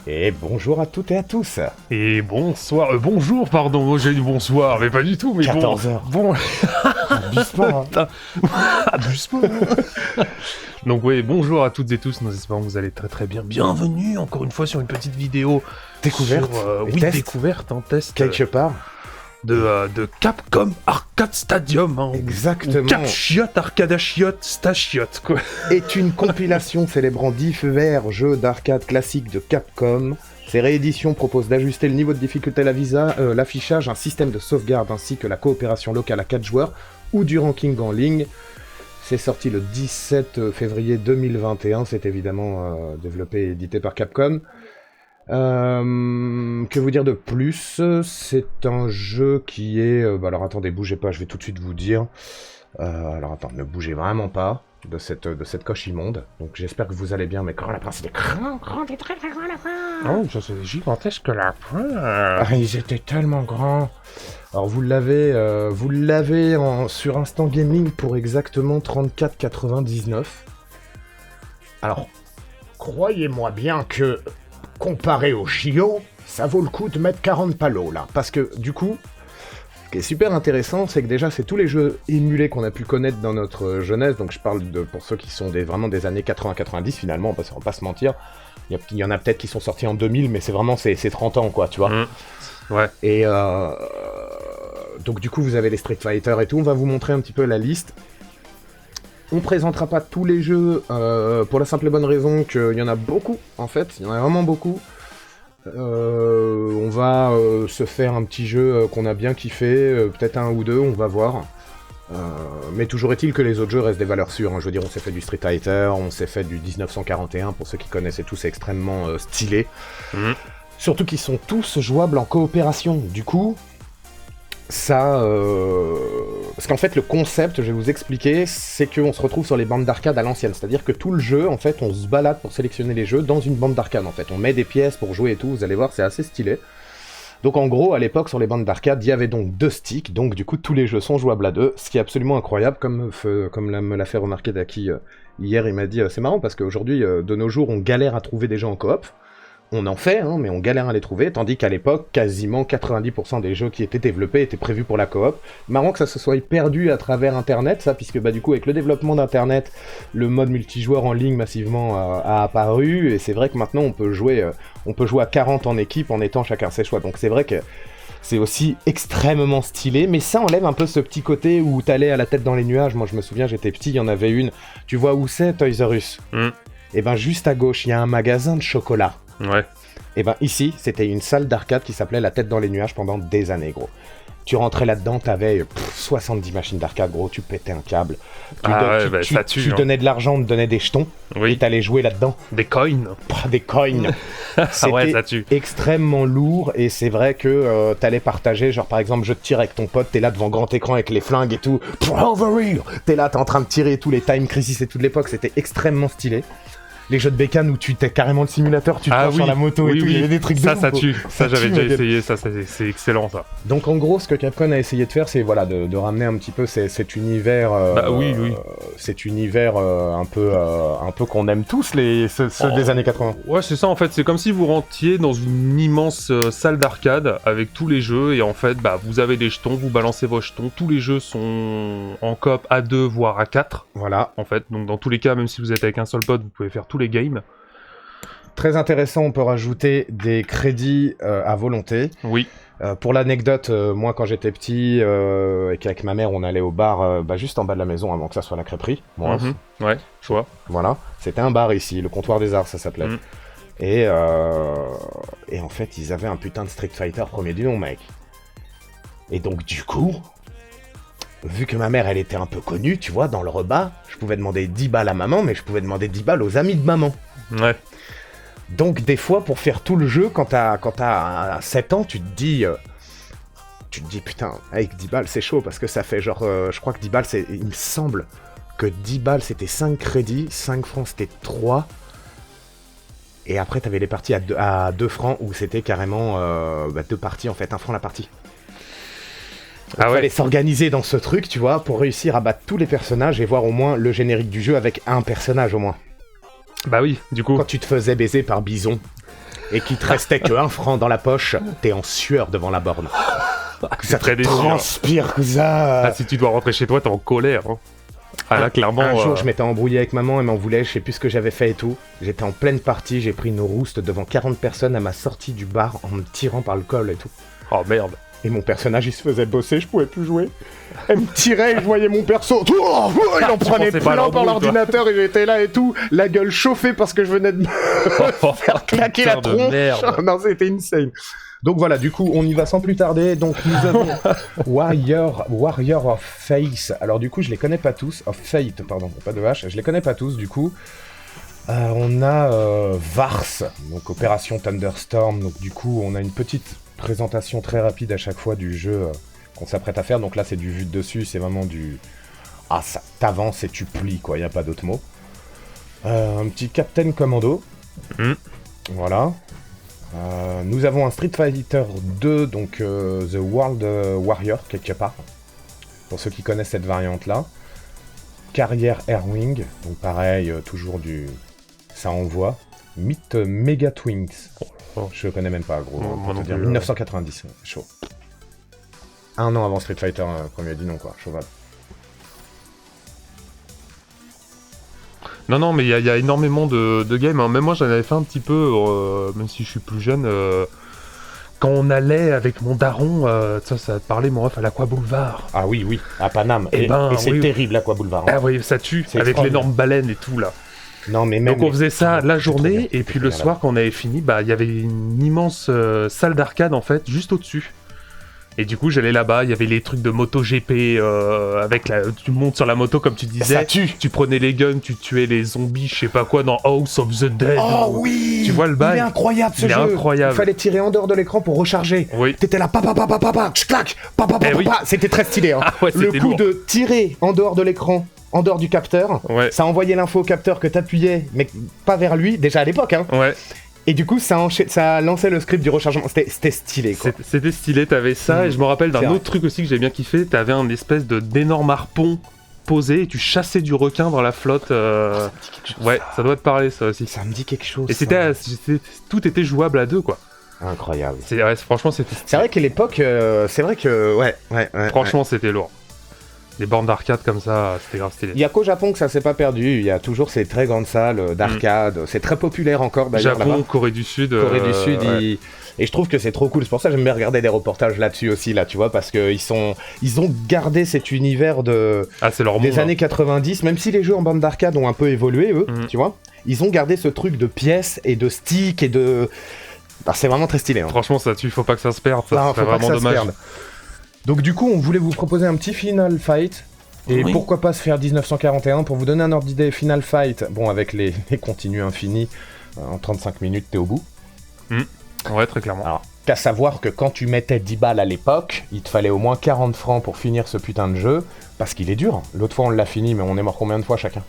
Et bonjour à toutes et à tous. Et bonsoir, bonjour, pardon, j'ai dit bonsoir, mais pas du tout, mais 14 heures. Bon, Abuse pas, hein. abuse pas. Donc oui, bonjour à toutes et tous, nous espérons que vous allez très très bien. Bienvenue encore une fois sur une petite vidéo Découverte. sur, Et oui, test. découverte, un test Quelque part. de Capcom Arcade Stadium, hein, Exactement. ou Capchiot Arcadachiot Stachiot, quoi. Est une compilation célébrant divers jeux d'arcade classiques de Capcom. Ces rééditions proposent d'ajuster le niveau de difficulté à l'affichage, un système de sauvegarde ainsi que la coopération locale à 4 joueurs ou du ranking en ligne. C'est sorti le 17 février 2021, c'est évidemment développé et édité par Capcom. Que vous dire de plus? C'est un jeu qui est... alors attendez, bougez pas, je vais tout de suite vous dire. Alors attends, ne bougez vraiment pas de cette coche immonde. Donc j'espère que vous allez bien, mais grand lapin, c'était grand, des très très grands lapins. Oh, ça c'est gigantesque là. Ah, ils étaient tellement grands. Alors vous l'avez sur Instant Gaming pour exactement 34,99. Alors, croyez-moi bien que, comparé au Chio, ça vaut le coup de mettre 40 palos là. Parce que du coup, ce qui est super intéressant, c'est que déjà c'est tous les jeux émulés qu'on a pu connaître dans notre jeunesse. Donc je parle pour ceux qui sont vraiment des années 80-90 finalement, parce qu'on va pas se mentir. Il y en a peut-être qui sont sortis en 2000, mais c'est vraiment c'est 30 ans quoi, tu vois. Ouais. Et donc du coup vous avez les Street Fighter et tout, on va vous montrer un petit peu la liste. On présentera pas tous les jeux pour la simple et bonne raison qu'il y en a beaucoup en fait, il y en a vraiment beaucoup. On va se faire un petit jeu qu'on a bien kiffé, peut-être un ou deux, on va voir. Mais toujours est-il que les autres jeux restent des valeurs sûres, hein. Je veux dire, on s'est fait du Street Fighter, on s'est fait du 1941, pour ceux qui connaissent et tout, c'est extrêmement stylé. Surtout qu'ils sont tous jouables en coopération. Du coup, ça... Parce qu'en fait, le concept, je vais vous expliquer, c'est qu'on se retrouve sur les bandes d'arcade à l'ancienne. C'est-à-dire que tout le jeu, en fait, on se balade pour sélectionner les jeux dans une bande d'arcade, en fait. On met des pièces pour jouer et tout, vous allez voir, c'est assez stylé. Donc en gros, à l'époque, sur les bandes d'arcade, il y avait donc 2 sticks, donc du coup, tous les jeux sont jouables à 2, ce qui est absolument incroyable, comme me l'a fait remarquer Daki hier, il m'a dit, c'est marrant, parce qu'aujourd'hui, de nos jours, on galère à trouver des jeux en coop. On en fait, hein, mais on galère à les trouver, tandis qu'à l'époque, quasiment 90% des jeux qui étaient développés étaient prévus pour la coop. Marrant que ça se soit perdu à travers Internet, ça, puisque bah, du coup, avec le développement d'Internet, le mode multijoueur en ligne massivement a apparu, et c'est vrai que maintenant, on peut jouer à 40 en équipe en étant chacun ses choix. Donc c'est vrai que c'est aussi extrêmement stylé, mais ça enlève un peu ce petit côté où t'allais à la tête dans les nuages. Moi, je me souviens, j'étais petit, il y en avait une. Tu vois où c'est, Toys R Us? Et ben juste à gauche, il y a un magasin de chocolat. Ouais. Et ben ici, c'était une salle d'arcade qui s'appelait La Tête dans les Nuages pendant des années, gros. Tu rentrais là-dedans, t'avais 70 machines d'arcade, gros, tu pétais un câble. Tu donnais de l'argent, on te donnait des jetons, et t'allais jouer là-dedans. Des coins. Des coins. C'était Ouais, ça tue. extrêmement lourd, et c'est vrai que t'allais partager, genre par exemple, je te tire avec ton pote, t'es là devant grand écran avec les flingues et tout. T'es là, t'es en train de tirer tous les Time Crisis et toute l'époque, c'était extrêmement stylé. Les jeux de bécane où tu t'es carrément le simulateur, tu te prends sur la moto et tout, il y avait des trucs de ouf, ça tue. Ça, j'avais déjà essayé, ça, c'est excellent, ça. Donc en gros, ce que Capcom a essayé de faire, c'est voilà, de ramener un petit peu cet univers, cet univers un peu qu'on aime tous, ceux des années 80. Ouais, c'est ça en fait. C'est comme si vous rentriez dans une immense salle d'arcade avec tous les jeux et en fait, bah, vous avez des jetons, vous balancez vos jetons. Tous les jeux sont en coop à 2 voire à 4. Voilà. En fait, donc dans tous les cas, même si vous êtes avec un seul pote, vous pouvez faire tous les games. Très intéressant, on peut rajouter des crédits à volonté. Oui. Pour l'anecdote, moi quand j'étais petit et qu'avec ma mère on allait au bar juste en bas de la maison avant que ça soit la crêperie. Bon, ouais, je vois. Voilà, c'était un bar ici, le comptoir des arts ça s'appelait. Et en fait ils avaient un putain de Street Fighter premier du nom, mec. Et donc du coup, vu que ma mère elle était un peu connue, tu vois, dans le repas, je pouvais demander 10 balles à maman, mais je pouvais demander 10 balles aux amis de maman. Ouais. Donc des fois, pour faire tout le jeu, quand t'as 7 ans, tu te dis putain, avec 10 balles c'est chaud, parce que ça fait genre, je crois que 10 balles, il me semble que 10 balles c'était 5 crédits, 5 francs c'était 3, et après t'avais les parties à 2 francs, où c'était carrément 2 parties en fait, 1 franc la partie. Il fallait s'organiser dans ce truc, tu vois, pour réussir à battre tous les personnages et voir au moins le générique du jeu avec un personnage au moins. Bah oui, du coup. Quand tu te faisais baiser par Bison. et qu'il te restait que 1 franc dans la poche, t'es en sueur devant la borne. Ça très déçu, transpire que ça. Ah, si tu dois rentrer chez toi, t'es en colère. Hein. Ah là, clairement. Un jour, je m'étais embrouillé avec maman, elle m'en voulait, je sais plus ce que j'avais fait et tout. J'étais en pleine partie, j'ai pris une rouste devant 40 personnes à ma sortie du bar en me tirant par le col et tout. Oh merde. Et mon personnage, il se faisait bosser, je pouvais plus jouer. Elle me tirait et je voyais mon perso. Il en prenait plein par l'ordinateur et j'étais là et tout. La gueule chauffée parce que je venais de me faire claquer la tronche. Non, c'était insane. Donc voilà, du coup, on y va sans plus tarder. Donc nous avons Warrior of Faith. Alors du coup, je les connais pas tous. Of Fate, pardon, pas de H. Je les connais pas tous, du coup. On a Vars, donc Opération Thunderstorm. Donc du coup, on a une petite présentation très rapide à chaque fois du jeu qu'on s'apprête à faire. Donc là, c'est du vu de dessus, c'est vraiment du... Ah, ça t'avance et tu plies, quoi, il n'y a pas d'autre mot. Un petit Captain Commando. Voilà. Nous avons un Street Fighter 2, donc The World Warrior, quelque part. Pour ceux qui connaissent cette variante-là. Carrière Airwing, donc pareil, toujours du... Ça envoie. Myth Mega Twins. Je connais même pas, gros. Pour te dire, 1990, chaud. 1 an avant Street Fighter, premier dit non, quoi. Chauval. Non, mais il y a énormément de games. Hein. Même moi, j'en avais fait un petit peu, même si je suis plus jeune. Quand on allait avec mon daron, ça te parlait, mon ref, à l'Aqua Boulevard. Ah oui, à Paname. Et c'est terrible, l'Aqua Boulevard. Hein. Ah oui, ça tue, avec l'énorme baleine et tout, là. Non, mais même donc on faisait ça la journée, et puis le soir, quand on avait fini, il y avait une immense salle d'arcade, en fait, juste au-dessus. Et du coup, j'allais là-bas, il y avait les trucs de MotoGP, tu montes sur la moto, comme tu disais. Ça tue. Tu prenais les guns, tu tuais les zombies, je sais pas quoi, dans House of the Dead. Oh oui. Tu vois le bail. Il est incroyable, ce jeu. Incroyable. Il fallait tirer en dehors de l'écran pour recharger. Oui. T'étais là, clac, oui. C'était très stylé, hein. Ah ouais, le coup lourd. De tirer en dehors de l'écran, en dehors du capteur, ça envoyait l'info au capteur que t'appuyais, mais pas vers lui, déjà à l'époque, hein. Ouais. Et du coup, ça lançait le script du rechargement. C'était stylé, quoi. C'était stylé, t'avais ça. Et je me rappelle d'un autre truc aussi que j'ai bien kiffé. T'avais un espèce d'énorme harpon posé et tu chassais du requin dans la flotte. Ça doit te parler, ça aussi. Ça me dit quelque chose. Et tout était jouable à 2, quoi. Incroyable. Franchement, c'était... C'est vrai qu'à l'époque, Franchement, c'était lourd. Les bornes d'arcade comme ça, c'était grave stylé. Il y a qu'au Japon que ça s'est pas perdu. Il y a toujours ces très grandes salles d'arcade. C'est très populaire encore, d'ailleurs, Japon, là-bas. Corée du Sud. Et je trouve que c'est trop cool. C'est pour ça que j'aime bien regarder des reportages là-dessus aussi, là, tu vois, parce qu'ils ont gardé cet univers c'est leur des années 90, même si les jeux en bande d'arcade ont un peu évolué, eux, tu vois. Ils ont gardé ce truc de pièces et de sticks et de... c'est vraiment très stylé. Hein. Franchement, ça tue, faut pas que ça se perde. C'est vraiment dommage. Donc du coup, on voulait vous proposer un petit Final Fight. Et pourquoi pas se faire 1941 pour vous donner un ordre d'idée. Final Fight, bon, avec les continus infinis, en 35 minutes, t'es au bout. Ouais, très clairement. Alors, qu'à savoir que quand tu mettais 10 balles à l'époque, il te fallait au moins 40 francs pour finir ce putain de jeu, parce qu'il est dur. L'autre fois, on l'a fini, mais on est mort combien de fois chacun?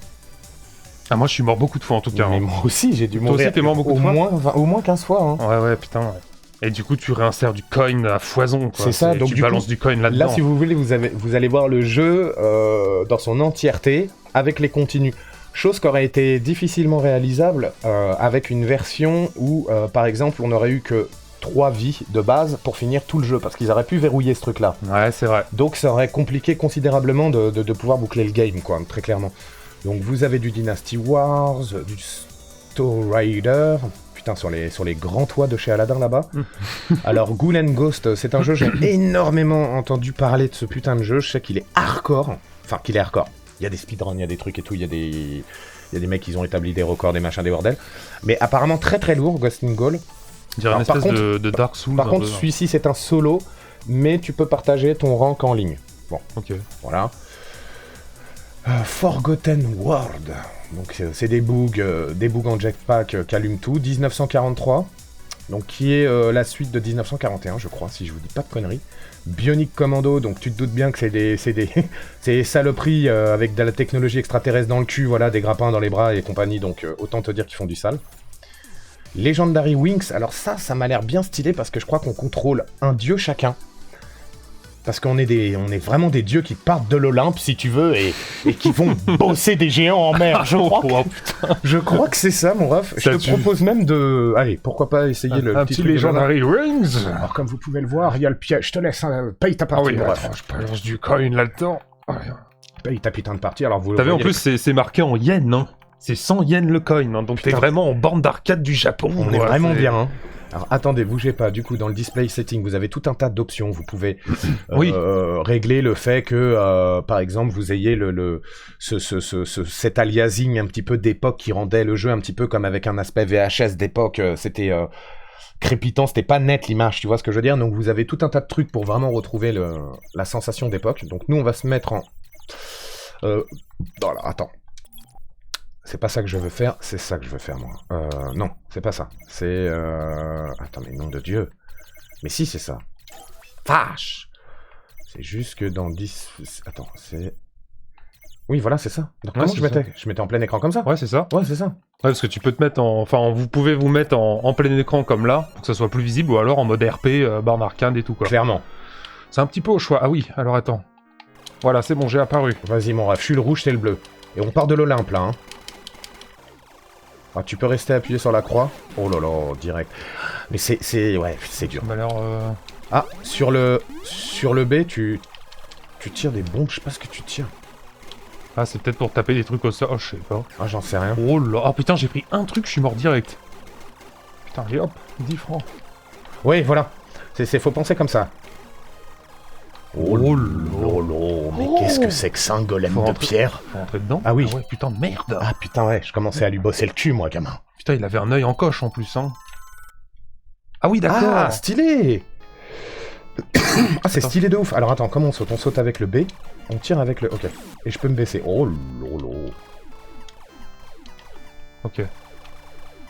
Ah, moi, je suis mort beaucoup de fois, en tout cas. Mais moi aussi, j'ai dû mourir. Toi aussi, t'es mort beaucoup de fois au moins 15 fois. Hein. Ouais, putain, ouais. Et du coup, tu réinsères du coin à foison, quoi. C'est ça, donc tu balances du coin là-dedans. Là, si vous voulez, vous allez voir le jeu dans son entièreté, avec les continus. Chose qui aurait été difficilement réalisable avec une version où, par exemple, on n'aurait eu que 3 vies de base pour finir tout le jeu, parce qu'ils auraient pu verrouiller ce truc-là. Ouais, c'est vrai. Donc ça aurait compliqué considérablement de pouvoir boucler le game, quoi, très clairement. Donc vous avez du Dynasty Wars, du Star Rider... sur les grands toits de chez Aladdin là-bas. Alors Ghoul and Ghost, c'est un jeu, j'ai énormément entendu parler de ce putain de jeu. Je sais qu'il est hardcore. Enfin, qu'il est hardcore. Il y a des speedruns, il y a des trucs et tout, il y a des mecs qui ont établi des records, des machins, des bordels. Mais apparemment très très lourd, Ghost and Ghoul. On dirait une espèce de Dark Souls. Par contre, celui-ci c'est un solo, mais tu peux partager ton rank en ligne. Bon, ok. Voilà. Forgotten World. Donc c'est des bugs en jetpack qui allument tout. 1943, donc qui est la suite de 1941, je crois, si je vous dis pas de conneries. Bionic Commando, donc tu te doutes bien que c'est des saloperies avec de la technologie extraterrestre dans le cul, voilà, des grappins dans les bras et compagnie, donc autant te dire qu'ils font du sale. Legendary Wings, alors ça m'a l'air bien stylé parce que je crois qu'on contrôle un dieu chacun. Parce qu'on est on est vraiment des dieux qui partent de l'Olympe, si tu veux, et qui vont bosser des géants en mer. Je crois que c'est ça, mon ref. Je te propose même de... Allez, pourquoi pas essayer le petit Legendary Rings. Alors, comme vous pouvez le voir, il y a le piège. Je te laisse, paye ta partie, mon ref. Je balance du coin là-dedans. Paye ta putain de partie, alors vous... T'as vu, en plus, c'est marqué en yens, hein. C'est 100 yens le coin, hein, donc t'es vraiment en borne d'arcade du Japon. On est vraiment bien, hein. Alors attendez, bougez pas, du coup dans le display setting vous avez tout un tas d'options, vous pouvez régler le fait que par exemple vous ayez cet aliasing un petit peu d'époque qui rendait le jeu un petit peu comme avec un aspect VHS d'époque, c'était crépitant, c'était pas net l'image, tu vois ce que je veux dire, donc vous avez tout un tas de trucs pour vraiment retrouver la sensation d'époque, donc nous on va se mettre en... voilà, attends. C'est pas ça que je veux faire, c'est ça que je veux faire, moi. Non, c'est pas ça. C'est... Attends, mais nom de Dieu. Mais si, c'est ça. Vache. C'est juste que dans 10... Attends, c'est... Oui, voilà, c'est ça. Donc, comment je mettais ? Je mettais en plein écran comme ça ? Ouais, c'est ça. Ouais, c'est ça. Ouais, parce que tu peux te mettre en... Enfin, vous pouvez vous mettre en plein écran comme là, pour que ça soit plus visible, ou alors en mode RP, barre arcade et tout, quoi. Clairement. C'est un petit peu au choix. Ah oui, alors attends. Voilà, c'est bon, j'ai apparu. Vas-y, mon ref, je suis le rouge, t'es le bleu. Et on part de l'Olympe, là, hein. Ah, tu peux rester appuyé sur la croix. Oh là là, direct. Mais ouais, c'est dur. Ça m'a l'air... Ah, sur le B, tu tires des bombes, je sais pas ce que tu tires. Ah, c'est peut-être pour taper des trucs au sol, oh, je sais pas. Ah, j'en sais rien. Oh là, oh putain, j'ai pris un truc, je suis mort direct. Putain, allez hop, 10 francs. Oui, voilà. Faut penser comme ça. Oh là, mais qu'est-ce que c'est que ça, un golem de pierre ? Faut rentrer dedans ? Ah oui. Ah ouais, putain, merde. Ah putain, ouais, je commençais à lui bosser le cul, moi, gamin. Putain, il avait un œil en coche, en plus, hein. Ah oui, d'accord. Ah, stylé. Ah, c'est stylé de ouf. Alors, attends, comment on saute ? On saute avec le B, on tire avec le... Ok. Et je peux me baisser. Oh lolo. Ok.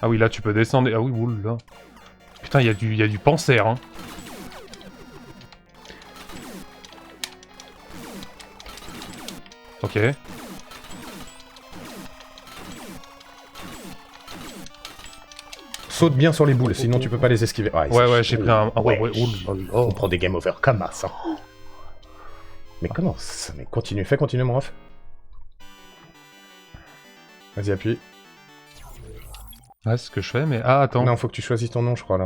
Ah oui, là, tu peux descendre. Ah oui, oula. Putain, il y a du panzer, hein. Ok. Saute bien sur les boules, sinon tu peux pas les esquiver. Ouais, j'ai pris un... Ouais, on prend des game over comme ça. Mais comment ça ? Mais continue, continue mon ref. Vas-y, appuie. Ouais, c'est ce que je fais, mais... Ah, attends. Non, faut que tu choisisses ton nom, je crois, là.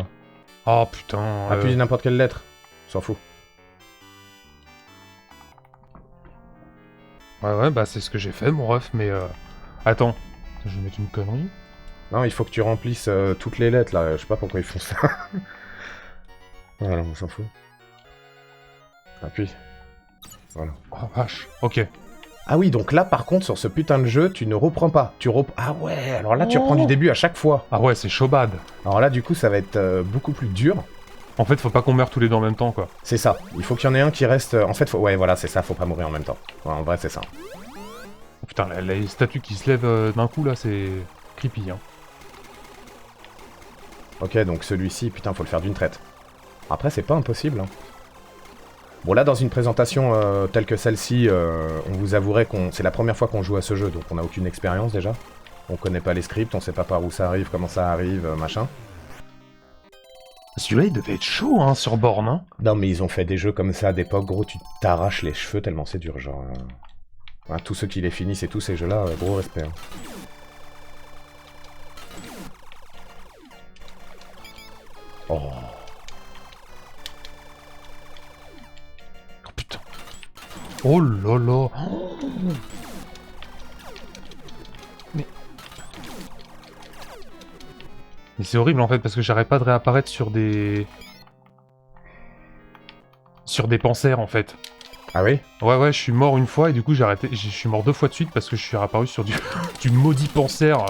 Oh, putain... Appuie n'importe quelle lettre. S'en fout. Ouais, bah c'est ce que j'ai fait, mon ref, mais... Attends. Je vais mettre une connerie. Non, il faut que tu remplisses toutes les lettres, là. Je sais pas pourquoi ils font ça. Voilà, on s'en fout. Appuie. Voilà. Oh, vache. Ok. Ah oui, donc là, par contre, sur ce putain de jeu, tu ne reprends pas. Ah ouais, alors là, tu reprends du début à chaque fois. Ah ouais, c'est chaud bad. Alors là, du coup, ça va être beaucoup plus dur. En fait, faut pas qu'on meure tous les deux en même temps, quoi. C'est ça. Il faut qu'il y en ait un qui reste... En fait, ouais, voilà, c'est ça, faut pas mourir en même temps. Ouais, en vrai, c'est ça. Oh, putain, les statues qui se lèvent d'un coup, là, c'est... creepy, hein. Ok, donc celui-ci, putain, faut le faire d'une traite. Après, c'est pas impossible, hein. Bon, là, dans une présentation telle que celle-ci, on vous avouerait c'est la première fois qu'on joue à ce jeu, donc on n'a aucune expérience, déjà. On connaît pas les scripts, on sait pas par où ça arrive, comment ça arrive, machin. Celui-là, il devait être chaud, hein, sur borne, hein. Non, mais ils ont fait des jeux comme ça à d'époque, gros, tu t'arraches les cheveux tellement c'est dur, genre... Voilà, tous ceux qui les finissent et tous ces jeux-là, gros respect, hein. Oh. Oh putain. Oh là là. Mais c'est horrible en fait parce que j'arrête pas de réapparaître sur des panzers en fait. Ah oui ? Ouais, je suis mort une fois et du coup j'ai arrêté. Je suis mort 2 fois de suite parce que je suis réapparu sur du maudit panzer.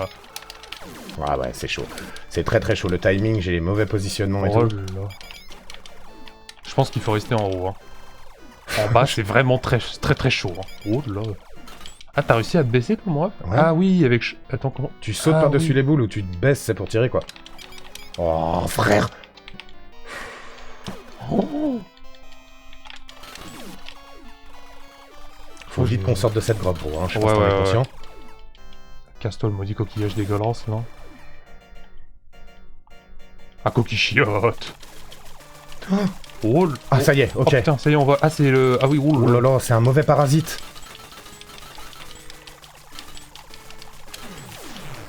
Ouais, c'est chaud. C'est très très chaud. Le timing, j'ai les mauvais positionnements et tout. Là. Je pense qu'il faut rester en haut. Hein. En bas, c'est vraiment très chaud. Hein. Oh là. Ah, t'as réussi à te baisser, toi, moi ? Ouais. Ah oui, avec... Attends, comment... Tu sautes par-dessus les boules ou tu te baisses, c'est pour tirer, quoi. Oh, frère. Oh. Faut vite qu'on sorte de cette grotte, gros. Hein. Je sais pas si t'en es conscient. Casse-toi le maudit coquillage dégueulasse, là. Ah, coquille chiotte. Ah, ça y est, ok. Oh putain, ça y est, on voit. Ah, c'est le. Ah oui, Oh là là, c'est un mauvais parasite.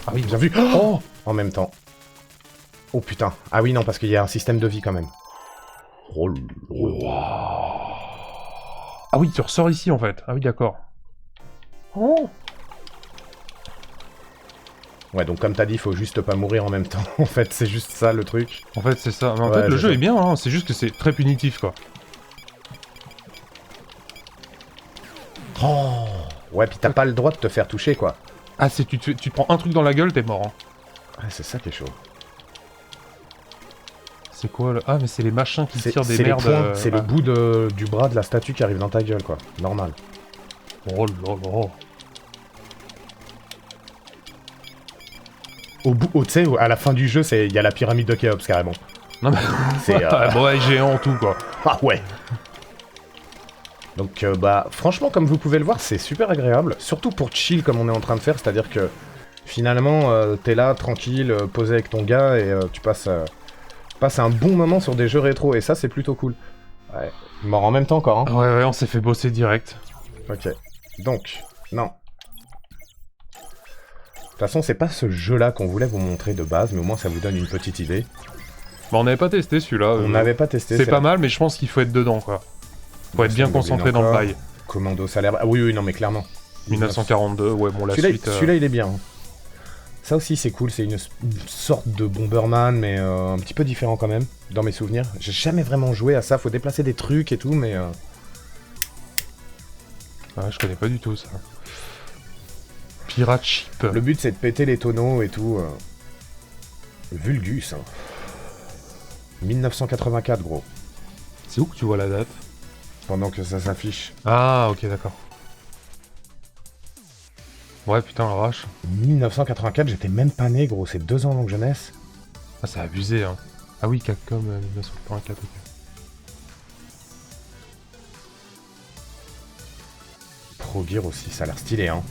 Ah oui, Bien vu. Oh En même temps. Oh putain. Ah oui, non, parce qu'il y a un système de vie quand même. Oh là là. Ah oui, tu ressors ici en fait. Ah oui, d'accord. Oh Ouais, donc comme t'as dit, faut juste pas mourir en même temps. En fait, c'est juste ça le truc. En fait, c'est ça. Mais en Ouais, fait, le c'est jeu ça. est bien, hein. C'est juste que c'est très punitif, quoi. Oh. Ouais, puis t'as pas le droit de te faire toucher, quoi. Ah, c'est tu te prends un truc dans la gueule, t'es mort. Hein. Ouais, c'est ça qui est chaud. C'est quoi le... Ah, mais c'est les machins qui tirent des C'est les merdes. poings, c'est le ah. bout du bras de la statue qui arrive dans ta gueule, quoi. Normal. Oh là là. Au bout, tu sais, à la fin du jeu, il y a la pyramide de Khéops, carrément. Non mais... C'est... Bon, ouais, géant, tout, quoi. Ah ouais. Donc bah franchement comme vous pouvez le voir c'est super agréable, surtout pour chill comme on est en train de faire, c'est-à-dire que finalement t'es là tranquille, posé avec ton gars et tu passes un bon moment sur des jeux rétro et ça c'est plutôt cool. Ouais, mort en même temps encore hein. Ouais, on s'est fait bosser direct. Ok, donc, non. De toute façon c'est pas ce jeu là qu'on voulait vous montrer de base, mais au moins ça vous donne une petite idée. Bon, on n'avait pas testé celui-là. On n'avait pas testé. C'est pas mal mais je pense qu'il faut être dedans, quoi. Faut être bien concentré dans le bail. Commando salaire. Ah oui, non, mais clairement. 1942, ouais, bon, la suite... Celui-là, il est bien. Ça aussi, c'est cool. C'est une sorte de Bomberman, mais un petit peu différent quand même, dans mes souvenirs. J'ai jamais vraiment joué à ça. Faut déplacer des trucs et tout, mais... Ouais, je connais pas du tout, ça. Pirate Ship. Le but, c'est de péter les tonneaux et tout. Vulgus, hein. 1984, gros. C'est où que tu vois la date? Pendant que ça s'affiche. Ah, ok, d'accord. Ouais, putain, la vache. 1984, j'étais même pas né, gros. C'est 2 ans avant que je naisse. Ah, c'est abusé, hein. Ah oui, Capcom 1984, ok. Pro Gear aussi, ça a l'air stylé, hein.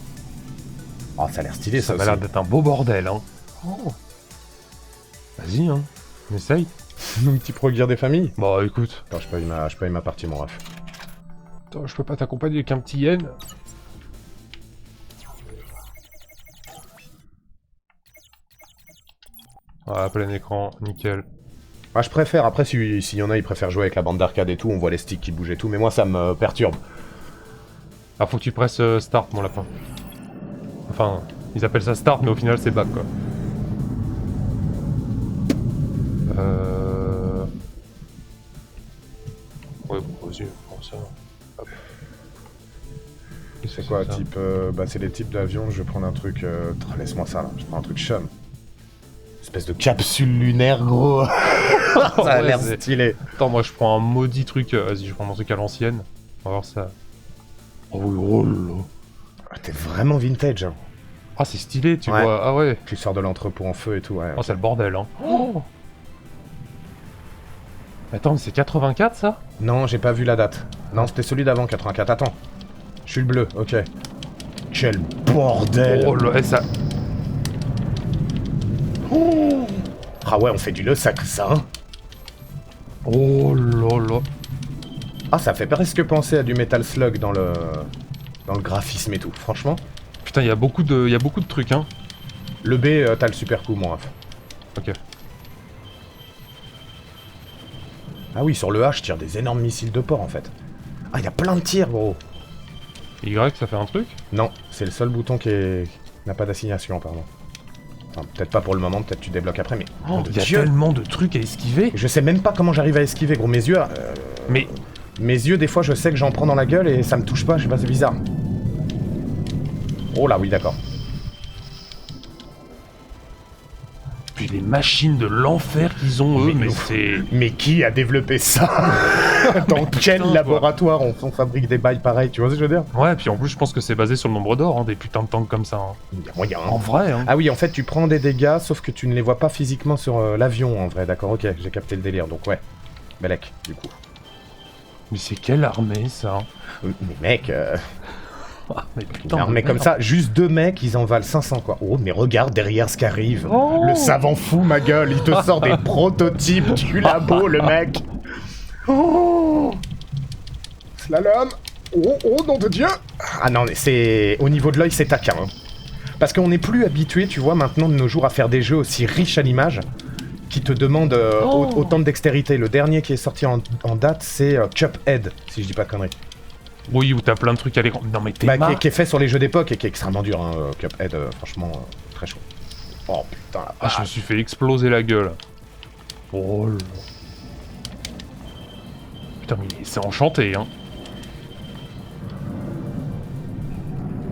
Oh, ça a l'air stylé, ça Ça aussi. a l'air d'être un beau bordel, hein. Oh. Vas-y, hein. On essaye. Un petit Pro Gear des familles. Bon, écoute. Attends, je paye ma partie, mon ref. Attends, je peux pas t'accompagner avec un petit yen. Voilà, plein écran, nickel. Ah, je préfère, après, s'il y en a, ils préfèrent jouer avec la bande d'arcade et tout, on voit les sticks qui bougent et tout, mais moi, ça me perturbe. Ah, faut que tu presses Start, mon lapin. Enfin, ils appellent ça Start, mais au final, c'est Back, quoi. Ouais, bon, vas-y, prends ça. Hop. C'est quoi, ça type... bah, c'est les types d'avions, je vais prendre un truc... laisse-moi ça, là, je prends un truc chum. Espèce de capsule lunaire, gros. Ça a Ouais, l'air c'est- stylé. Attends, moi, je prends un maudit truc... Vas-y, je prends un truc à l'ancienne. On va voir ça. Oh oui, oh là. Ah, t'es vraiment vintage, hein. Ah, c'est stylé, tu Ouais. vois. Ah ouais. Tu sors de l'entrepôt en feu et tout, ouais. Oh, c'est le bordel, hein. Oh. Attends, mais c'est 84, ça? Non, j'ai pas vu la date. Non, c'était celui d'avant, 84. Attends. Je suis le bleu, ok. Quel bordel. Oh là, ça... Oh. Ah ouais, on fait du le sacre, ça, hein. Oh là là. Ah, ça fait presque penser à du Metal Slug dans le graphisme et tout, franchement. Putain, il y a beaucoup de trucs, hein. Le B, t'as le super coup, mon ref. Ok. Ah oui, sur le A, je tire des énormes missiles de port, en fait. Ah, il y a plein de tirs, gros. Y, ça fait un truc? Non, c'est le seul bouton qui n'a pas d'assignation, pardon. Enfin, peut-être pas pour le moment, peut-être tu débloques après, mais... Oh, de il y a Dieu. tellement de trucs à esquiver. Je sais même pas comment j'arrive à esquiver, gros. Mes yeux... Mais... Mes yeux, des fois, je sais que j'en prends dans la gueule et ça me touche pas, je sais pas, c'est bizarre. Oh là, oui, d'accord. Puis les machines de l'enfer qu'ils ont, eux, mais c'est... Mais qui a développé ça? Dans quel putain, laboratoire on fabrique des bails pareils, tu vois ce que je veux dire? Ouais, puis en plus, je pense que c'est basé sur le nombre d'or, hein, des putains de tanks comme ça. Hein. Il y a moyen. En vrai, hein. Ah oui, en fait, tu prends des dégâts, sauf que tu ne les vois pas physiquement sur l'avion, en vrai, d'accord, ok, j'ai capté le délire, donc ouais. Belek, du coup. Mais c'est quelle armée, ça? Mais mec, Ah, mais une putain, armée de comme merde. ça, juste 2 mecs, ils en valent 500, quoi. Oh, mais regarde derrière ce qu'arrive. Oh. Le savant fou, ma gueule, il te sort des prototypes du labo, le mec. Oh, slalom. Oh, nom de Dieu. Ah non, mais c'est... Au niveau de l'œil, c'est taquin. Hein. Parce qu'on n'est plus habitué, tu vois, maintenant de nos jours, à faire des jeux aussi riches à l'image, qui te demandent autant de dextérité. Le dernier qui est sorti en date, c'est Cuphead, si je dis pas de conneries. Oui, où t'as plein de trucs à l'écran. Non mais t'es qui est fait sur les jeux d'époque et qui est extrêmement dur, hein, Cuphead, franchement, très chaud. Oh putain la Ah, je me suis fait exploser la gueule. Oh là. Putain, mais c'est enchanté, hein.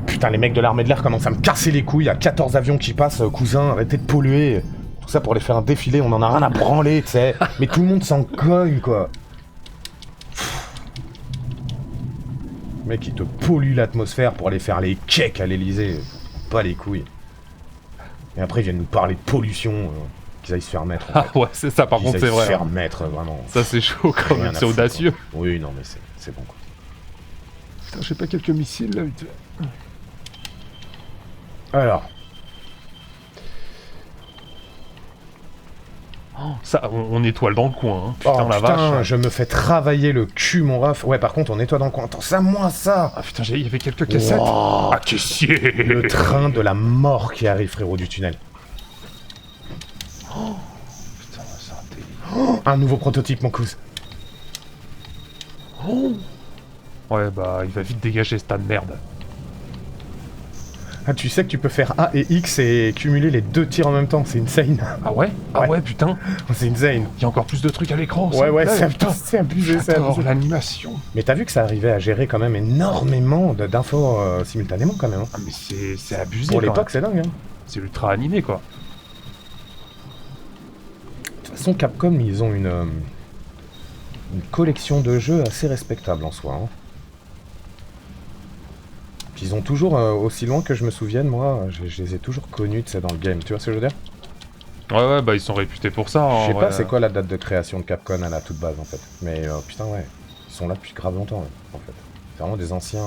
Putain, les mecs de l'armée de l'air commencent à me casser les couilles, il y a 14 avions qui passent, cousin, arrêtez de polluer. Tout ça pour les faire un défilé, on en a rien à branler, tu sais. Mais tout le monde s'en cogne, quoi. Le mec, il te pollue l'atmosphère pour aller faire les cakes à l'Elysée. Pas les couilles. Et après, ils viennent nous parler de pollution, qu'ils aillent se faire mettre. En fait. Ah ouais, c'est ça, par contre, c'est vrai. Se faire mettre, vraiment. Ça, c'est chaud quand même, c'est audacieux. Quoi. Oui, non, mais c'est bon, quoi. Putain, j'ai pas quelques missiles, là, vite. Alors. Oh, ça, on étoile dans le coin, hein. Putain, la vache. Je me fais travailler le cul, mon ref. Ouais, par contre, on nettoie dans le coin. Attends, ça, moi, ça. Ah putain, il y avait quelques cassettes. Wow. Ah, caissier. Le train de la mort qui arrive, frérot, du tunnel. Oh. Putain, c'est un délire. Oh, un nouveau prototype, mon cousin. Oh. Ouais, bah, il va vite dégager ce tas de merde. Ah, tu sais que tu peux faire A et X et cumuler les deux tirs en même temps, c'est insane. Ah ouais? Ah ouais, putain. C'est insane. Il y a encore plus de trucs à l'écran. Ouais, c'est abusé, c'est J'adore abusé. l'animation. Mais t'as vu que ça arrivait à gérer quand même énormément d'infos simultanément quand même. Hein. Ah mais c'est abusé. Pour l'époque, c'est dingue. Hein. C'est ultra animé, quoi. De toute façon, Capcom, ils ont une collection de jeux assez respectable en soi. Hein. Ils ont toujours, aussi loin que je me souvienne, moi, je les ai toujours connus, tu sais, dans le game. Tu vois ce que je veux dire? Ouais, bah ils sont réputés pour ça. Je sais pas c'est quoi la date de création de Capcom à la toute base, en fait. Mais putain, ouais, ils sont là depuis grave longtemps, en fait. C'est vraiment des anciens...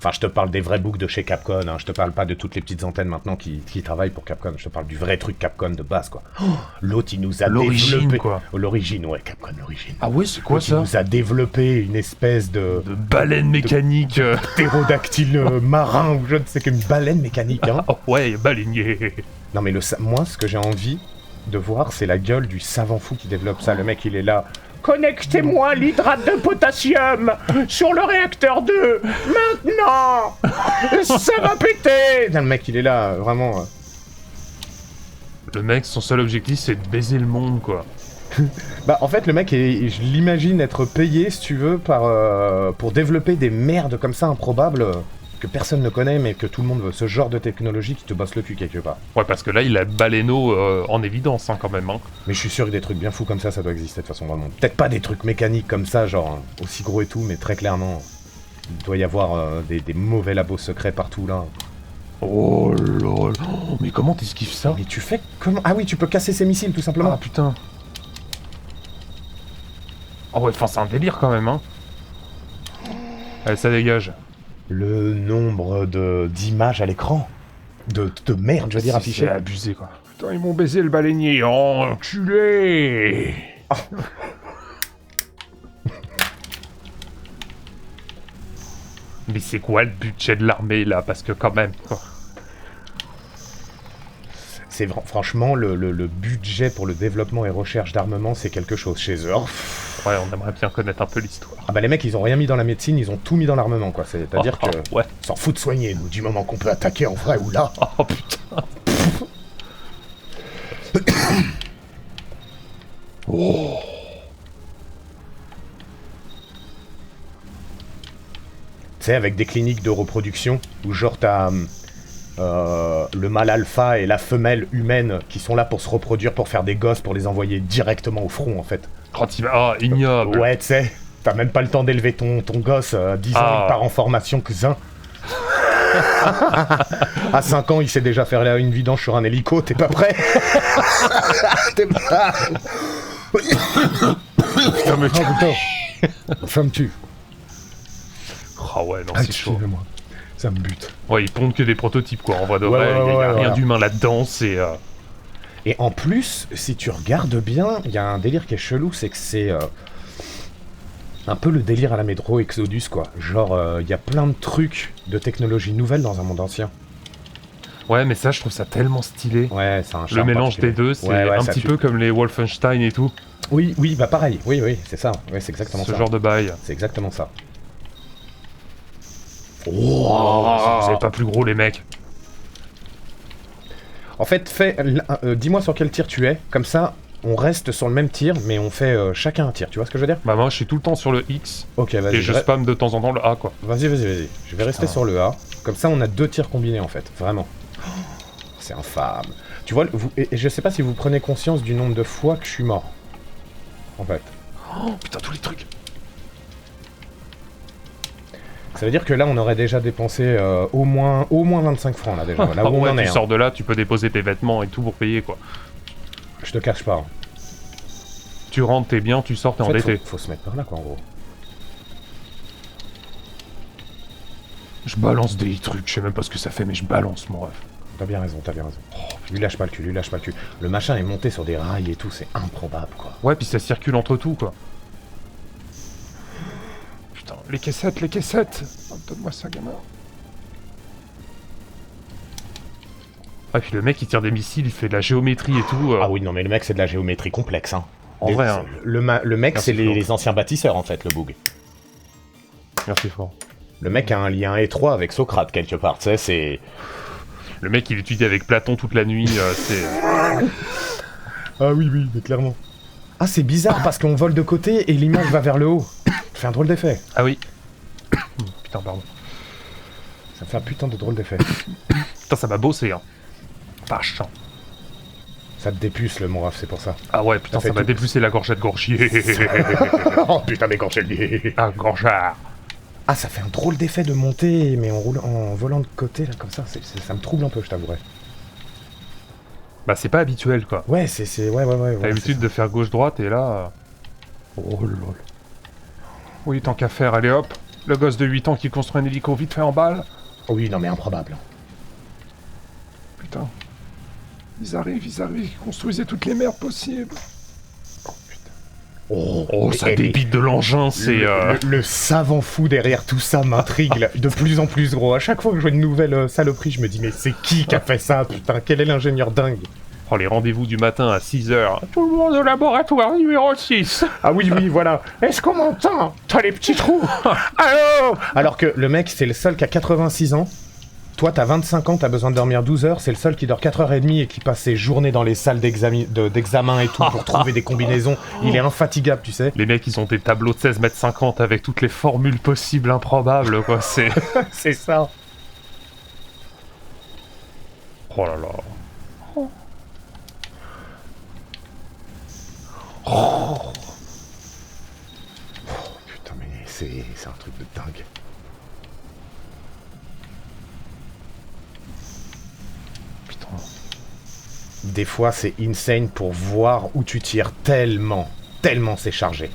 Enfin, je te parle des vrais books de chez Capcom, hein. Je te parle pas de toutes les petites antennes maintenant qui travaillent pour Capcom. Je te parle du vrai truc Capcom de base, quoi. Oh, l'autre, il nous a l'origine, quoi. L'origine, ouais, Capcom, l'origine. Ah ouais, c'est quoi ça? Il nous a développé une espèce de baleine mécanique. Ptérodactyle marin, ou je ne sais qu'une baleine mécanique, hein. Oh ouais, baleinier. Non, mais moi, ce que j'ai envie de voir, c'est la gueule du savant fou qui développe ça. Le mec, il est là... Connectez-moi l'hydrate de potassium sur le réacteur 2 maintenant. Ça va péter. Le mec, il est là, vraiment. Le mec, son seul objectif, c'est de baiser le monde, quoi. Bah, en fait, le mec, je l'imagine être payé, si tu veux, pour développer des merdes comme ça improbables que personne ne connaît, mais que tout le monde veut. Ce genre de technologie qui te bosse le cul quelque part. Ouais, parce que là, il a Baleineau en évidence, hein, quand même. Hein. Mais je suis sûr que des trucs bien fous comme ça doit exister de toute façon, vraiment. Peut-être pas des trucs mécaniques comme ça, genre aussi gros et tout, mais très clairement, il doit y avoir des mauvais labos secrets partout, là. Oh lol. Oh, mais comment t'esquives ça? Mais tu fais comment? Ah oui, tu peux casser ces missiles, tout simplement. Ah putain. Oh ouais, enfin, c'est un délire, quand même, hein. Allez, ça dégage. Le nombre d'images à l'écran. De merde, je veux dire, affichées. C'est abusé, quoi. Putain, ils m'ont baisé le baleinier. Oh, enculé. Mais c'est quoi le budget de l'armée, là? Parce que quand même, quoi. C'est franchement, le budget pour le développement et recherche d'armement, c'est quelque chose chez eux. Ouais, on aimerait bien connaître un peu l'histoire. Ah bah les mecs, ils ont rien mis dans la médecine, ils ont tout mis dans l'armement, quoi. C'est-à-dire que... Ouais. S'en fout de soigner, nous, du moment qu'on peut attaquer en vrai ou là. Oh putain. Oh. Tu sais, avec des cliniques de reproduction, où genre t'as le mâle alpha et la femelle humaine qui sont là pour se reproduire, pour faire des gosses, pour les envoyer directement au front, en fait. Quand il va... Ah, ignoble. Ouais, tu sais, t'as même pas le temps d'élever ton gosse, 10 ans, il part en formation, cousin. À 5 ans, il sait déjà faire une vidange sur un hélico, t'es pas prêt? T'es pas... Putain, mais... Oh putain. Ça me tue. Ah ouais, non, c'est chaud. Excusez-moi. Ça me bute. Ouais, ils pondent que des prototypes, quoi, en vrai de vrai. Il y a rien d'humain là-dedans, c'est... Et en plus, si tu regardes bien, il y a un délire qui est chelou, c'est que c'est un peu le délire à la Metro Exodus, quoi. Genre, il y a plein de trucs de technologie nouvelle dans un monde ancien. Ouais, mais ça, je trouve ça tellement stylé. Ouais, c'est un Le charme mélange particulier. des deux, c'est Ouais, un ça petit tue. peu comme les Wolfenstein et tout. Oui, oui, bah pareil. Oui, oui, c'est ça. Ouais, c'est exactement Ce ça. genre de bail. C'est exactement ça. Oh, vous avez pas plus gros, les mecs. En fait, dis-moi sur quel tir tu es, comme ça, on reste sur le même tir, mais on fait chacun un tir, tu vois ce que je veux dire? Bah, moi, je suis tout le temps sur le X. Ok, vas-y. Et je spam de temps en temps le A, quoi. Vas-y. Je vais rester sur le A. Comme ça, on a 2 tirs combinés, en fait. Vraiment. C'est infâme. Tu vois, et je sais pas si vous prenez conscience du nombre de fois que je suis mort. En fait. Oh, putain, tous les trucs. Ça veut dire que là, on aurait déjà dépensé au moins 25 francs, là, déjà. Là où on Ouais, en est. tu Hein. sors de là, tu peux déposer tes vêtements et tout pour payer, quoi. Je te cache pas. Hein. Tu rentres, t'es bien, tu sors, t'es En fait, endetté. faut se mettre par là, quoi, en gros. Je balance des trucs, je sais même pas ce que ça fait, mais je balance, mon ref. T'as bien raison. Lui lâche pas le cul. Le machin est monté sur des rails et tout, c'est improbable, quoi. Ouais, puis ça circule entre tout, quoi. Putain, les caissettes. Oh, donne-moi ça, gamin. Ah, puis le mec, il tire des missiles, il fait de la géométrie et tout. Ah oui, non, mais le mec, c'est de la géométrie complexe, hein. En vrai, hein. Le mec, Merci c'est fort. les anciens bâtisseurs, en fait, le boug. Merci fort. Le mec a un lien étroit avec Socrate, quelque part, tu sais, c'est... Le mec, il étudie avec Platon toute la nuit, c'est... Ah oui, mais clairement. Ah, c'est bizarre, parce qu'on vole de côté et l'image va vers le haut. Ça fait un drôle d'effet. Ah oui. Putain, pardon. Ça fait un putain de drôle d'effet. Putain, ça m'a bossé, hein. Vache. Ça te dépuce, le moraf, c'est pour ça. Ah ouais, putain, Ça fait ça m'a tout. déplucé la gorgette gorgier. Oh putain, mais quand je le dis. Ah, gorgeard. Ah, ça fait un drôle d'effet de monter, mais en volant de côté, là, comme ça, ça me trouble un peu, je t'avouerai. Bah, c'est pas habituel, quoi. Ouais, ouais. T'as l'habitude de faire gauche-droite, et là... Oh lol. Oui, tant qu'à faire, allez hop. Le gosse de 8 ans qui construit un hélico vite fait en balle. Oui, non, mais improbable. Putain. Ils arrivent, ils construisaient toutes les merdes possibles. Oh, ça mais- débite de l'engin, c'est... Le savant fou derrière tout ça m'intrigue de plus en plus gros. À chaque fois que je vois une nouvelle saloperie, je me dis mais c'est qui a fait ça, putain? Quel est l'ingénieur dingue? Oh, les rendez-vous du matin à 6h. Tout le monde au laboratoire numéro 6. Ah oui, voilà. Est-ce qu'on m'entend? T'as les petits trous. Allô? Alors que le mec, c'est le seul qui a 86 ans. Toi, t'as 25 ans, t'as besoin de dormir 12 heures. C'est le seul qui dort 4h30 et qui passe ses journées dans les salles d'examen et tout pour trouver des combinaisons. Il est infatigable, tu sais. Les mecs, ils ont des tableaux de 16 mètres 50 avec toutes les formules possibles, improbables, quoi. C'est... C'est ça. Oh là là. Putain, mais c'est un truc de dingue. Putain. Des fois, c'est insane pour voir où tu tires tellement c'est chargé.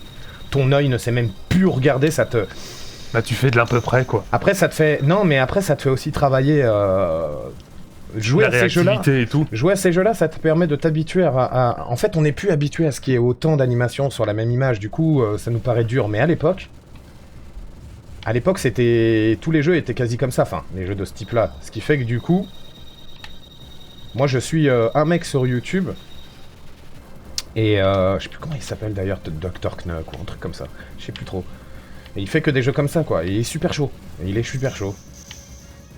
Ton œil ne sait même plus regarder, ça te... Là, tu fais de l'à peu près, quoi. Après, ça te fait... Non, mais après, ça te fait aussi travailler... Jouer La à ces jeux-là... réactivité et tout. Jouer à ces jeux-là, ça te permet de t'habituer à... En fait, on n'est plus habitué à ce qu'il y ait autant d'animations sur la même image, du coup, ça nous paraît dur. Mais à l'époque, c'était... Tous les jeux étaient quasi comme ça, enfin, les jeux de ce type-là. Ce qui fait que, du coup... Moi, je suis un mec sur YouTube... Et je sais plus comment il s'appelle d'ailleurs, Dr. Knuck ou un truc comme ça. Je sais plus trop. Et il fait que des jeux comme ça, quoi. Et il est super chaud.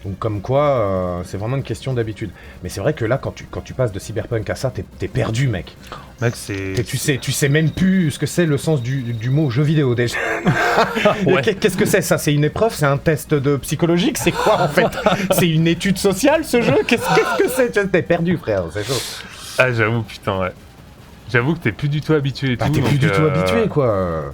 Donc comme quoi, c'est vraiment une question d'habitude. Mais c'est vrai que là, quand tu passes de Cyberpunk à ça, t'es perdu, mec. Mec, c'est... Tu sais même plus ce que c'est le sens du mot jeu vidéo, déjà. Ouais. Qu'est-ce que c'est, ça? C'est une épreuve? C'est un test de psychologique? C'est quoi, en fait? C'est une étude sociale, ce jeu? Qu'est-ce que c'est? T'es perdu, frère, c'est chaud. Ah, j'avoue, putain, ouais. J'avoue que t'es plus du tout habitué et Bah, tout. t'es plus donc, du tout habitué, quoi.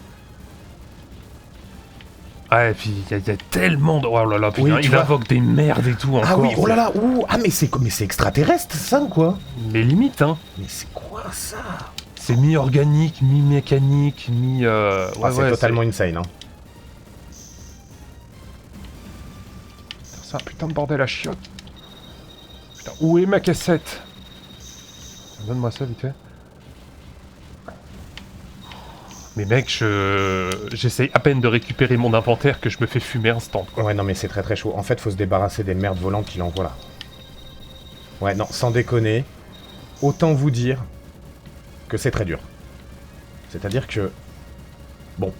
Ouais, et puis il y a tellement de... Oh là là, putain, Oui, tu il vois. invoque des merdes et tout encore. Ah oui, oh là là, ouh, ah mais c'est extraterrestre, ça, ou quoi? Mais limite, hein. Mais c'est quoi, ça? C'est mi-organique, mi-mécanique, mi... C'est totalement insane, hein. C'est un putain de bordel à chiottes. Putain, où est ma cassette? Donne-moi ça vite fait. Mais mec, j'essaye à peine de récupérer mon inventaire que je me fais fumer instant, quoi. Ouais, non, mais c'est très très chaud. En fait, faut se débarrasser des merdes volantes qu'il envoie là. Ouais, non, sans déconner, autant vous dire que c'est très dur. C'est-à-dire que... Bon,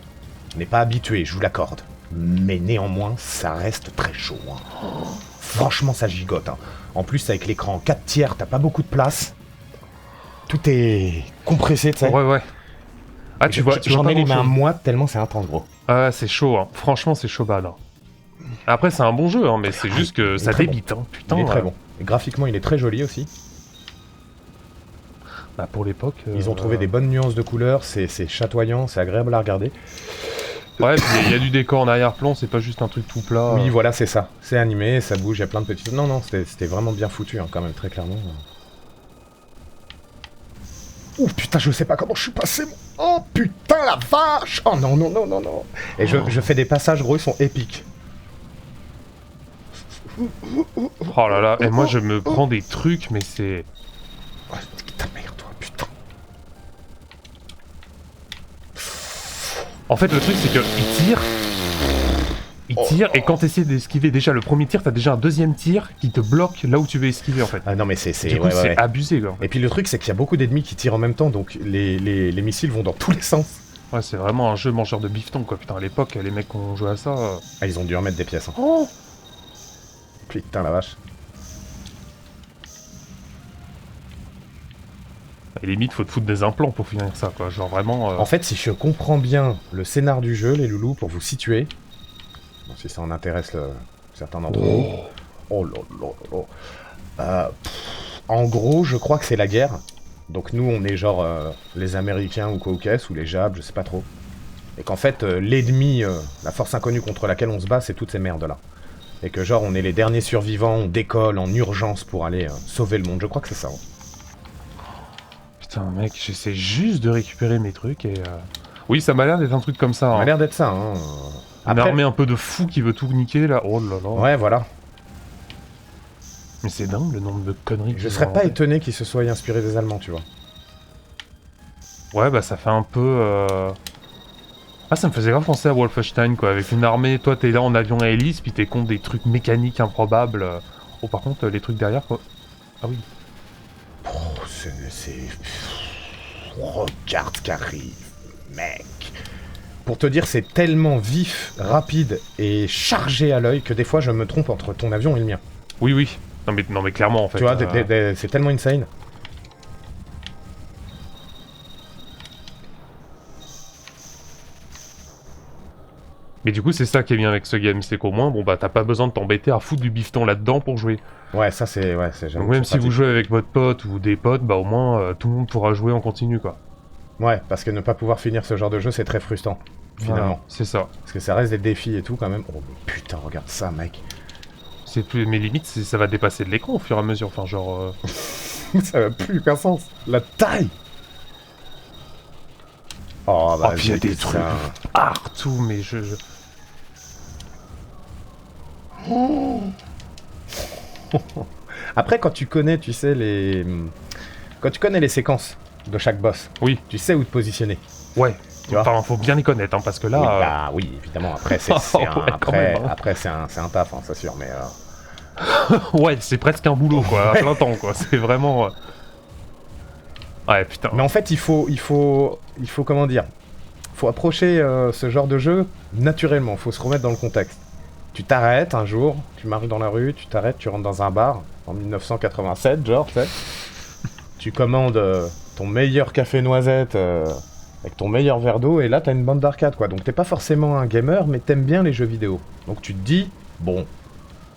on n'est pas habitué, je vous l'accorde. Mais néanmoins, ça reste très chaud. Hein. Franchement, ça gigote. Hein. En plus, avec l'écran 4 tiers, t'as pas beaucoup de place. Tout est compressé, tu sais. Ouais. Ah, tu vois j'en ai les mains grand-chose. moites tellement c'est intense, gros. Ah, c'est chaud, hein. Franchement, c'est chaud bad. Hein. Après, c'est un bon jeu, hein, mais c'est juste que ça très débite. Hein. Putain, Il est très bon. Et graphiquement, il est très joli aussi. Bah, pour l'époque... Ils ont trouvé des bonnes nuances de couleurs, c'est chatoyant, c'est agréable à regarder. Ouais, puis il y a du décor en arrière-plan, c'est pas juste un truc tout plat. Oui, voilà, c'est ça. C'est animé, ça bouge, il y a plein de petites... Non, c'était vraiment bien foutu, hein, quand même, très clairement. Oh putain, je sais pas comment je suis passé. Oh putain, la vache. Oh non. Et je fais des passages, gros, ils sont épiques. Oh là là, et moi je me prends des trucs, mais c'est... Oh, ta mère, toi, putain. En fait, le truc, c'est qu'il tire... Il tire, et quand tu essaies d'esquiver déjà le premier tir, t'as déjà un deuxième tir qui te bloque là où tu veux esquiver, en fait. Ah non, mais c'est Du coup, c'est abusé, quoi. Et puis le truc, c'est qu'il y a beaucoup d'ennemis qui tirent en même temps, donc les missiles vont dans tous les sens. Ouais, c'est vraiment un jeu mangeur de bifton, quoi. Putain, à l'époque, les mecs qui ont joué à ça... Ah, ils ont dû en mettre des pièces. Hein. Oh Putain, la vache. Et limite, faut te foutre des implants pour finir ça, quoi. Genre vraiment... En fait, si je comprends bien le scénar du jeu, les loulous, pour vous situer, bon, si ça en intéresse certains d'entre vous. Oh là. En gros, je crois que c'est la guerre. Donc nous, on est genre les Américains ou quoi ou qu'est-ce, ou les Jabs, je sais pas trop. Et qu'en fait, l'ennemi, la force inconnue contre laquelle on se bat, c'est toutes ces merdes-là. Et que genre, on est les derniers survivants, on décolle en urgence pour aller sauver le monde. Je crois que c'est ça. Hein. Putain, mec, j'essaie juste de récupérer mes trucs et... Oui, ça m'a l'air d'être un truc comme ça. Ça hein. a l'air d'être ça. Hein. Une armée un peu de fou qui veut tout niquer, là. Oh là là. Ouais, voilà. Mais c'est dingue, le nombre de conneries. Je serais pas étonné qu'ils se soient inspirés des Allemands, tu vois. Ouais, bah ça fait un peu... Ah, ça me faisait grave penser à Wolfenstein, quoi. Avec une armée, toi t'es là en avion à hélice, puis t'es contre des trucs mécaniques improbables. Oh, par contre, les trucs derrière, quoi. Ah oui. Oh, c'est... Regarde ce qu'arrive, mec. Pour te dire, c'est tellement vif, rapide et chargé à l'œil que des fois je me trompe entre ton avion et le mien. Oui. Non mais clairement, en fait. Tu vois, c'est tellement insane. Mais du coup, c'est ça qui est bien avec ce game, c'est qu'au moins, bon bah t'as pas besoin de t'embêter à foutre du bifton là-dedans pour jouer. Ouais, ça c'est... Ouais, Donc même si vous jouez avec votre pote ou des potes, bah au moins tout le monde pourra jouer en continu, quoi. Ouais, parce que ne pas pouvoir finir ce genre de jeu, c'est très frustrant, finalement. Voilà, c'est ça. Parce que ça reste des défis et tout, quand même. Oh putain, regarde ça, mec. C'est plus... Mais limite, ça va dépasser de l'écran au fur et à mesure, enfin genre... Ça n'a plus aucun sens. La taille. Oh, bah, puis il y a des trucs partout, mais Après, quand tu connais, tu sais, Quand tu connais les séquences de chaque boss, oui, tu sais où te positionner. Ouais, tu vois, enfin, faut bien les connaître, hein, parce que là... Oui, bah oui, évidemment, après, c'est Ouais, quand même, hein. après, c'est un taf, hein, c'est sûr, mais... Ouais, c'est presque un boulot, quoi, à plein temps, quoi, c'est vraiment... Ouais, putain. Mais en fait, il faut comment dire, faut approcher ce genre de jeu naturellement, faut se remettre dans le contexte. Tu t'arrêtes un jour, tu marches dans la rue, tu t'arrêtes, tu rentres dans un bar, en 1987, genre, tu sais. Tu commandes ton meilleur café noisette avec ton meilleur verre d'eau, et là, t'as une bande d'arcade, quoi. Donc t'es pas forcément un gamer, mais t'aimes bien les jeux vidéo. Donc tu te dis, bon,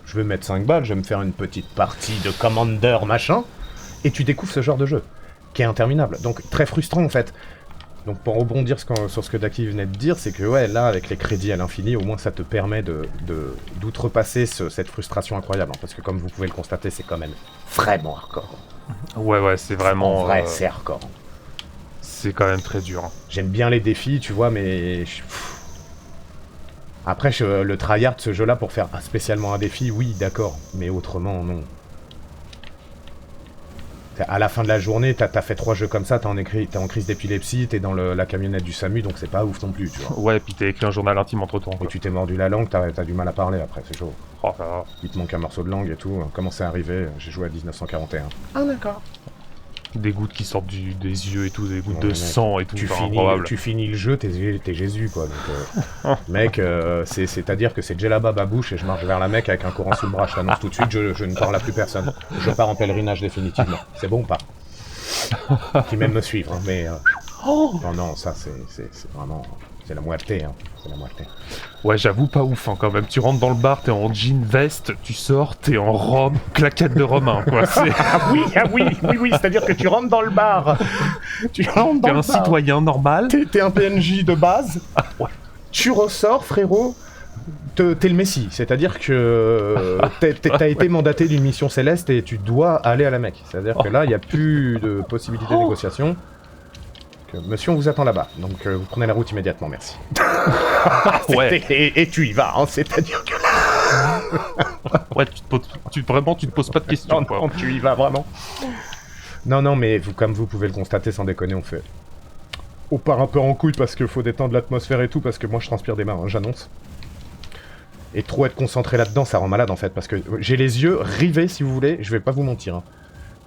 je vais mettre 5 balles, je vais me faire une petite partie de Commander, machin, et tu découvres ce genre de jeu, qui est interminable. Donc très frustrant, en fait. Donc pour rebondir sur ce que Daki venait de dire, c'est que ouais, là, avec les crédits à l'infini, au moins ça te permet d'outrepasser cette frustration incroyable. Hein, parce que comme vous pouvez le constater, c'est quand même vraiment hardcore. Ouais, c'est vraiment... En vrai, c'est hardcore. C'est quand même très dur. Hein. J'aime bien les défis, tu vois, mais... Après, le tryhard de ce jeu-là pour faire spécialement un défi, oui, d'accord. Mais autrement, non. À la fin de la journée, t'as fait 3 jeux comme ça, t'es en crise d'épilepsie, t'es dans la camionnette du SAMU, donc c'est pas ouf non plus, tu vois. Ouais, puis t'as écrit un journal intime entre-temps. Et tu t'es mordu la langue, t'as du mal à parler après, c'est chaud. Oh, ça va. Il te manque un morceau de langue et tout. Comment c'est arrivé? J'ai joué à 1941. Ah d'accord. Des gouttes qui sortent des yeux et tout, des gouttes Ouais, de mec, sang et tout, tu enfin, improbable. finis le jeu, t'es Jésus, quoi. Donc, mec, c'est-à-dire que c'est Djellaba Babouche et je marche vers la mec avec un courant sous le bras. Je t'annonce tout de suite, je ne parle à plus personne. Je pars en pèlerinage définitivement. C'est bon ou pas? Qui même me suivre, hein, mais... Non, ça, c'est vraiment... C'est la moitié, hein. C'est la moitié. Ouais, j'avoue, pas ouf, hein, quand même. Tu rentres dans le bar, t'es en jean veste, tu sors, t'es en robe, claquette de Romain, quoi. Ah oui, c'est-à-dire que tu rentres dans le bar. Tu rentres dans T'es le un bar. citoyen normal. T'es un PNJ de base. Ouais. Tu ressors, frérot. T'es le Messie, c'est-à-dire que t'as été mandaté d'une mission céleste et tu dois aller à la Mecque. C'est-à-dire que là, il n'y a plus de possibilité de négociation. Que, monsieur, on vous attend là-bas, donc vous prenez la route immédiatement, merci. Ouais. Et tu y vas, hein, c'est-à-dire que là... Ouais, tu te poses pas de questions, Non, quoi. non, tu y vas vraiment. Non, mais comme vous pouvez le constater, sans déconner, on fait... On part un peu en couille parce qu'il faut détendre l'atmosphère et tout, parce que moi je transpire des mains, hein, j'annonce. Et trop être concentré là-dedans, ça rend malade en fait, parce que j'ai les yeux rivés, si vous voulez, je vais pas vous mentir. Hein.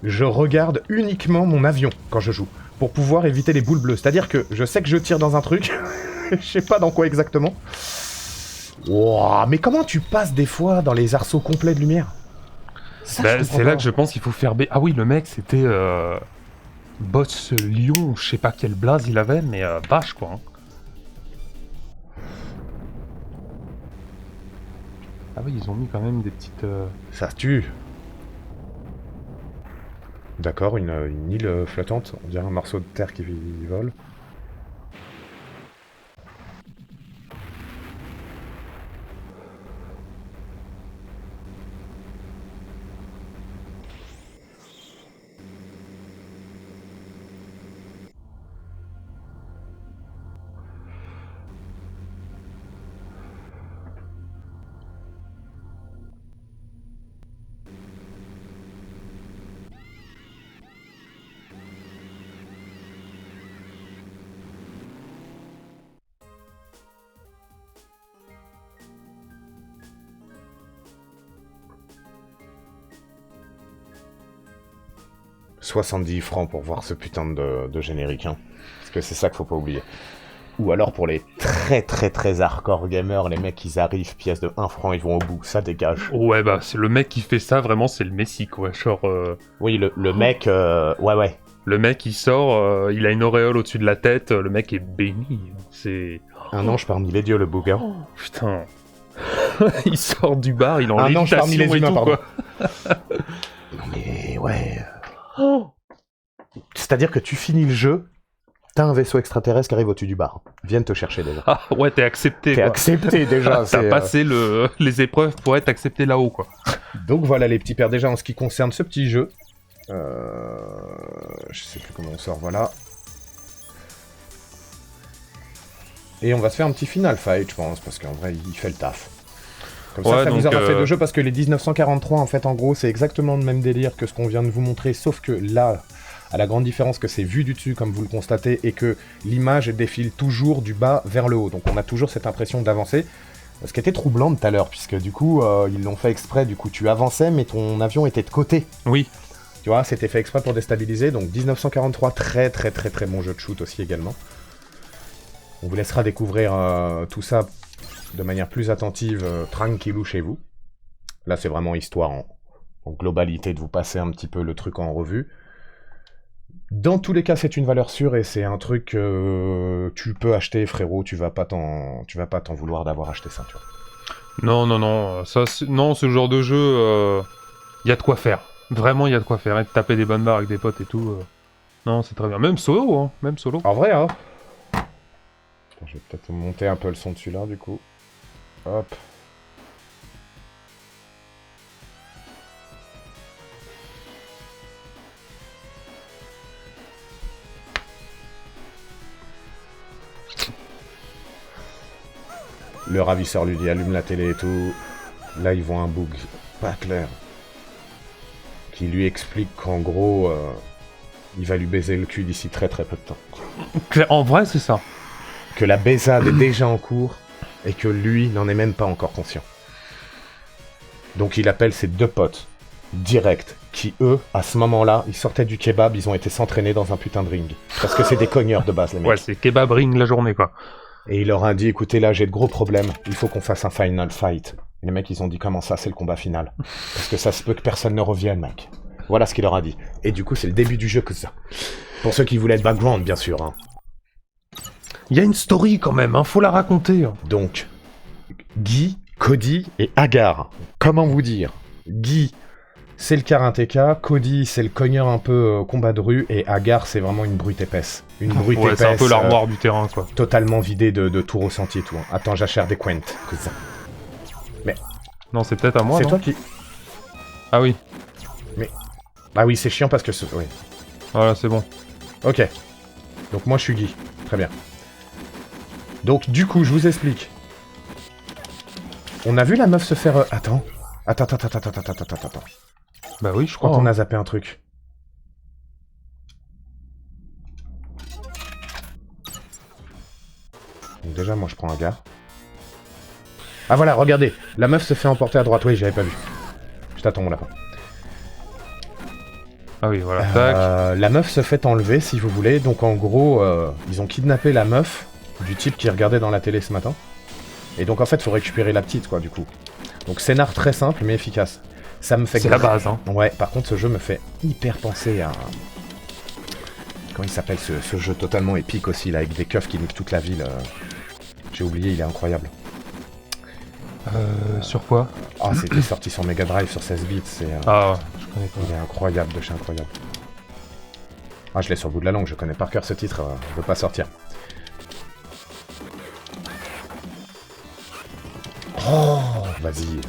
Je regarde uniquement mon avion quand je joue, pour pouvoir éviter les boules bleues. C'est-à-dire que je sais que je tire dans un truc, je sais pas dans quoi exactement. Wow, mais comment tu passes des fois dans les arceaux complets de lumière? Ça, Bah, je comprends c'est là pas. que je pense qu'il faut faire B. Ah oui, le mec, c'était... Boss Lion, je sais pas quel blaze il avait, mais bâche, quoi. Hein. Ah oui, ils ont mis quand même des petites... Ça tue. D'accord, une île flottante, on dirait un morceau de terre qui vole. « 70 francs pour voir ce putain de générique, hein. Parce que c'est ça qu'il faut pas oublier. Ou alors pour les très hardcore gamers, les mecs ils arrivent, pièce de 1 franc, ils vont au bout, ça dégage. Ouais, bah, c'est le mec qui fait ça, vraiment, c'est le Messi, quoi. Genre... Oui, le mec, ouais. Le mec, il sort, il a une auréole au-dessus de la tête, le mec est béni. C'est... Un ange parmi les dieux, le bouga. Putain. Il sort du bar, il est en Un ange parmi les lévitation et humains, tout, pardon. quoi. Non mais, ouais... C'est-à-dire que tu finis le jeu, t'as un vaisseau extraterrestre qui arrive au-dessus du bar. Viens te chercher déjà. Ah, ouais, t'es accepté, T'es quoi. accepté déjà. T'as passé les épreuves pour être accepté là-haut, quoi. Donc voilà les petits pères, déjà en ce qui concerne ce petit jeu. Je sais plus comment on sort, voilà. Et on va se faire un petit final fight, je pense, parce qu'en vrai, il fait le taf. Comme ça, Ouais, ça vous donc, aura fait de jeu, parce que les 1943, en fait, en gros, c'est exactement le même délire que ce qu'on vient de vous montrer, sauf que là, à la grande différence que c'est vu du dessus, comme vous le constatez, et que l'image défile toujours du bas vers le haut. Donc on a toujours cette impression d'avancer. Ce qui était troublant tout à l'heure, puisque du coup, ils l'ont fait exprès, du coup, tu avançais, mais ton avion était de côté. Oui. Tu vois, c'était fait exprès pour déstabiliser. Donc 1943, très bon jeu de shoot aussi également. On vous laissera découvrir tout ça de manière plus attentive, tranquillou chez vous. Là, c'est vraiment histoire en globalité de vous passer un petit peu le truc en revue. Dans tous les cas, c'est une valeur sûre et c'est un truc que tu peux acheter, frérot. Tu vas pas t'en vouloir d'avoir acheté ça, tu vois. Non, non, ce genre de jeu, y a de quoi faire. Vraiment, y a de quoi faire. Et de taper des bonnes barres avec des potes et tout. Non, c'est très bien. Même solo, hein. Même solo. En vrai, hein. Je vais peut-être monter un peu le son de celui-là, du coup. Hop. Le ravisseur lui dit allume la télé et tout. Là, ils voient un bug pas clair. qui lui explique qu'en gros, il va lui baiser le cul d'ici très très peu de temps. En vrai, c'est ça. Que la baisade est déjà en cours, et que lui n'en est même pas encore conscient. Donc il appelle ses 2 potes, direct, qui eux, à ce moment-là, ils sortaient du kebab, ils ont été s'entraîner dans un putain de ring. Parce que c'est des cogneurs de base, les mecs. Ouais, c'est kebab ring la journée, quoi. Et il leur a dit, écoutez, là, j'ai de gros problèmes, il faut qu'on fasse un final fight. Et les mecs, ils ont dit, comment ça, c'est le combat final? Parce que ça se peut que personne ne revienne, mec. Voilà ce qu'il leur a dit. Et du coup, c'est le début du jeu que ça. Pour ceux qui voulaient être background, bien sûr. Hein. Il y a une story, quand même, hein, faut la raconter. Donc, Guy, Cody et Agar. Comment vous dire? Guy, c'est le karatéka, Cody, c'est le cogneur un peu combat de rue, et Agar, c'est vraiment une brute épaisse. Une brute épaisse. C'est un peu l'armoire du terrain, quoi. Totalement vidée de tout ressenti et tout. Hein. Attends, j'achère des quintes. Mais... Non, c'est peut-être à moi, c'est non? toi qui... Ah oui. Mais... Ah oui, c'est chiant parce que... Oui. Voilà, c'est bon. Ok. Donc moi, je suis Guy. Très bien. Donc, du coup, je vous explique. On a vu la meuf se faire... Attends. Attends. Bah oui, je Je crois. crois qu'on a zappé un truc. Donc déjà, moi, je prends un gars. Ah voilà, regardez. La meuf se fait emporter à droite. Oui, j'avais pas vu. Je t'attends, mon lapin. Ah oui, voilà. Tac. La meuf se fait enlever, si vous voulez. Donc, en gros, ils ont kidnappé la meuf du type qui regardait dans la télé ce matin. Et donc, en fait, faut récupérer la petite, quoi, du coup. Donc, scénar très simple, mais efficace. Ça me fait... C'est la base, hein. Ouais, par contre, ce jeu me fait hyper penser à... Comment il s'appelle, ce jeu totalement épique aussi, là, avec des keufs qui niquent toute la ville. J'ai oublié, il est incroyable. Sur quoi? Ah, c'était sorti sur Mega Drive, sur 16 bits, c'est... Ah, je connais pas. Il est incroyable, de chez incroyable. Ah, je l'ai sur le bout de la langue, je connais par cœur ce titre, je veux pas sortir. Oh, vas-y.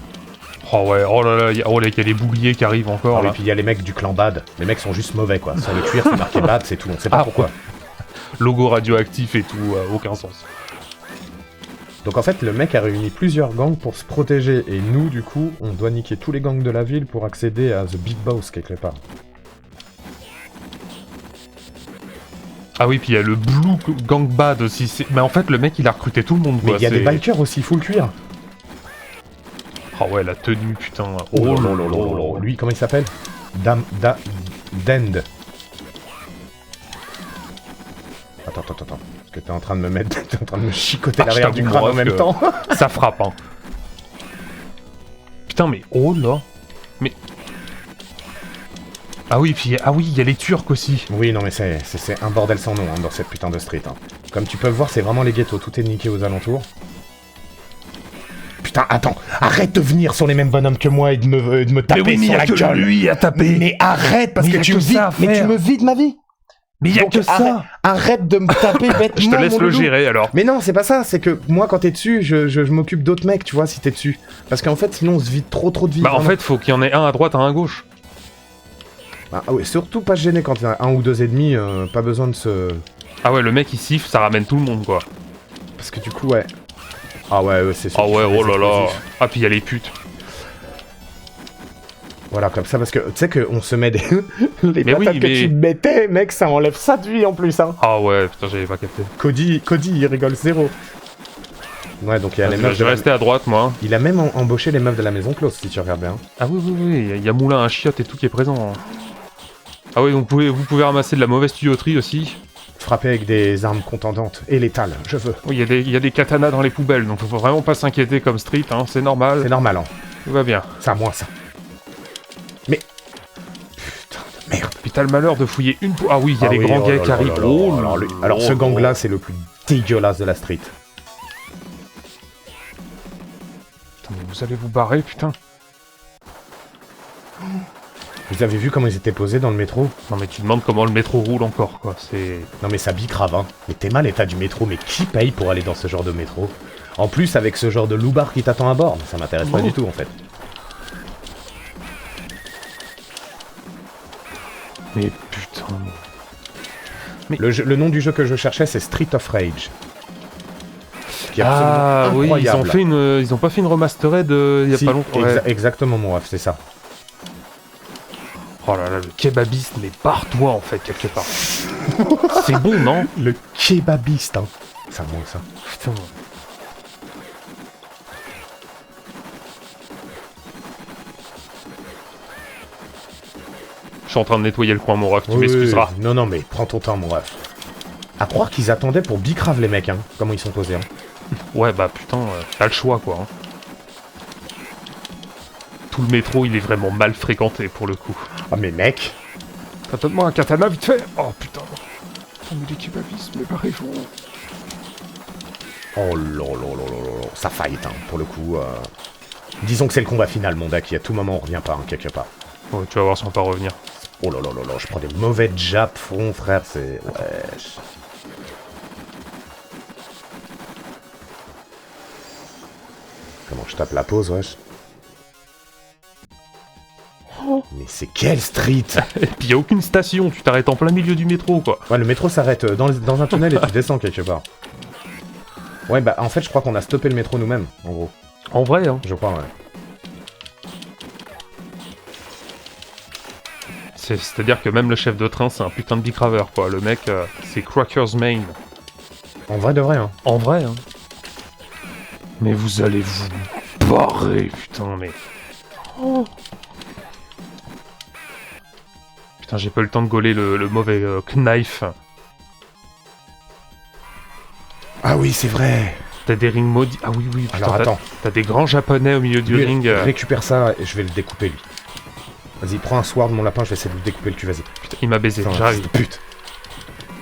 Oh ouais, oh là là, il y a les bouliers qui arrivent encore, Ah, là. et puis il y a les mecs du clan Bad. Les mecs sont juste mauvais, quoi. Sur le cuir, c'est marqué Bad, c'est tout, on sait pas pourquoi. Logo radioactif et tout, aucun sens. Donc en fait, le mec a réuni plusieurs gangs pour se protéger, et nous, du coup, on doit niquer tous les gangs de la ville pour accéder à The Big Boss, quelque part. Ah oui, puis il y a le Blue Gang Bad aussi. Mais en fait, le mec, il a recruté tout le monde, Mais quoi. il y a des bikers aussi, full cuir. Ah ouais, la tenue, putain. Oh lolo. Lui, comment il s'appelle? Dend. Attends. Parce que t'es en train de me mettre... T'es en train de me chicoter l'arrière du crâne en même temps. Ça frappe, hein. Putain, mais oh là. Mais... Ah oui, puis il y a les Turcs aussi. Oui, non mais c'est un bordel sans nom hein, dans cette putain de street. Hein. Comme tu peux le voir, c'est vraiment les ghettos. Tout est niqué aux alentours. Putain, attends, arrête de venir sur les mêmes bonhommes que moi et de me taper mais oui, sur la gueule. lui à taper. Mais arrête parce Mais que y a tu que me vides. ça à Mais tu faire. me vides ma vie. Mais il y a Donc, que ça. Arrête de me taper bêtement. Je te laisse mon le loulou. gérer alors. Mais non, c'est pas ça. C'est que moi, quand t'es dessus, je m'occupe d'autres mecs, tu vois, si t'es dessus. Parce qu'en fait, sinon, on se vide trop de vie. Bah en vraiment. fait, faut qu'il y en ait un à droite, un à gauche. Ah ouais, surtout pas se gêner quand il y a un ou deux ennemis. Pas besoin de se. Ah ouais, le mec il siffle, ça ramène tout le monde quoi. Parce que du coup, ouais. Ah ouais, c'est sûr. Ah ouais, qu'il faut oh des là là. explosifs. Ah puis il y a les putes. Voilà, comme ça, parce que tu sais qu'on se met des. Les Mais oui, patates que mais- tu mettais, mec, ça enlève ça de vie en plus, hein. Ah ouais, putain, j'avais pas capté. Cody, il rigole zéro. Ouais, donc il y a les meufs. Je vais rester à droite moi. Il a même embauché les meufs de la maison close, si tu regardes bien. Ah oui, il y a Moulin à chiotte et tout qui est présent. Hein. Ah oui, donc vous pouvez ramasser de la mauvaise tuyauterie aussi. Frapper avec des armes contendantes et létales, je veux. Oui, il y a des katanas dans les poubelles, donc faut vraiment pas s'inquiéter comme street, hein, c'est normal. C'est normal, hein. Tout va bien. C'est à moi, ça. Mais. Putain de merde. Puis t'as le malheur de fouiller une... Ah oui, il y a les grands oh gars là qui là arrivent. là là. Oh, Alors, ce oh, gang-là, c'est le plus dégueulasse de la street. Putain, mais vous allez vous barrer, putain. Vous avez vu comment ils étaient posés dans le métro? Non mais tu demandes comment le métro roule encore, quoi. C'est... Non mais ça bicrave, hein. Mais t'es mal l'état du métro, mais qui paye pour aller dans ce genre de métro? En plus, avec ce genre de loupard qui t'attend à bord, ça m'intéresse pas Oh. du tout, en fait. Mais putain... Le nom du jeu que je cherchais, c'est Street of Rage. Qui est Ah absolument oui, incroyable. ils ont pas fait une remastered il y a Si, pas longtemps. Ouais. exactement, mon ref, c'est ça. Oh là là, le kebabiste, mais barre-toi en fait, quelque part. C'est bon, non? Le kebabiste, hein. Ça me manque ça. Putain. Je suis en train de nettoyer le coin, mon ref, tu m'excuseras. Non, non, mais prends ton temps, mon ref. À croire qu'ils attendaient pour bicrave les mecs, hein. Comment ils sont posés, hein. Ouais, bah putain, t'as le choix, quoi. Hein. Tout le métro, il est vraiment mal fréquenté, pour le coup. Ah, mais mec. Donne-moi un katana vite fait. Oh putain. Oh mais les kebabistes, mais barrez-vous. Oh là là là là là. Ça fight, hein, pour le coup. Disons que c'est le combat final, mon deck. À tout moment, on revient pas, hein, quelque part. Ouais, tu vas voir si on va pas revenir. Oh là là là là, je prends des mauvais jabs front, frère, c'est... Wesh. Comment je tape la pause, wesh. Mais c'est quelle street? Et puis y a aucune station, tu t'arrêtes en plein milieu du métro, quoi. Ouais, le métro s'arrête dans un tunnel et tu descends quelque part. Ouais, bah en fait, je crois qu'on a stoppé le métro nous-mêmes, en gros. En vrai, hein. Je crois, ouais. C'est-à-dire que même le chef de train, c'est un putain de bicraveur, quoi. Le mec, c'est Cracker's Main. En vrai de vrai, hein. En vrai, hein. Mais vous allez vous barrer, putain, mais... Oh. Putain, j'ai pas eu le temps de gauler le mauvais knife. Ah oui, c'est vrai. T'as des rings maudits... Ah oui, oui, putain, Alors attends. T'as des grands japonais au milieu du Lui, ring. récupère ça et je vais le découper, lui. Vas-y, prends un sword, mon lapin, je vais essayer de lui découper le cul, vas-y. Putain, il m'a baisé, Putain, j'arrive. Pute.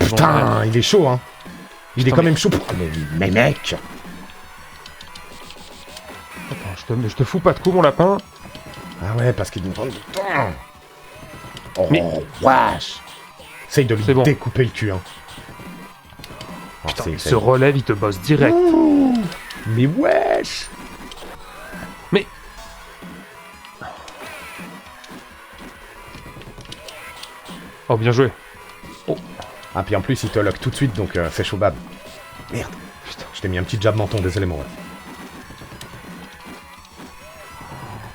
Bon, Putain, il est chaud, hein. Il Putain, est quand mais- même chaud. Ah, mais mec. Attends, je te fous pas de coup, mon lapin. Ah ouais, parce qu'il nous prend du temps. Oh, Mais- wesh. Essaye de lui C'est bon. découper le cul, hein. Oh, Putain, c'est- il c'est- se relève, il te bosse direct. Ouh, mais wesh. Mais... Oh, bien joué. Ah, puis en plus, il te lock tout de suite, donc c'est chaud bab. Merde. Putain, je t'ai mis un petit jab menton, désolé, mon ref.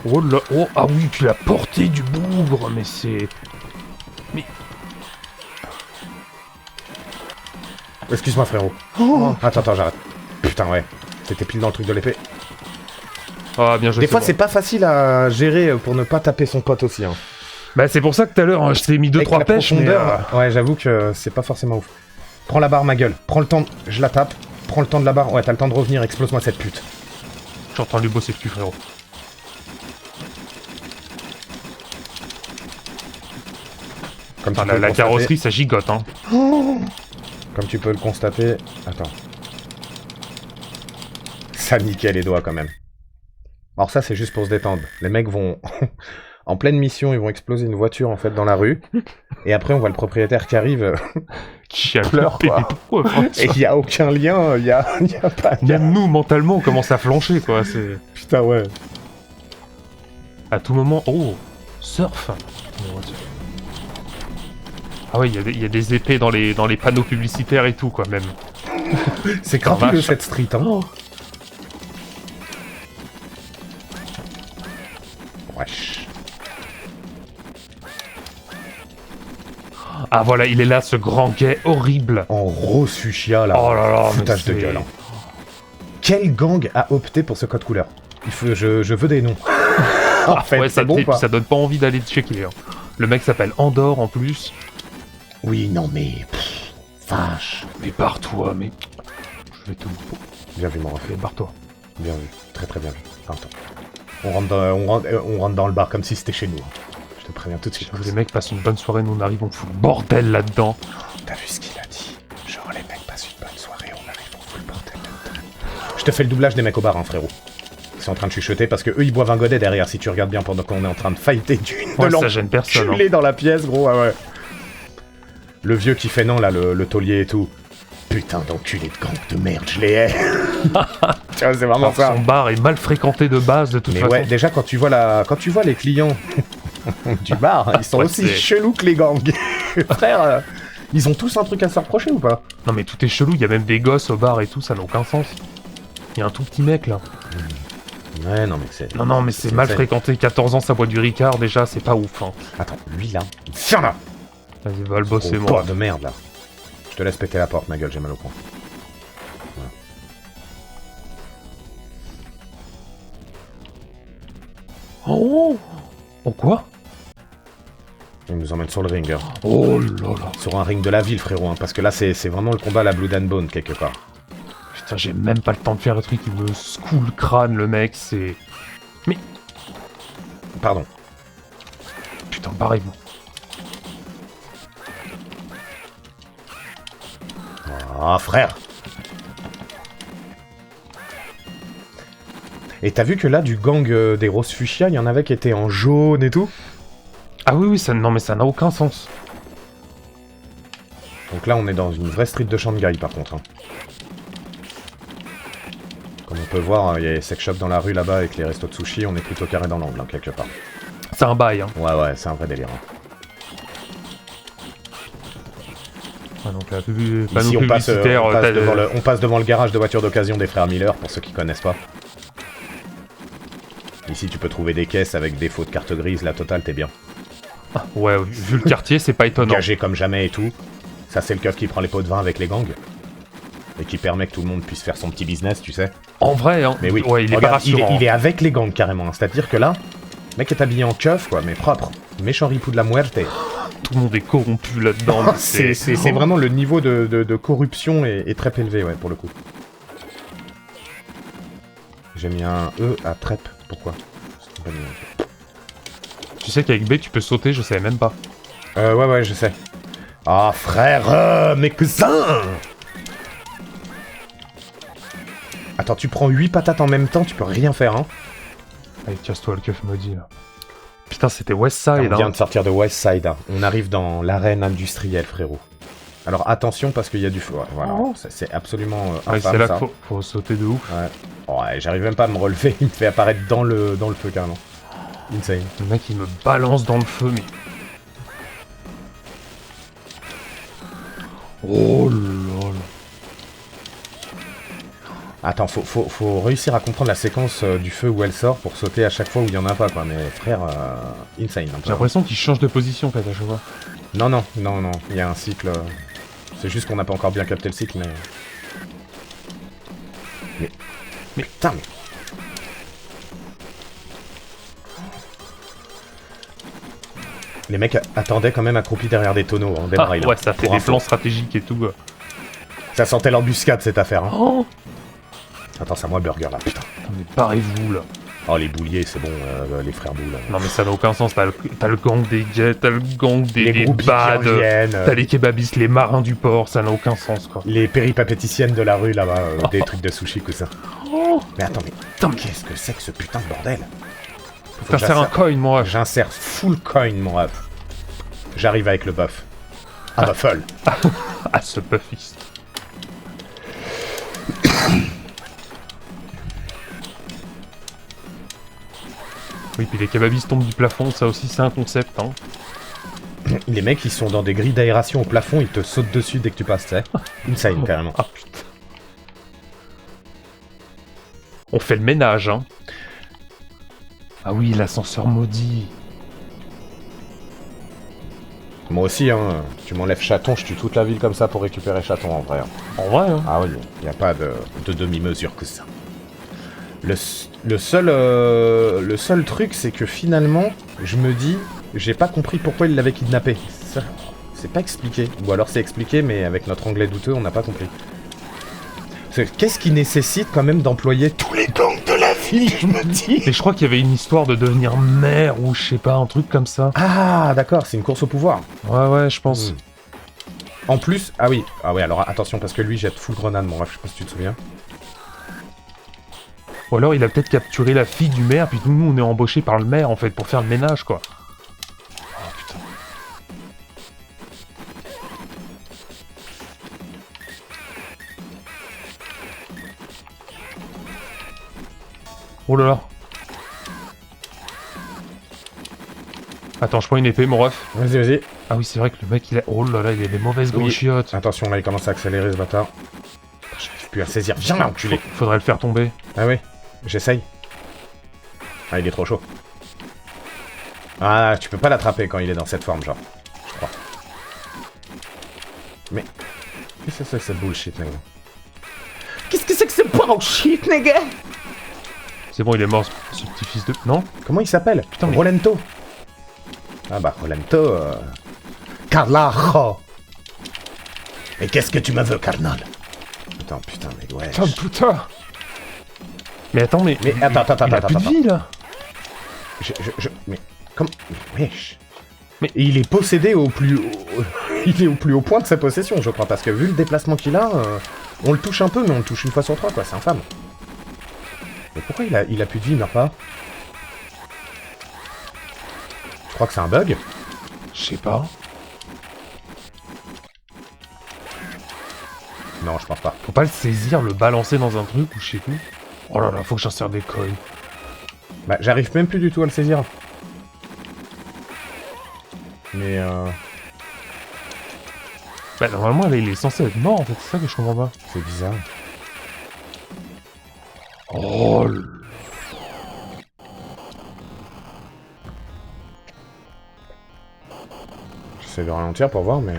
Oh là... Oh, ah oui, puis la portée du bougre, mais c'est... Excuse-moi, frérot. Attends, j'arrête. Putain, ouais. C'était pile dans le truc de l'épée. Ah, bien joué. Des fois, bon. c'est pas facile à gérer pour ne pas taper son pote aussi, hein. Bah, c'est pour ça que tout à l'heure, je t'ai mis Avec 2-3 la pêches, mais... profondeur, ouais, j'avoue que c'est pas forcément ouf. Prends la barre, ma gueule. Prends le temps, je la tape. Prends le temps de la barre. Ouais, t'as le temps de revenir, explose-moi cette pute. Je suis en train de lui bosser le cul, frérot. Comme Enfin, tu peux la le carrosserie, ça gigote, hein. Comme tu peux le constater. Attends. Ça niquait les doigts quand même. Alors ça, c'est juste pour se détendre. Les mecs vont... en pleine mission, ils vont exploser une voiture, en fait, dans la rue. Et après, on voit le propriétaire qui arrive. Qui a Pleure, pleuré, quoi. mais pourquoi, François? Et il y a aucun lien, il y a pas... Même nous, mentalement, on commence à flancher, quoi. C'est... Putain, ouais. À tout moment... Oh, surf. Ah ouais, il y a des épées dans les panneaux publicitaires et tout, quoi, même. C'est crapuleux, vache. cette street, hein. Wesh. Ah voilà, il est là, ce grand gay horrible. En rose fuchsia, là. Oh là là, mais Foutage de c'est- gueule, hein. Quel gang a opté pour ce code couleur? Je veux des noms. En fait, Ouais, c'est ça, bon, et quoi. puis ça donne pas envie d'aller checker. Hein. Le mec s'appelle Andorre, en plus. Oui, non, mais... vache. Mais barre-toi, mais... Je vais te... Bien vu, mon ref. Mais barre-toi. Bien vu. Très très bien vu. Attends. On rentre dans le bar comme si c'était chez nous. Je te préviens tout de suite. Les mecs passent une bonne soirée, nous on arrive, on fout le bordel là-dedans. T'as vu ce qu'il a dit? Genre, les mecs passent une bonne soirée, on arrive, on fout le bordel là-dedans. Je te fais le doublage des mecs au bar, hein, frérot. Ils sont en train de chuchoter parce que eux ils boivent un godet derrière, si tu regardes bien, pendant qu'on est en train de fighter d'une Ouais, de ça gêne personne. Hein. l'enculé dans la pièce, gros, ah ouais. Le vieux qui fait non, là, le taulier et tout. Putain d'enculé de gang de merde, je les hais. Tu vois, c'est vraiment Alors, ça. son bar est mal fréquenté de base, de toute Mais façon. ouais, déjà quand tu vois les clients du bar, ils sont Ouais, aussi c'est- chelous que les gangs. Frère, ils ont tous un truc à se reprocher ou pas? Non mais tout est chelou, il y a même des gosses au bar et tout, ça n'a aucun sens. Il y a un tout petit mec là. Ouais, non, mais c'est... Non, mais c'est mal fréquenté. 14 ans, ça boit du Ricard, déjà, c'est pas ouf. Hein. Attends, lui, là... Viens là. Vas-y, va le bosser, moi. Pas de merde, là. Je te laisse péter la porte, ma gueule, j'ai mal au poing. Voilà. Oh quoi? Il nous emmène sur le ring, hein. Oh là là. Sur un ring de la ville, frérot, hein, parce que là, c'est vraiment le combat à la Blood and Bone, quelque part. Putain, j'ai même pas le temps de faire le truc, il me secoue le crâne, le mec, c'est... Mais... Pardon. Putain, barrez-vous. Ah, frère. Et t'as vu que là, du gang des Roses Fuchsia, il y en avait qui étaient en jaune et tout? Ah oui, ça, non mais ça n'a aucun sens. Donc là, on est dans une vraie street de Shanghai, par contre. Hein. Comme on peut voir, il y a les sex shops dans la rue là-bas avec les restos de sushi, on est plutôt carré dans l'angle, hein, quelque part. C'est un bail, hein. Ouais, c'est un vrai délire. Hein. Ah, donc la Ici, on passe devant le garage de voitures d'occasion des frères Miller, pour ceux qui connaissent pas. Ici, tu peux trouver des caisses avec défaut de carte grise, la totale, t'es bien. Ah, ouais, vu le quartier, c'est pas étonnant. Gagé comme jamais et tout. Ça, c'est le keuf qui prend les pots de vin avec les gangs. Et qui permet que tout le monde puisse faire son petit business, tu sais. En vrai, hein. Mais oui, ouais, il est regarde, pas rassurant. il est avec les gangs, carrément. Hein. C'est-à-dire que là, le mec est habillé en keuf, quoi, mais propre. Méchant ripou de la muerte. Tout le monde est corrompu là-dedans. C'est vraiment le niveau de corruption est très élevé, ouais, pour le coup. J'ai mis un E à trep. Pourquoi? Tu sais qu'avec B, tu peux sauter, je savais même pas. Ouais, je sais. Ah, frère, mes cousins! Attends, tu prends 8 patates en même temps, tu peux rien faire, hein? Allez, casse-toi le keuf maudit, là. Putain, c'était Westside, On vient de sortir de Westside, hein. On arrive dans l'arène industrielle, frérot. Alors attention, parce qu'il y a du feu. Voilà, c'est absolument ouais, infâme, c'est là ça. qu'il faut sauter de ouf. Ouais, j'arrive même pas à me relever, il me fait apparaître dans le feu, carrément. Insane. Le mec, il me balance dans le feu, mais... Oh là là. Attends, faut réussir à comprendre la séquence du feu où elle sort pour sauter à chaque fois où il y en a pas, quoi. Mais frère, insane. J'ai l'impression qu'il change de position, en fait, à chaque fois. Non, il y a un cycle... C'est juste qu'on n'a pas encore bien capté le cycle, mais... Putain, mais... Les mecs attendaient quand même accroupis derrière des tonneaux, hein, des rails. Ouais, ça fait des plans stratégiques et tout. Ça sentait l'embuscade, cette affaire. Hein. Oh attends, c'est à moi le burger, là, putain. Mais barrez-vous, là. Oh, les bouliers, c'est bon, les frères boules. Non, mais ça n'a aucun sens. T'as le gang des jets, t'as le gang des bads, t'as les kebabistes, les marins du port, ça n'a aucun sens, quoi. Les péripapéticiennes de la rue, là-bas, des trucs de sushi, que ça. Oh. Mais attends, mais qu'est-ce que c'est que ce putain de bordel? Faut faire un coin, mon ref. J'insère full coin, mon ref. J'arrive avec le buff. Ah, buffle. Ah, ce buffiste. Oui, puis les kebabistes tombent du plafond, ça aussi c'est un concept, hein. Les mecs, ils sont dans des grilles d'aération au plafond, ils te sautent dessus dès que tu passes, tu sais. Insane, carrément. Ah putain. On fait le ménage, hein. Ah oui, l'ascenseur maudit. Moi aussi, hein. Tu m'enlèves chaton, je tue toute la ville comme ça pour récupérer chaton, en vrai. En vrai, hein. Ah oui, il n'y a pas de demi-mesure que ça. Le seul truc, c'est que finalement, je me dis, j'ai pas compris pourquoi il l'avait kidnappé. C'est pas expliqué. Ou alors c'est expliqué, mais avec notre anglais douteux, on n'a pas compris. Qu'est-ce qui nécessite quand même d'employer tous les gangs de la ville, je me dis? Mais je crois qu'il y avait une histoire de devenir maire ou je sais pas, un truc comme ça. Ah, d'accord, c'est une course au pouvoir. Ouais, je pense. En plus, ah oui, alors attention, parce que lui jette full grenade, mon ref, je sais pas si tu te souviens. Ou alors il a peut-être capturé la fille du maire, puis nous on est embauchés par le maire en fait pour faire le ménage quoi. Oh putain. Oh là là. Attends, je prends une épée mon ref. Vas-y. Ah oui c'est vrai que le mec il a... Oh là là, il a des mauvaises gauchiottes. Attention là, il commence à accélérer ce bâtard. J'arrive plus à saisir. Viens là, enculé. Faudrait le faire tomber. Ah oui, j'essaye. Ah, il est trop chaud. Ah, tu peux pas l'attraper quand il est dans cette forme, genre. Je crois. Mais... Qu'est-ce que c'est que ce bullshit, nigga? Qu'est-ce que c'est que ce bullshit, nigga? C'est bon, il est mort, ce petit fils de... Non? Comment il s'appelle? Putain, mais... Rolento. Ah bah, Rolento... Carlajo. Et qu'est-ce que tu me veux, carnal? Putain, mais ouais. Putain. Mais attends, mais... Mais attends, il a plus de vie, là. Mais... Comme... Wesh. Mais il est possédé au plus... Il est au plus haut point de sa possession, je crois, parce que vu le déplacement qu'il a, on le touche un peu, mais on le touche une fois sur trois, quoi, c'est infâme. Mais pourquoi il a plus de vie, il meurt pas? Je crois que c'est un bug. Je sais pas. Non, je pense pas. Faut pas le saisir, le balancer dans un truc ou je sais plus. Oh là là, faut que j'en serre des coins. Bah, j'arrive même plus du tout à le saisir. Mais Bah normalement, là, il est censé être mort, en fait, c'est ça que je comprends pas. c'est bizarre. Oh là. J'essaie de ralentir pour voir, mais...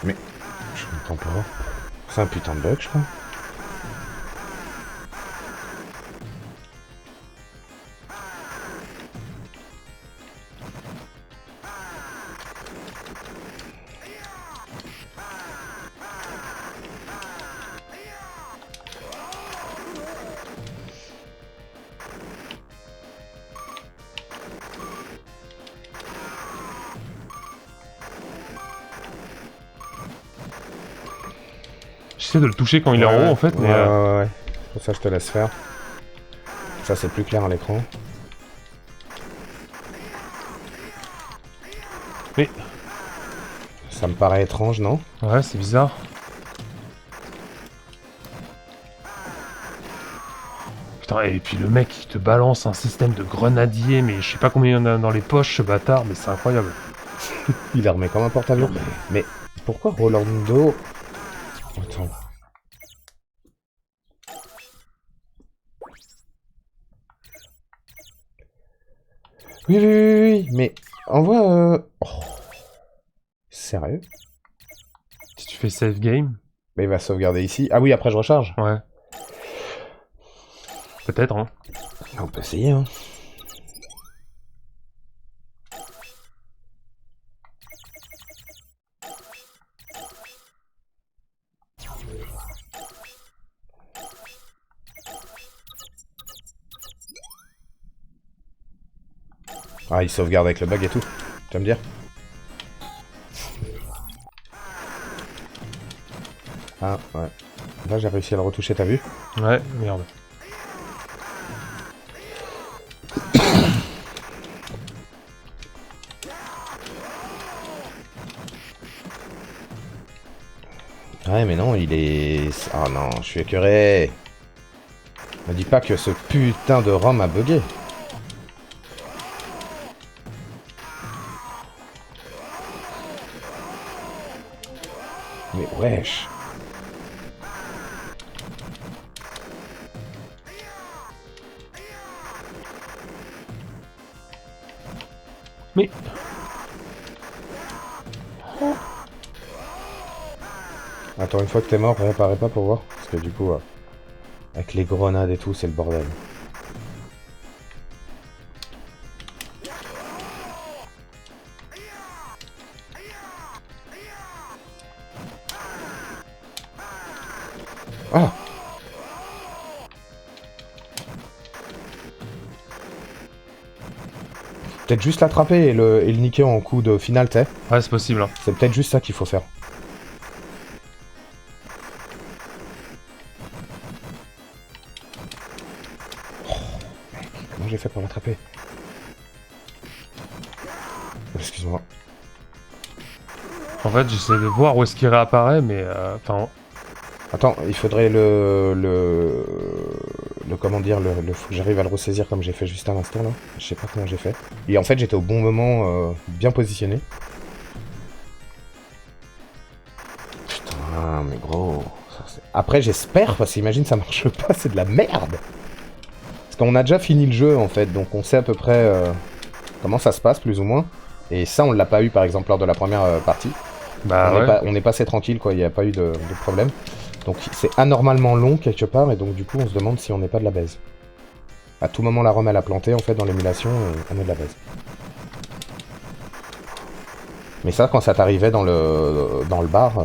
Mais... Je comprends pas. C'est un putain de bug, je crois. J'essaie de le toucher quand il est en haut, en fait, mais... Ouais. Pour ça, je te laisse faire. Ça, c'est plus clair à l'écran. Mais... Ça me paraît étrange, non? Ouais, c'est bizarre. Putain, et puis le mec, il te balance un système de grenadier, mais je sais pas combien il y en a dans les poches, ce bâtard, mais c'est incroyable. Il la remet comme un porte-avions. Mais pourquoi Rolando... Attends. Oui, mais envoie... Oh. Sérieux? Si tu fais save game... Mais il va sauvegarder ici. Ah oui, après je recharge. Ouais. Peut-être, hein. On peut essayer, hein. Ah, il sauvegarde avec le bug et tout. Tu vas me dire? Ah, ouais. Là, j'ai réussi à le retoucher, t'as vu? Ouais, merde. Ouais, mais non, il est... Ah non, je suis écœuré. Me dis pas que ce putain de ROM a bugué. Mais wesh. Mais... Attends, une fois que t'es mort, réapparais pas pour voir. Parce que du coup, avec les grenades et tout, c'est le bordel. Ah! Peut-être juste l'attraper et le niquer en coup de finale, t'sais. Ouais, c'est possible, hein. C'est peut-être juste ça qu'il faut faire. Oh, mec, comment j'ai fait pour l'attraper? Excuse-moi. En fait, j'essaie de voir où est-ce qu'il réapparaît, mais... Enfin... Attends, il faudrait comment dire, faut que j'arrive à le ressaisir comme j'ai fait juste à l'instant là. Je sais pas comment j'ai fait. Et en fait j'étais au bon moment, bien positionné. Putain, mais gros. Après j'espère, parce qu'imagine ça marche pas, c'est de la merde. Parce qu'on a déjà fini le jeu en fait, donc on sait à peu près comment ça se passe plus ou moins. Et ça on l'a pas eu par exemple lors de la première partie. Bah On est passé tranquille quoi, il n'y a pas eu de problème. Donc c'est anormalement long quelque part, et donc du coup on se demande si on n'est pas de la baise. À tout moment la ROM elle a planté, en fait dans l'émulation, on est de la baise. Mais ça quand ça t'arrivait dans le bar,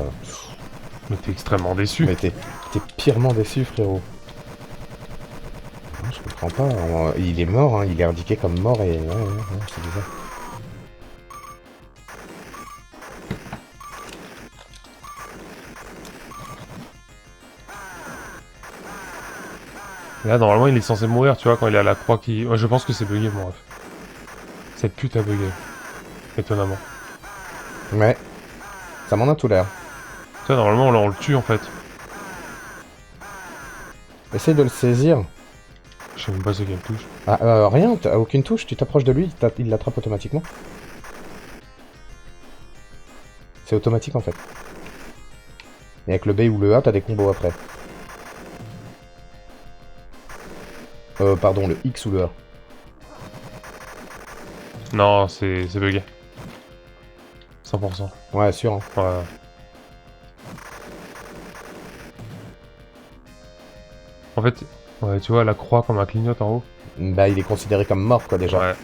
mais t'es extrêmement déçu. mais t'es pirement déçu frérot. Je comprends pas, il est mort, hein, il est indiqué comme mort et... Ouais, c'est bizarre. Là, normalement, il est censé mourir, tu vois, quand il est à la croix qui... Ouais, je pense que c'est bugué, mon ref. Cette pute a bugué. Étonnamment. Ouais. Ça m'en a tout l'air. Tu vois, normalement, là, on le tue, en fait. Essaye de le saisir. Je sais même pas c'est quelle touche. Ah, rien, t'as aucune touche, tu t'approches de lui, il l'attrape automatiquement. C'est automatique, en fait. Et avec le B ou le A, t'as des combos après. Pardon, le X ou le A. Non, c'est bugué. 100%. Ouais, sûr. Hein. Ouais. En fait, ouais, tu vois, la croix comme un clignote en haut. Bah, il est considéré comme mort, quoi, déjà. Ouais.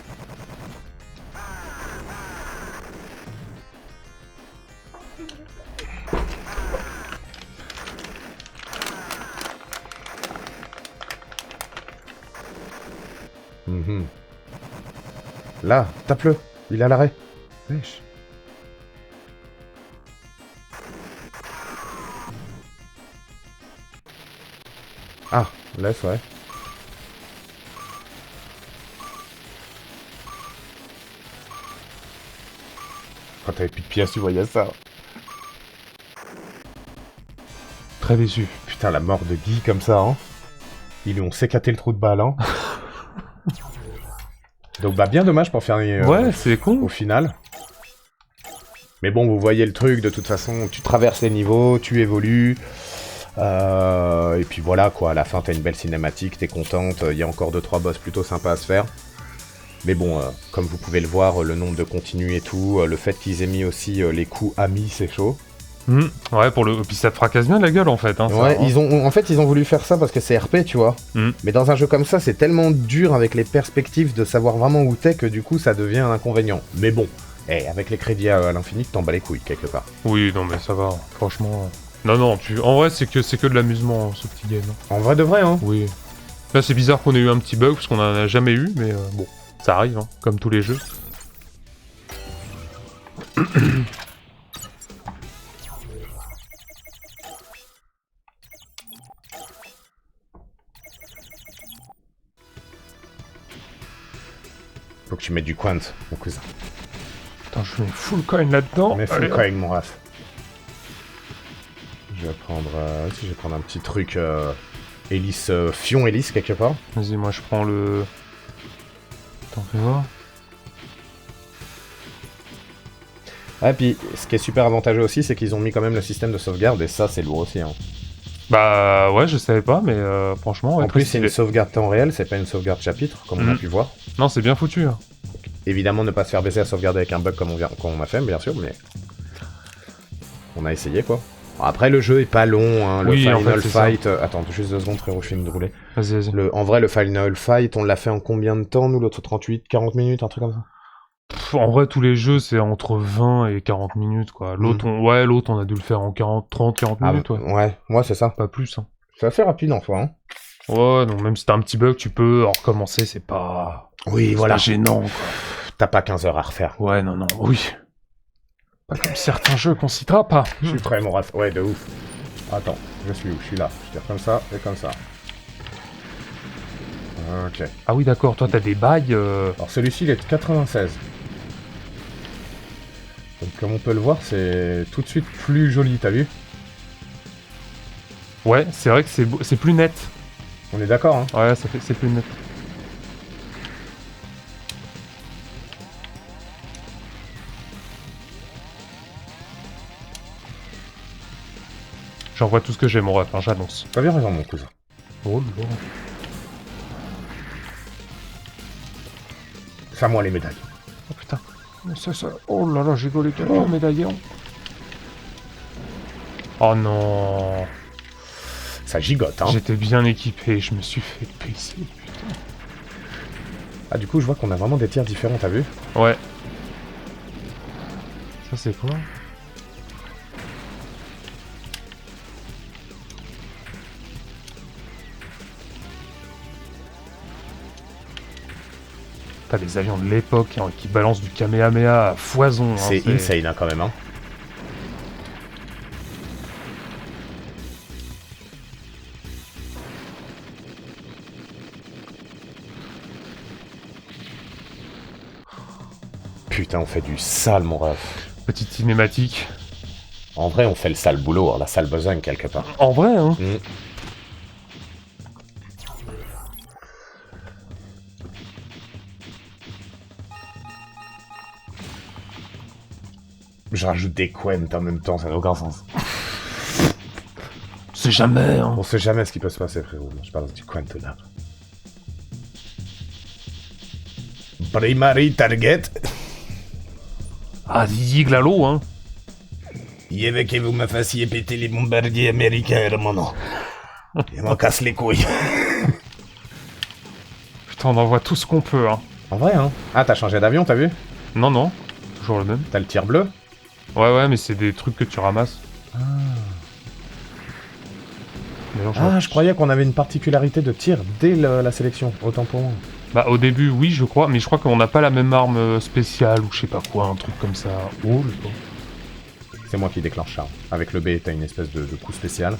Là, tape-le. Il est à l'arrêt. Wesh. Ah, laisse, ouais. Quand t'avais plus de pièces, tu voyais ça. Très déçu. Putain, la mort de Guy comme ça, hein. Ils lui ont sécaté le trou de balle, hein. Donc bah bien dommage pour faire ouais, c'est con. au final. Mais bon, vous voyez le truc, de toute façon, tu traverses les niveaux, tu évolues. Et puis voilà quoi, à la fin t'as une belle cinématique, t'es contente, il y a encore 2-3 boss plutôt sympas à se faire. Mais bon, comme vous pouvez le voir, le nombre de continus et tout, le fait qu'ils aient mis aussi les coups amis, c'est chaud. Ouais, puis ça te fracasse bien la gueule en fait. Hein, Ouais, ça, hein. en fait ils ont voulu faire ça parce que c'est RP, tu vois. Mais dans un jeu comme ça, c'est tellement dur avec les perspectives de savoir vraiment où t'es que du coup ça devient un inconvénient. Mais bon, avec les crédits à l'infini, tu t'en bats les couilles quelque part. Oui, non mais ça va, franchement. Non, en vrai c'est que de l'amusement ce petit game. Hein. En vrai de vrai, hein. Oui. Là c'est bizarre qu'on ait eu un petit bug parce qu'on en a jamais eu, mais bon, ça arrive, hein, comme tous les jeux. Faut que tu mettes du quant, mon cousin. Attends, je mets full coin là-dedans. Mais full coin, mon raf. Je vais prendre, je vais prendre un petit truc hélice, fion hélice quelque part. Vas-y, moi je prends le... T'en fais voir. Ah, et puis ce qui est super avantageux aussi, c'est qu'ils ont mis quand même le système de sauvegarde, et ça c'est lourd aussi. Hein. Bah ouais, je savais pas, mais franchement... Ouais, en plus, c'est une sauvegarde temps réel, c'est pas une sauvegarde chapitre, comme on a pu voir. Non, c'est bien foutu. Hein. Évidemment, ne pas se faire baisser à sauvegarder avec un bug comme on a fait, bien sûr, mais... On a essayé, quoi. Bon, après, le jeu est pas long, hein, le Final Fight... Attends, juste 2 secondes, frérot, je finis de rouler. Vas-y. En vrai, le Final Fight, on l'a fait en combien de temps, nous, l'autre 38, 40 minutes, un truc comme ça? En vrai, tous les jeux, c'est entre 20 et 40 minutes, quoi. L'autre, on a dû le faire en 30-40 minutes, ouais. Ouais, c'est ça. Pas plus, hein. C'est assez rapide, en fois, hein. Ouais, non, même si t'as un petit bug, tu peux recommencer, c'est pas... Oui, voilà. Pas gênant, quoi. T'as pas 15 heures à refaire. Ouais, non, oui. Pas comme certains jeux qu'on citera pas. Je suis prêt, mon raf. Ouais, de ouf. Attends, je suis où? Je suis là. Je tire comme ça et comme ça. Ok. Ah oui, d'accord, toi t'as des bails... Alors celui-ci, il est de 96. Donc comme on peut le voir, c'est tout de suite plus joli, t'as vu? Ouais, c'est vrai que c'est plus net. On est d'accord, hein. Ouais, c'est plus net. J'envoie tout ce que j'ai, mon ref, hein, j'annonce. T'as bien raison, mon cousin. Oh là. C'est à moi les médailles. Oh putain. Ça. Oh là là, j'ai gaulé quelqu'un médaillon. Oh non. Ça gigote, hein. J'étais bien équipé, je me suis fait pisser, putain. Ah, du coup, je vois qu'on a vraiment des tirs différents, t'as vu? Ouais. Ça, c'est quoi? T'as des avions de l'époque hein, qui balancent du Kamehameha à foison. Hein, c'est insane, hein, quand même, hein. Putain, on fait du sale, mon ref. Petite cinématique. En vrai, on fait le sale boulot, hein, la sale besogne, quelque part. En vrai, hein. Je rajoute des Quent en même temps, ça n'a aucun sens. C'est jamais, hein. On sait jamais ce qui peut se passer, frérot. Je parle du Quent là. Primary target. Ah, Didi Glalo, hein. Il veut que vous me fassiez péter les bombardiers américains, hermano. Il m'en casse les couilles. Putain, on envoie tout ce qu'on peut, hein. En vrai, hein. Ah, t'as changé d'avion, t'as vu? Non, non. Toujours le même. T'as le tir bleu? Ouais, mais c'est des trucs que tu ramasses. Je croyais qu'on avait une particularité de tir dès la sélection, autant pour moi. Bah au début oui je crois, mais je crois qu'on n'a pas la même arme spéciale ou je sais pas quoi, un truc comme ça. Oh le pauvre. C'est moi qui déclenche ça. Avec le B, t'as une espèce de coup spécial.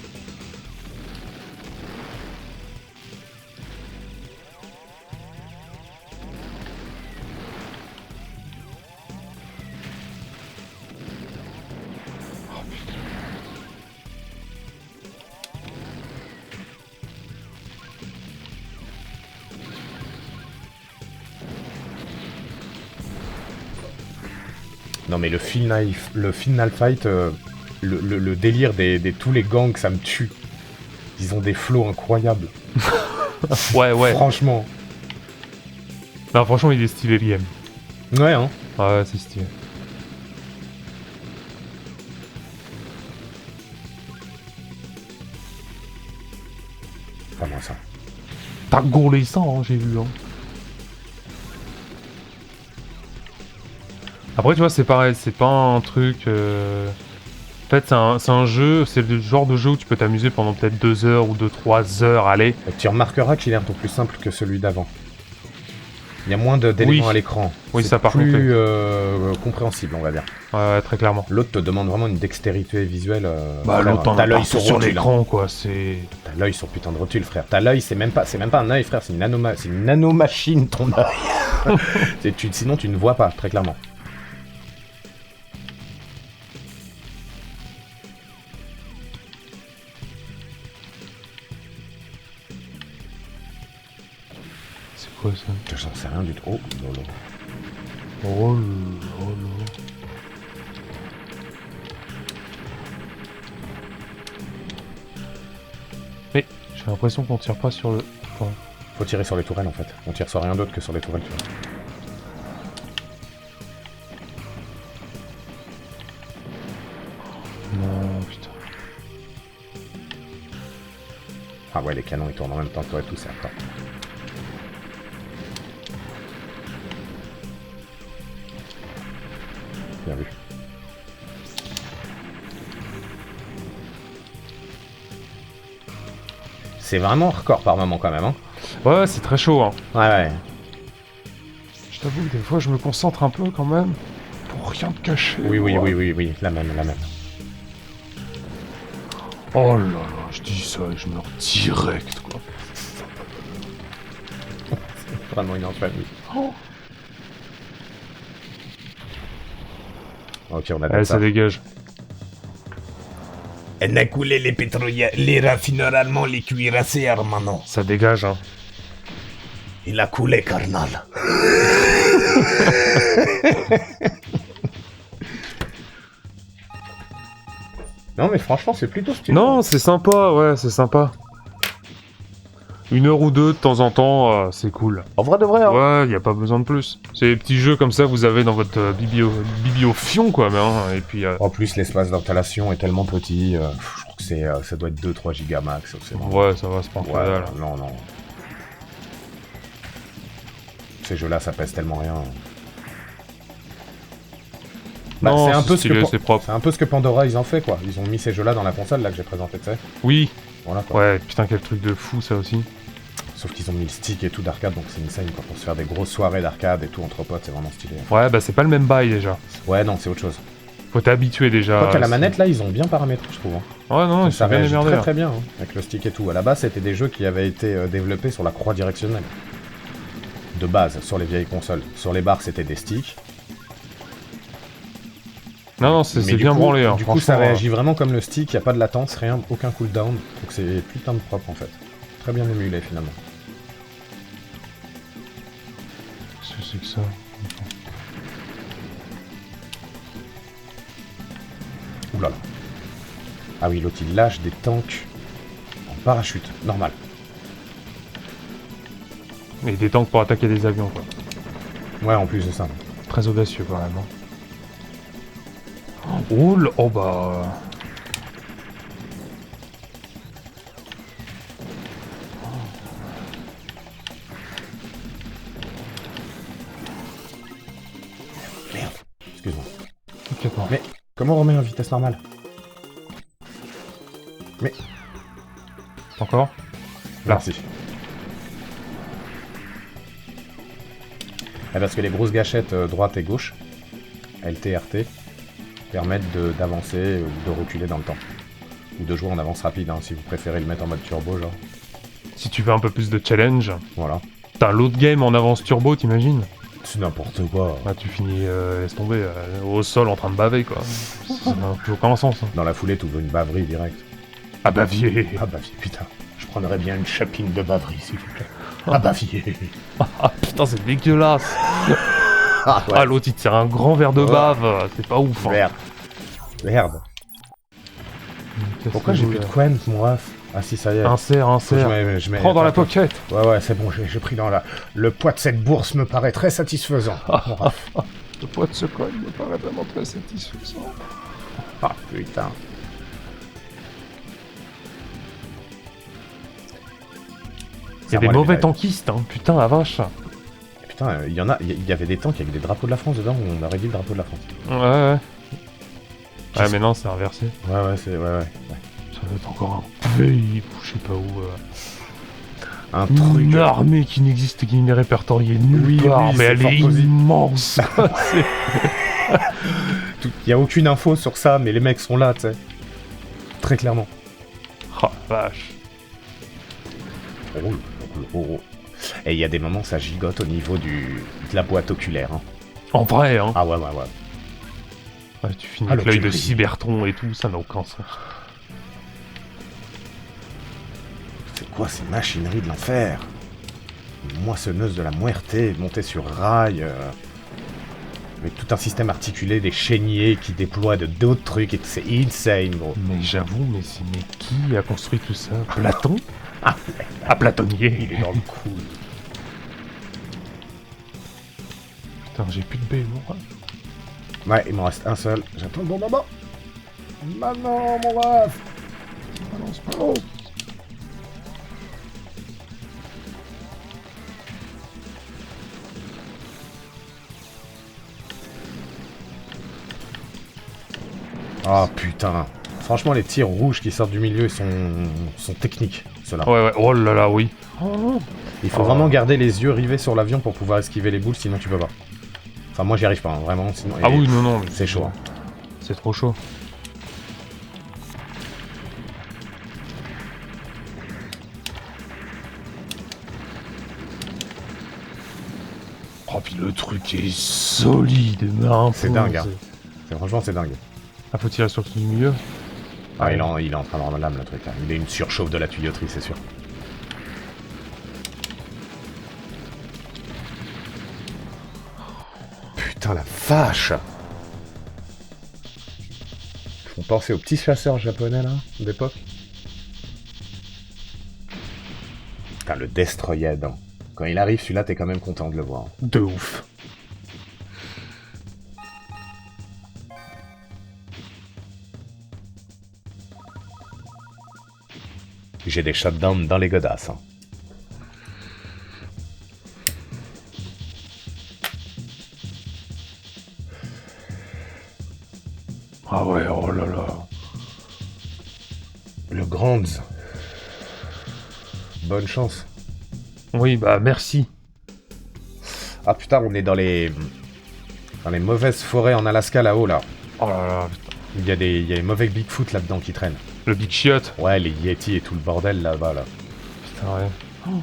Non mais le final fight, le délire des tous les gangs, ça me tue. Ils ont des flots incroyables. ouais. Franchement. Non franchement il est stylé l'IM. Ouais hein. Ouais c'est stylé. Pas moi ça. T'as gaulé ça hein, j'ai vu hein. Après tu vois c'est pareil, c'est pas un truc... En fait c'est un jeu, c'est le genre de jeu où tu peux t'amuser pendant peut-être 2 heures ou 2-3 heures, allez. Et tu remarqueras qu'il est un peu plus simple que celui d'avant. Il y a moins d'éléments à l'écran. Oui ça par contre. Plus compréhensible on va dire. Ouais très clairement. L'autre te demande vraiment une dextérité visuelle. Bah l'autre t'as l'œil sur l'écran quoi, c'est... T'as l'œil sur putain de rotule frère. T'as l'œil, c'est même pas un œil frère, c'est une nanomachine ton œil. Sinon tu ne vois pas très clairement. Quoi ça? J'en sais rien du tout. Oh lolo. Oh lolo. Mais j'ai l'impression qu'on tire pas sur le point. Faut tirer sur les tourelles en fait. On tire sur rien d'autre que sur les tourelles, tu vois. Non, putain. Ah ouais, les canons ils tournent en même temps que toi et tout, c'est attends. Bien vu. C'est vraiment hardcore par moment quand même, hein. Ouais, c'est très chaud, hein. Ouais. Je t'avoue que des fois je me concentre un peu quand même pour rien te cacher. Oui, la même. Oh là là, je dis ça et je meurs direct, quoi. C'est vraiment une infamie. Oh. Ok, on a Allez, ça dégage. Elle a coulé les pétroliers, les raffineurs allemands, les cuirassés, hermano. Ça dégage, hein. Il a coulé, carnal. Non, mais franchement, c'est plutôt stylé. Non, c'est sympa, ouais, c'est sympa. 1 heure ou 2 de temps en temps, c'est cool. En vrai de vrai, hein. Ouais, y a pas besoin de plus. C'est des petits jeux comme ça, vous avez dans votre bibliofion, quoi, mais, hein, et puis... En plus, l'espace d'installation est tellement petit, je crois que ça doit être 2-3 gigas max. Ouais, ça va, c'est pas Ouais, dalle. non. Ces jeux-là, ça pèse tellement rien. Bah, Non, c'est un peu stylé, c'est propre. C'est un peu ce que Pandora, ils ont fait, quoi. Ils ont mis ces jeux-là dans la console, là, que j'ai présenté, tu sais. Oui, Voilà, quoi. ouais, putain, quel truc de fou, ça aussi. Sauf qu'ils ont mis le stick et tout d'arcade, donc c'est insane, quoi. Pour se faire des grosses soirées d'arcade et tout entre potes, c'est vraiment stylé. Ouais, bah c'est pas le même bail, déjà. Ouais, non, c'est autre chose. Faut t'habituer, déjà. Quoique à la manette, là, ils ont bien paramétré, je trouve. Hein. Ouais, non, ils Ça sont bien réagit démerdés. très hein. très bien, hein, avec le stick et tout. À la base, c'était des jeux qui avaient été développés sur la croix directionnelle. De base, sur les vieilles consoles. Sur les barres, c'était des sticks. Non, c'est Mais du bien coup- branlé, hein. Du coup, ça franchement, réagit vraiment comme le stick, y a pas de latence, rien, aucun cooldown. Donc c'est putain de propre, en fait. Très bien émulé, finalement. Qu'est-ce que c'est que ça? Ouh là là. Ah oui, l'autre, il lâche des tanks en parachute, normal. Et des tanks pour attaquer des avions, quoi. Ouais, en plus de ça. Très audacieux, quand même. hein. Oh, oh bah... Merde, excuse-moi. T'inquiète pas. Mais comment on remet en vitesse normale? Encore? Là. Merci. Parce que les grosses gâchettes droite et gauche, LT, RT, permettent d'avancer ou de reculer dans le temps. Ou de jouer en avance rapide, hein, si vous préférez le mettre en mode turbo, genre. Si tu veux un peu plus de challenge, Voilà. t'as l'autre game en avance turbo, t'imagines? C'est n'importe quoi. Bah tu finis, laisse tomber, au sol en train de baver, quoi. Ça n'a plus aucun sens. hein. Dans la foulée, tu veux une baverie directe. Ah bavier. Ah bah putain, je prendrais bien une chapine de baverie, s'il vous plaît. Ah bavier. Ah putain, c'est dégueulasse. Ah Ah l'autre il te sert un grand verre de bave, c'est pas ouf. hein. Merde. Merde. Qu'est-ce Pourquoi que j'ai vous, plus de quen, mon ref? Ah si, ça y est. Insère, Faut que insère. je mets- Prends dans la attends. pocket. Ouais, c'est bon, j'ai pris dans la... Le poids de cette bourse me paraît très satisfaisant. mon ref. Le poids de ce code me paraît vraiment très satisfaisant. Ah putain. Il y a des mauvais tankistes, hein. Putain la vache. Putain, il y avait des tanks avec des drapeaux de la France dedans, où on aurait dit le drapeau de la France. Ouais. Ouais mais non, c'est inversé. Ouais, ouais. Ça doit être encore un pays, je sais pas où. Un Une truc... armée qui n'existe, qui n'est répertoriée nulle Oui, part, oui, mais c'est elle fort est possible. immense. quoi. Il y a aucune info sur ça, mais les mecs sont là, tu sais. Très clairement. Oh vache. Oh. Et il y a des moments, ça gigote au niveau de la boîte oculaire. Hein. En vrai, hein. Ah ouais. Ouais, tu finis Ah, avec l'œil de l'oculaire. Cybertron et tout, ça n'a aucun sens. C'est quoi ces machineries de l'enfer? Moissonneuse de la muerte, montée sur rail, avec tout un système articulé, des chéniers qui déploient d'autres trucs, et c'est insane, gros. Mais j'avoue, mais qui a construit tout ça? Platon? Ah, Platonnier. Il est dans le coup. Putain, j'ai plus de B, moi. Ouais, il m'en reste un seul. J'attends le bon moment. Maintenant, mon ref. Balance, balance. Ah putain. Franchement, les tirs rouges qui sortent du milieu sont techniques, ceux-là. Ouais, oh là là, oui. Il faut vraiment garder les yeux rivés sur l'avion pour pouvoir esquiver les boules, sinon tu peux pas. Enfin, moi j'y arrive pas, hein, vraiment. Sinon, Ah oui, non, mais c'est chaud. Hein. C'est trop chaud. Oh, puis le truc est solide, mais C'est dingue, hein. Franchement, c'est dingue. Ah, faut tirer sur le truc du milieu. Ah, il est en train de rendre l'âme, le truc, là. Il a une surchauffe de la tuyauterie, c'est sûr. Putain, la vache! Faut penser aux petits chasseurs japonais, là, d'époque. Putain, le Destroyed. Hein. Quand il arrive, celui-là, t'es quand même content de le voir. De ouf. J'ai des shutdowns dans les godasses. Hein. Ah ouais, oh là là. Le Grands. Bonne chance. Oui, bah merci. Ah putain, on est dans les mauvaises forêts en Alaska là-haut là. Oh là là, putain. Il y a les mauvais Bigfoot là-dedans qui traînent. Le Big Shot. Ouais, les Yeti et tout le bordel là-bas là. Putain, ouais. Oh.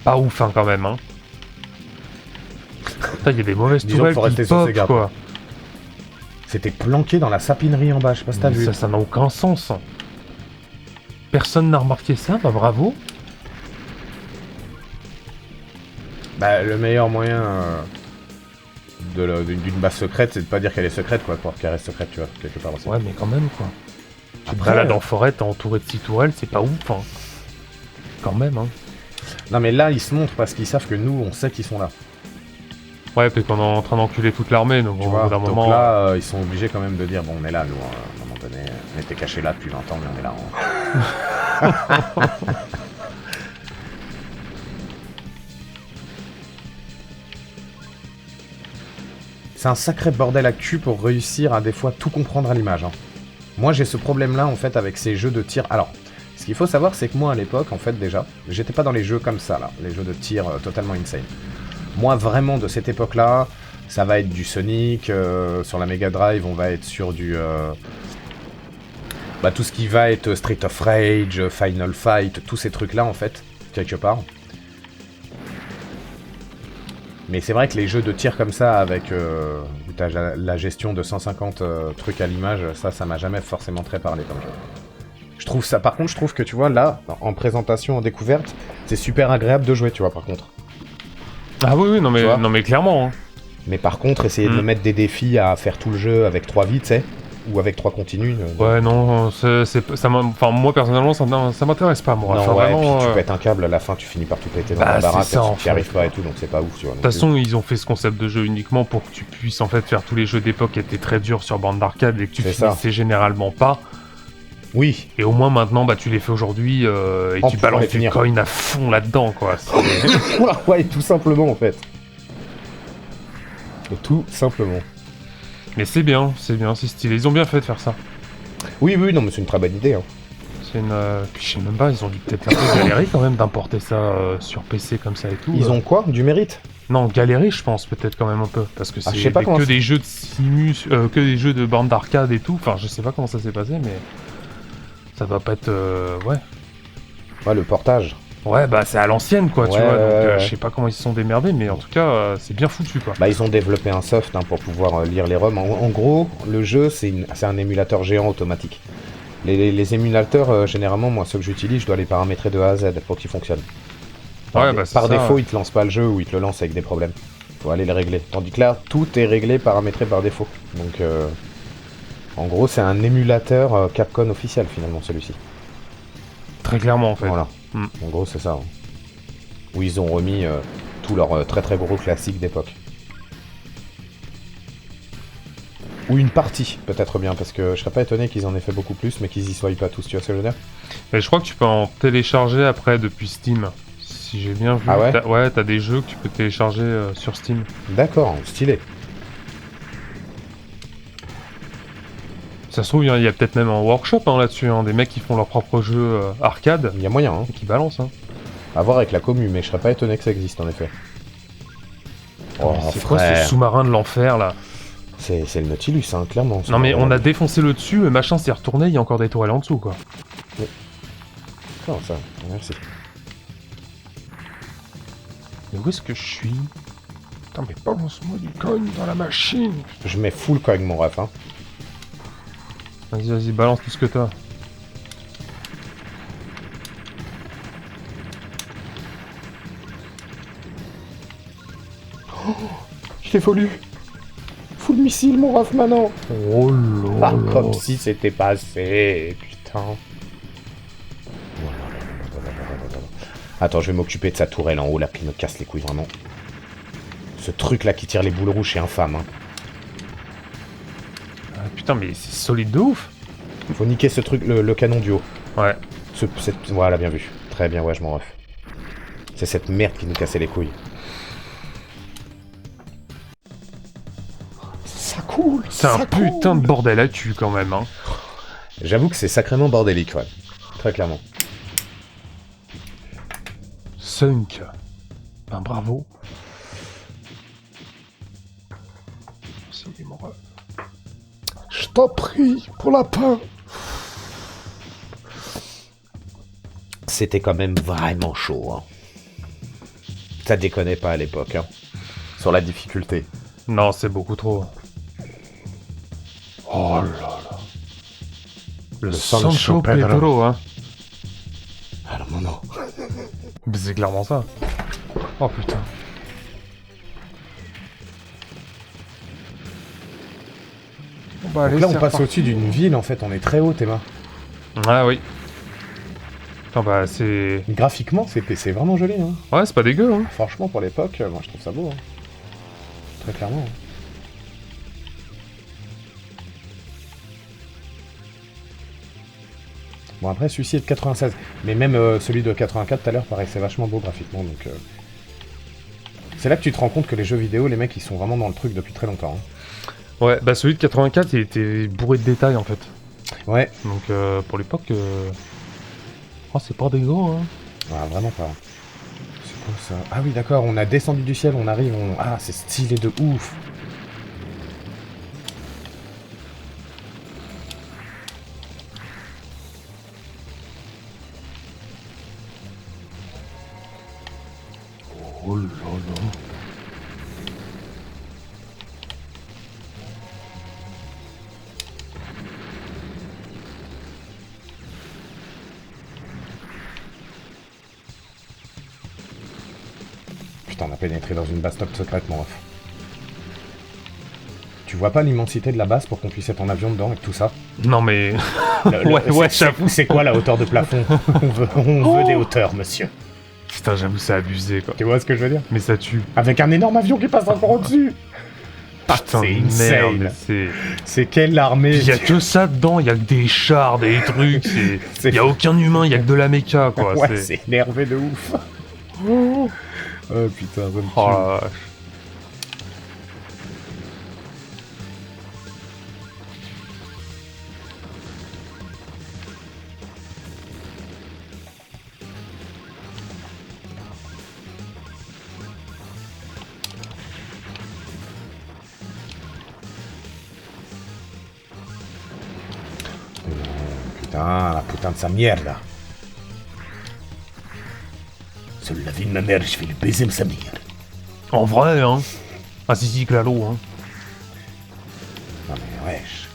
Pas ouf, hein, quand même, hein. Putain, il y a des mauvaises Disons tourelles qu'il faut qui rester sur pop, ses gardes. quoi. C'était planqué dans la sapinerie en bas, je sais pas si t'as vu. Ça n'a aucun sens. Personne n'a remarqué ça, bah bravo. Bah, le meilleur moyen d'une base secrète, c'est de pas dire qu'elle est secrète, quoi, pour qu'elle reste secrète, tu vois, quelque part aussi. Ouais, mais quand même, quoi. Tu te Après, balades en forêt, t'es entouré de 6 tourelles, c'est pas ouf, hein. Quand même, hein. Non, mais là, ils se montrent parce qu'ils savent que nous, on sait qu'ils sont là. Ouais, puis qu'on est en train d'enculer toute l'armée, donc Tu au vois, bout d'un donc moment... là, ils sont obligés quand même de dire, bon, on est là, nous, à un moment donné. On était cachés là depuis 20 ans, mais on est là. C'est un sacré bordel à cul pour réussir à des fois tout comprendre à l'image. Hein. Moi, j'ai ce problème-là, en fait, avec ces jeux de tir. Alors, ce qu'il faut savoir, c'est que moi, à l'époque, en fait, déjà, j'étais pas dans les jeux comme ça, là. Les jeux de tir totalement insane. Moi, vraiment, de cette époque-là, ça va être du Sonic. Sur la Mega Drive, on va être sur du... Bah, tout ce qui va être Street of Rage, Final Fight, tous ces trucs-là, en fait, quelque part. Mais c'est vrai que les jeux de tir comme ça, avec où t'as la gestion de 150 trucs à l'image, ça m'a jamais forcément très parlé comme jeu. Je trouve ça, par contre, je trouve que, tu vois, là, en présentation, en découverte, c'est super agréable de jouer, tu vois, par contre. Ah oui, non mais clairement, hein. Mais par contre, essayer de me mettre des défis à faire tout le jeu avec 3 vies, tu sais, ou avec 3 continues... Ouais, non, enfin, moi, personnellement, ça m'intéresse pas, moi. Non, enfin, ouais, vraiment, puis tu pètes un câble, à la fin, tu finis par tout péter dans la baraque, ça, tu n'y arrives pas et tout, donc c'est pas ouf, tu vois. De toute façon, ils ont fait ce concept de jeu uniquement pour que tu puisses, en fait, faire tous les jeux d'époque qui étaient très durs sur bande d'arcade et que tu finissais généralement pas. Oui. Et au moins, maintenant, bah, tu les fais aujourd'hui et tu balances du coin à fond là-dedans, quoi. Ouais, tout simplement, en fait. Tout simplement. Mais c'est bien, c'est stylé. Ils ont bien fait de faire ça. Oui, non, mais c'est une très bonne idée. Hein. C'est une... Puis je sais même pas, ils ont dû peut-être un peu galérer quand même d'importer ça sur PC comme ça et tout. Ils ont quoi? Du mérite? Non, galérer, je pense, peut-être quand même un peu. Parce que c'est que des jeux de simus, que des jeux de bande d'arcade et tout. Enfin, je sais pas comment ça s'est passé, mais... Ça va pas être... Ouais. Ouais, le portage. Ouais, bah c'est à l'ancienne, quoi, tu vois. Donc, je sais pas comment ils se sont démerdés, mais en tout cas, c'est bien foutu, quoi. Bah, ils ont développé un soft pour pouvoir lire les ROM. En gros, le jeu, c'est un émulateur géant automatique. Les émulateurs, généralement, moi, ceux que j'utilise, je dois les paramétrer de A à Z pour qu'ils fonctionnent. Par défaut, ils te lancent pas le jeu ou ils te le lancent avec des problèmes. Faut aller les régler. Tandis que là, tout est réglé, paramétré par défaut. Donc, en gros, c'est un émulateur Capcom officiel, finalement, celui-ci. Très clairement, en fait. Voilà. En gros, c'est ça. Hein. Où ils ont remis tous leurs très très gros classiques d'époque. Ou une partie, peut-être bien, parce que je serais pas étonné qu'ils en aient fait beaucoup plus, mais qu'ils y soient pas tous, tu vois ce que je veux dire? Et je crois que tu peux en télécharger après depuis Steam. Si j'ai bien vu. Ah ouais? Ouais, t'as des jeux que tu peux télécharger sur Steam. D'accord, stylé. Ça se trouve, il y a peut-être même un workshop là-dessus, des mecs qui font leur propre jeu arcade. Il y a moyen, hein. Et qui balancent, hein. À voir avec la commu, mais je serais pas étonné que ça existe en effet. Oh, c'est quoi ce sous-marin de l'enfer là? C'est le Nautilus, hein, clairement. Non mais on a défoncé le dessus, le machin s'est retourné, il y a encore des tourelles en dessous, quoi. Mais... Non, ça, merci. Mais où est-ce que je suis? Putain, mais balance-moi du cogne dans la machine. Je mets full cogne, mon ref, hein. Vas-y, vas-y, balance tout ce que t'as. Je l'ai volé. Full missile, mon Raph, maintenant. Oh là là. Comme si c'était pas assez, putain. Attends, je vais m'occuper de sa tourelle en haut, là, qui me casse les couilles, vraiment. Ce truc-là qui tire les boules rouges, c'est infâme, hein. Ah, putain, mais c'est solide de ouf. Faut niquer ce truc, le canon du haut. Ouais. Voilà, bien vu. Très bien, ouais, je m'en ref. C'est cette merde qui nous cassait les couilles. Ça coule. C'est un putain de bordel à tuer quand même, hein. J'avoue que c'est sacrément bordélique, ouais. Très clairement. Sunk. Ben bravo. C'est mon rêve. Je t'en prie, pour la pain. C'était quand même vraiment chaud, hein. Ça déconnait pas à l'époque, hein. Sur la difficulté. Non, c'est beaucoup trop. Oh là là. Le Sancho Pedro, hein. Alors non. C'est clairement ça. Oh putain. Bon, bah, allez, Donc là, on c'est passe reparti. au-dessus d'une ville, en fait. On est très haut, Théma. Ah oui. Attends, bah c'est... Graphiquement, c'est vraiment joli, hein. Ouais, c'est pas dégueu, hein. Franchement, pour l'époque, moi, je trouve ça beau, hein. Très clairement. Hein. Bon, après, celui-ci est de 96. Mais même celui de 84 tout à l'heure paraissait vachement beau graphiquement, donc... C'est là que tu te rends compte que les jeux vidéo, les mecs, ils sont vraiment dans le truc depuis très longtemps. Hein. Ouais, bah celui de 84, il était bourré de détails, en fait. Ouais. Donc, pour l'époque... Oh, c'est pas dégueu, hein. Ah, vraiment pas. C'est quoi ça? Ah oui, d'accord, on a descendu du ciel, on arrive, on... Ah, c'est stylé de ouf. Oh là là. Putain, on a pénétré dans une base top secrète, mon ref. Tu vois pas l'immensité de la base pour qu'on puisse être en avion dedans avec tout ça? Non, mais... Ouais, j'avoue. c'est quoi la hauteur de plafond? On veut des hauteurs, monsieur. Putain, j'avoue, c'est abusé, quoi. Tu vois ce que je veux dire? Mais ça tue. Avec un énorme avion qui passe encore au-dessus. Putain, c'est de insane. merde, c'est... C'est quelle armée? Il y a que ça dedans, il y a que des chars, des trucs, il y a aucun humain, il y a que de la méca, quoi. Ouais, c'est énervé de ouf. Oh putain, ça me tue. Oh la vache. Putain, la putain de sa merde. Seule la vie de ma mère, je vais lui baiser sa mère. En vrai, hein. Ah si, si, Clalo, hein. Non mais wesh.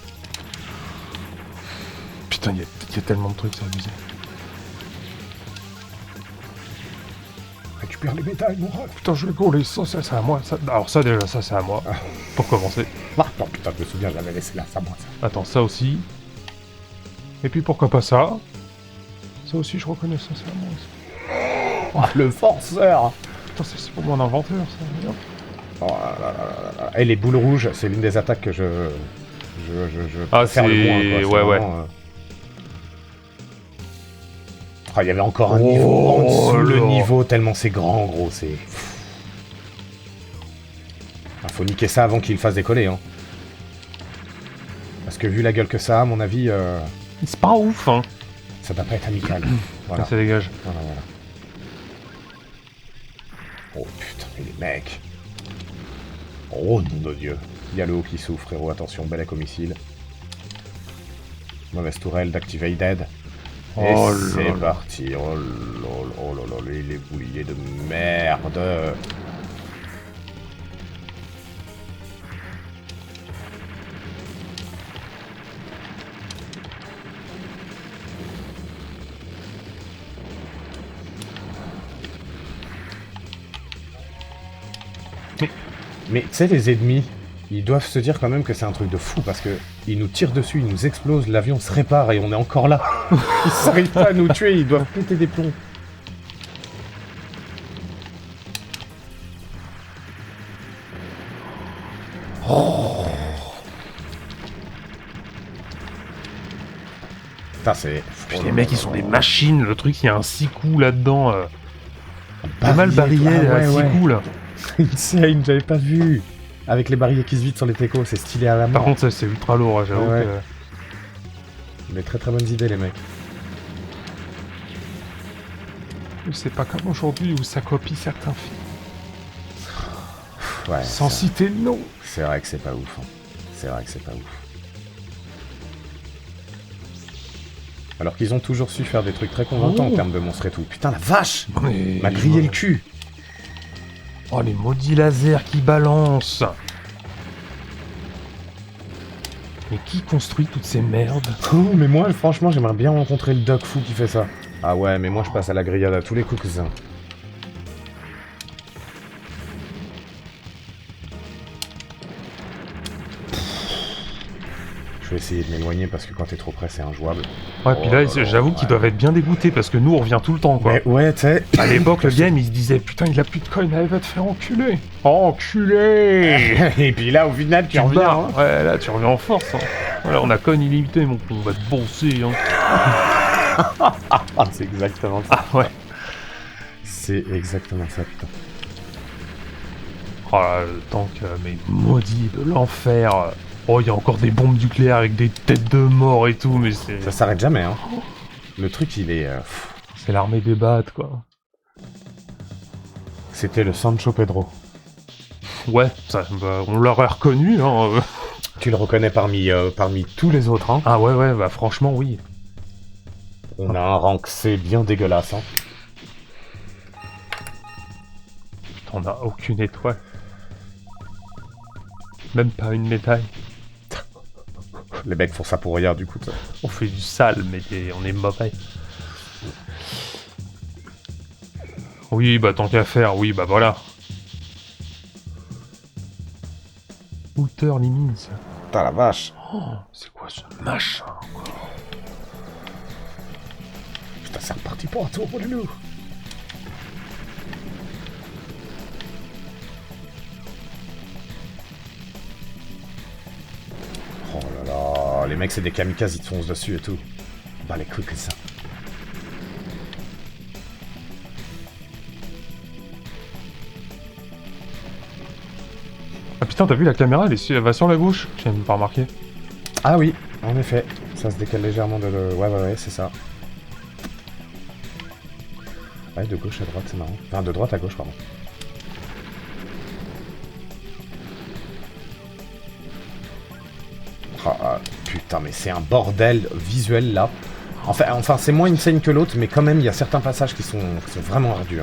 Putain, il y a tellement de trucs, c'est abusé. Récupère les médailles, mon ref. Putain, je vais gauler ça, c'est à moi. Ça... Alors ça, déjà, ça, c'est à moi. Pour commencer. Ah non, putain, je me souviens, je l'avais laissé là, ça moi ça. Attends, ça aussi. Et puis pourquoi pas ça? Ça aussi, je reconnais ça, c'est à moi aussi. Oh, le forceur. Putain, c'est pour mon inventeur, ça. Merde. Oh là là là là là. Et les boules rouges, c'est l'une des attaques que je Ah, préfère le moins, quoi. c'est... C'est Ouais, ouais. vraiment, Ah, il y avait encore un niveau en dessous, le là. niveau, tellement c'est grand, gros, c'est... Ah, faut niquer ça avant qu'il le fasse décoller, hein. Parce que vu la gueule que ça a, à mon avis, C'est pas ouf, hein. ça doit pas être amical. Voilà. Ça dégage. Voilà, voilà. Oh putain, mais les mecs. Oh nom de Dieu. Il y a le haut qui s'ouvre, frérot. Attention, Belek au missile. Mauvaise tourelle d'Activated. Et Oh c'est là là. parti. Oh lol, oh là là, les bouliers de merde. Mais tu sais, les ennemis, ils doivent se dire quand même que c'est un truc de fou, parce que ils nous tirent dessus, ils nous explosent, l'avion se répare et on est encore là. Ils n'arrivent pas à nous tuer, ils doivent péter des plombs. Putain, c'est... Puis les mecs, ils sont des machines, le truc, il y a un 6 coups là-dedans. Pas mal barillet à 6 coups, là. Insane, j'avais pas vu. Avec les barilles qui se vident sur les techos, c'est stylé à la mort. Par contre, ça, c'est ultra lourd, hein, j'avoue Ouais. que... Mais très très bonnes idées, les mecs. C'est pas comme aujourd'hui où ça copie certains films. Ouais, Sans citer le nom. c'est vrai que c'est pas ouf. Hein. C'est vrai que c'est pas ouf. Alors qu'ils ont toujours su faire des trucs très convaincants en termes de monstres et tout. Putain, la vache! Mais... M'a grillé le cul! Oh, les maudits lasers qui balancent. Mais qui construit toutes ces merdes? Oh, mais moi, franchement, j'aimerais bien rencontrer le doc fou qui fait ça. Ah ouais, mais moi, je passe à la grillade à tous les coups, cousin. Je vais essayer de m'éloigner parce que quand t'es trop près, c'est injouable. Ouais, puis là, j'avoue qu'ils ouais. doivent être bien dégoûtés parce que nous, on revient tout le temps, quoi. Mais ouais, tu sais... À l'époque, le game, il se disait putain, Putain, il a plus de coin, il va te faire enculer. Enculé. Et puis là, au final, tu tu reviens. barres. Hein. Ouais, là, tu reviens en force. Hein. Voilà, on a con illimité, mon con, on va te bosser. Hein. Ah, c'est exactement ça. Ah ouais. C'est exactement ça, putain. Oh là, le tank, mais maudit de l'enfer. Oh, il y a encore des bombes nucléaires avec des têtes de mort et tout, mais c'est... Ça s'arrête jamais, hein. Le truc, il est... C'est l'armée des battes, quoi. C'était le Sancho Pedro. Ouais, ça, bah, on l'aurait reconnu, hein. Tu le reconnais parmi tous les autres, hein. Ah ouais, ouais, bah franchement, oui. On a un rank C bien dégueulasse, hein. Putain, on a aucune étoile. Même pas une médaille. Les mecs font ça pour rien, du coup. Ça. On fait du sale, mais on est mauvais. Oui, bah tant qu'à faire, oui, bah voilà. Outer Limits. Putain, la vache. Oh, c'est quoi ce machin, quoi? Putain, c'est reparti pour un tour, pour le loup. Oh là là, les mecs, c'est des kamikazes, ils te foncent dessus et tout. Bah, les couilles que ça. Ah putain, t'as vu la caméra, elle va sur la gauche? Je viens de pas remarquer. Ah oui, en effet. Ça se décale légèrement de... Ouais, c'est ça. Ouais, de gauche à droite, c'est marrant. Enfin, de droite à gauche, pardon. Ah, putain, mais c'est un bordel visuel, là. Enfin c'est moins insane que l'autre, mais quand même, il y a certains passages qui sont vraiment ardus.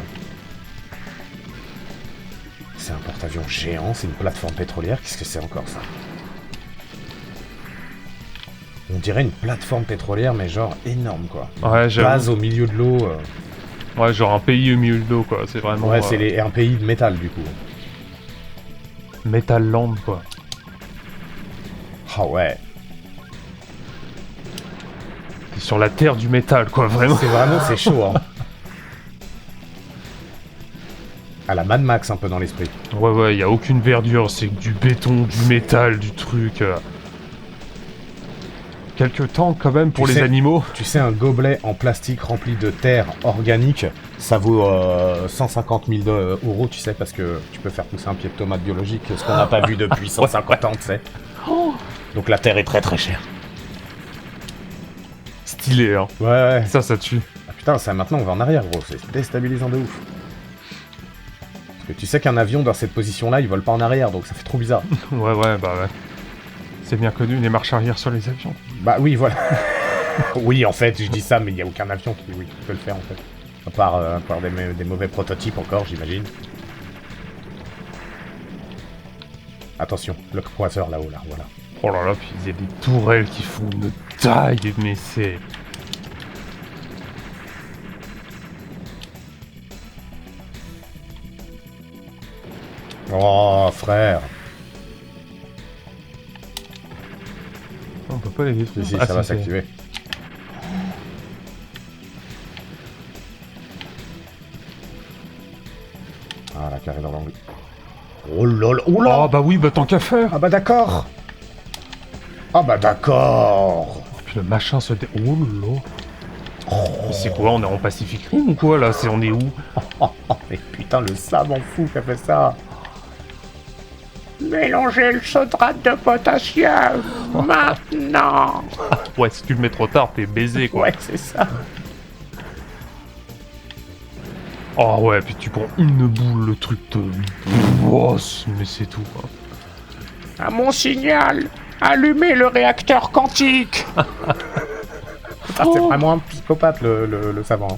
C'est un porte-avions géant, c'est une plateforme pétrolière. Qu'est-ce que c'est encore, ça? On dirait une plateforme pétrolière, mais genre énorme, quoi. Ouais, j'avoue. Base au milieu de l'eau. Ouais, genre un pays au milieu de l'eau, quoi. C'est vraiment... Ouais, c'est un pays de métal, du coup. Metal Land, quoi. Ah ouais. T'es sur la terre du métal, quoi, vraiment. C'est chaud, hein. À la Mad Max, un peu dans l'esprit. Ouais, y a aucune verdure, c'est que du béton, du métal, du truc... Quelques temps, quand même, pour les animaux. Tu sais, un gobelet en plastique rempli de terre organique, ça vaut 150 000 euros, tu sais, parce que tu peux faire pousser un pied de tomate biologique, ce qu'on n'a pas vu depuis 150 ans, tu sais. Donc la terre est très très chère. Stylé, hein. Ouais. Ça tue. Ah, putain, ça maintenant on va en arrière, gros, c'est déstabilisant de ouf. Parce que tu sais qu'un avion dans cette position-là, il vole pas en arrière, donc ça fait trop bizarre. Ouais, bah ouais. C'est bien connu, les marches arrière sur les avions. Bah oui, voilà. Oui, en fait, je dis ça, mais il n'y a aucun avion qui peut le faire, en fait. À part des mauvais prototypes encore, j'imagine. Attention, le croiseur là-haut, là, voilà. Oh là là, puis il y a des tourelles qui font une taille, mais c'est... Oh, frère. On peut pas les détruire. Si, ça va s'activer. Ah, la carré dans l'angle. Oh lol, oh là. Oh bah oui, bah tant qu'à faire. Ah bah d'accord. Ah bah d'accord. Puis le machin se dé... Oh là. Mais c'est quoi, on est en Pacific Rim ou quoi là? On est où? Oh, mais putain, le savant fou qui a fait ça. Mélangez le sodrate de potassium maintenant. Ouais, si tu le mets trop tard, t'es baisé quoi. Ouais, c'est ça. Oh ouais, puis tu prends une boule, le truc te bosse, mais c'est tout quoi. À mon signal, allumez le réacteur quantique. Ah, c'est vraiment un psychopathe le savant.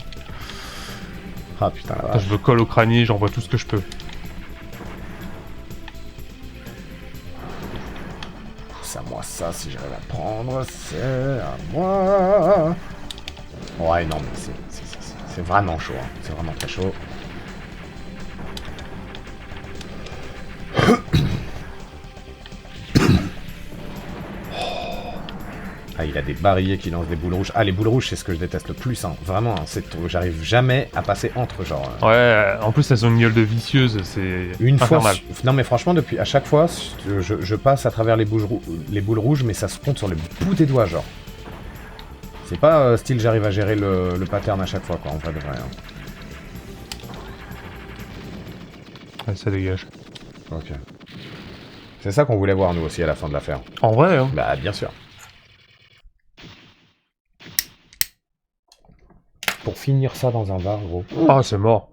Ah putain la Attends, vache. je me colle au crânier, j'envoie tout ce que je peux. C'est à moi ça, si j'arrive à prendre, c'est à moi. Ouais non mais c'est vraiment chaud, hein. C'est vraiment très chaud. Ah, il a des barilles qui lancent des boules rouges. Ah, les boules rouges, c'est ce que je déteste le plus, hein. Vraiment, hein, j'arrive jamais à passer entre, genre... Ouais, en plus elles ont une gueule de vicieuse, c'est Une infernal. fois... Non, mais franchement, à chaque fois, je passe à travers les boules rouges, mais ça se compte sur le bout des doigts, genre. C'est pas style j'arrive à gérer le pattern à chaque fois, quoi, en vrai de vrai. Hein. Ouais, ça dégage. Ok. C'est ça qu'on voulait voir, nous aussi, à la fin de l'affaire. En vrai, hein. Bah, bien sûr. Pour finir ça dans un bar, gros. Ah, c'est mort.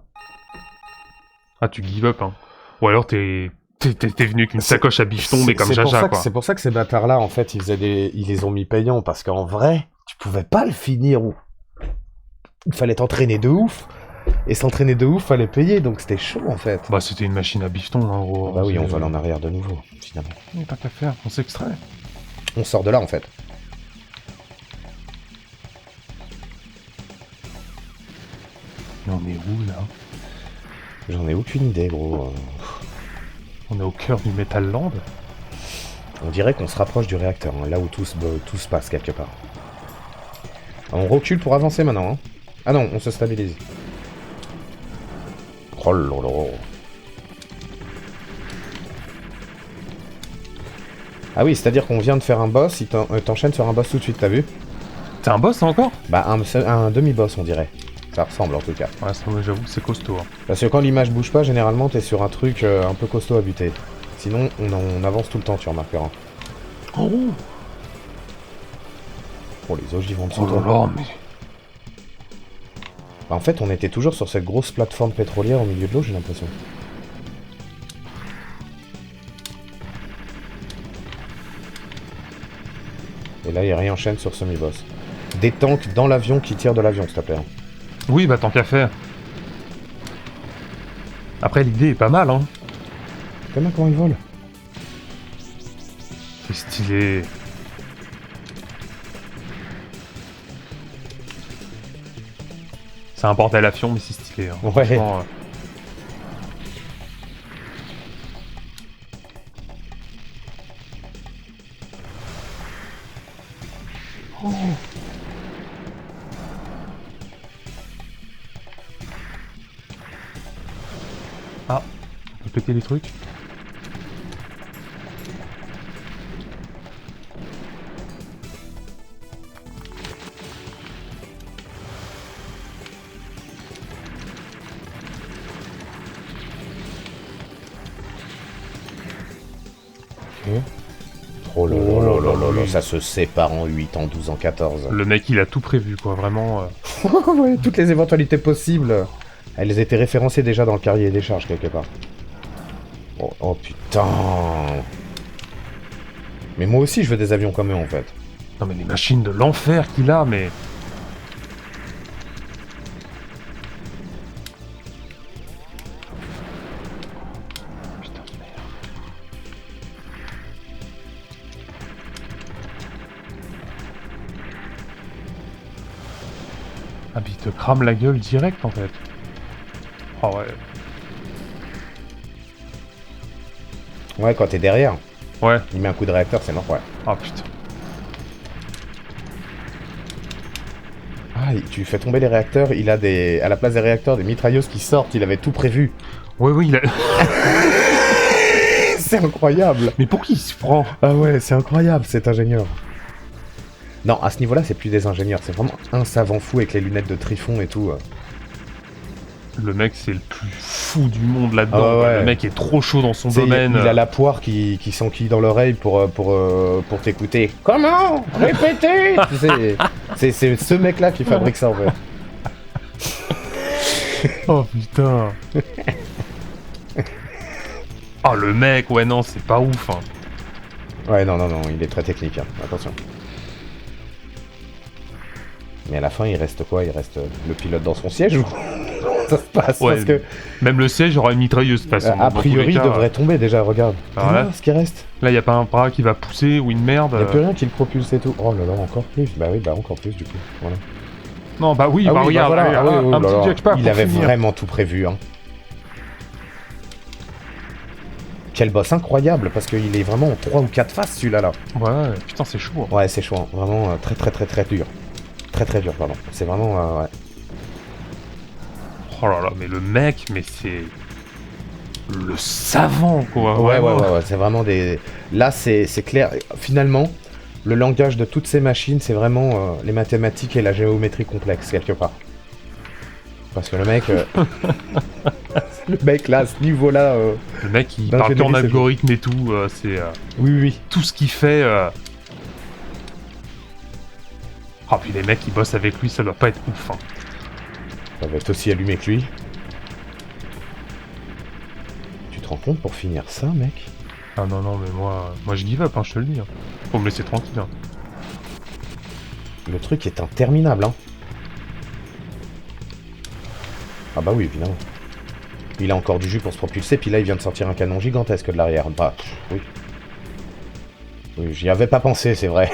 Ah, tu give up, hein. Ou alors t'es venu avec une sacoche à bifton, mais comme Jaja, quoi. C'est pour ça que ces bâtards-là, en fait, ils les ont mis payants, parce qu'en vrai, tu pouvais pas le finir. Il fallait t'entraîner de ouf. Et s'entraîner de ouf, fallait payer, donc c'était chaud, en fait. Bah, c'était une machine à bifton, en gros. Bah oui, on vole en arrière de nouveau, finalement. Tant qu'à faire, on s'extrait. On sort de là, en fait. Mais on est où, là? J'en ai aucune idée, gros. On est au cœur du Metal Land? On dirait qu'on se rapproche du réacteur, hein, là où tout se passe, quelque part. On recule pour avancer, maintenant, hein. Ah non, on se stabilise. Oh là là. Ah oui, c'est-à-dire qu'on vient de faire un boss, il t'enchaîne sur un boss tout de suite, t'as vu? C'est un boss, ça, encore? Bah, un demi-boss, on dirait. Ça ressemble, en tout cas. Ouais, ça, moi, j'avoue, c'est costaud, hein. Parce que quand l'image bouge pas, généralement, t'es sur un truc un peu costaud à buter. Sinon, on avance tout le temps, tu remarqueras. Oh, Oh, les ogives vont Oh dessous. là là, mais... Bah, en fait, on était toujours sur cette grosse plateforme pétrolière au milieu de l'eau, j'ai l'impression. Et là, il réenchaîne sur semi-boss. Des tanks dans l'avion qui tirent de l'avion, s'il te plaît. oui, bah, tant qu'à faire. Après, l'idée est pas mal, hein. Comment il vole? C'est stylé. C'est un bordel à fion, mais c'est stylé, hein. Ouais. Franchement, Ah, on peut péter les trucs. Oh là là là là là là, ça se sépare en 8, en 12, en 14. Le mec, il a tout prévu, quoi, vraiment. Ouais, toutes les éventualités possibles. Elles étaient référencées déjà dans le cahier des charges, quelque part. Oh, oh putain. Mais moi aussi, je veux des avions comme eux, en fait. Non, mais les machines de l'enfer qu'il a, mais... Putain de merde. Ah, puis il te crame la gueule direct, en fait. Oh ouais. Ouais, quand t'es derrière, Ouais. il met un coup de réacteur, c'est mort, ouais. Ah putain. Ah, tu fais tomber les réacteurs, il a à la place des réacteurs, des mitrailleuses qui sortent, il avait tout prévu. Oui, il a... C'est incroyable. Mais pour qui il se prend? Ah ouais, c'est incroyable, cet ingénieur. Non, à ce niveau-là, c'est plus des ingénieurs, c'est vraiment un savant fou avec les lunettes de Trifon et tout. Le mec, c'est le plus fou du monde là-dedans. Ah ouais. Le mec est trop chaud dans son Tu sais, domaine. il a la poire qui s'enquille dans l'oreille pour t'écouter. Comment répétez. Tu sais, c'est ce mec-là qui fabrique ça en fait. Oh putain. Oh le mec, ouais non, c'est pas ouf. Hein. Ouais, non, il est très technique, hein. Attention. Mais à la fin, il reste quoi? Il reste le pilote dans son siège ou ça se passe Ouais, parce que même le siège aura une mitrailleuse de toute façon. a priori, il devrait tomber déjà, regarde. Ah ouais. Ce qui reste. Là, y a pas un bras qui va pousser ou une merde. Il n'y a plus rien qui le propulse et tout. Oh là là, encore plus. Bah oui, encore plus du coup. Voilà. Non, bah oui, bah regarde, voilà. allez, Ah oui, un là petit là. jetpack Il pour avait finir. vraiment tout prévu, hein. Quel boss incroyable, parce qu'il est vraiment en 3 ou 4 faces celui-là là. Ouais, putain, c'est chaud. Hein. Ouais, c'est chaud, hein. Vraiment très dur. Très dur, pardon. C'est vraiment, ouais. Oh là là, mais le mec, mais c'est... Le savant, quoi. Ouais, vraiment. c'est vraiment des... Là, c'est clair. Finalement, le langage de toutes ces machines, c'est vraiment les mathématiques et la géométrie complexe, quelque part. Parce que le mec... le mec, là, à ce niveau-là... Le mec, il parle qu'en algorithme et tout, c'est... Oui. Tout ce qu'il fait... Ah, puis les mecs qui bossent avec lui, ça doit pas être ouf, hein. Ça va être aussi allumé que lui. Tu te rends compte pour finir ça, mec? Ah non, mais moi je give up, hein, je te le dis. Hein. Faut me laisser tranquille. Hein. Le truc est interminable, hein. Ah bah oui, évidemment. Il a encore du jus pour se propulser, puis là il vient de sortir un canon gigantesque de l'arrière. Bah, oui. Oui, j'y avais pas pensé, c'est vrai.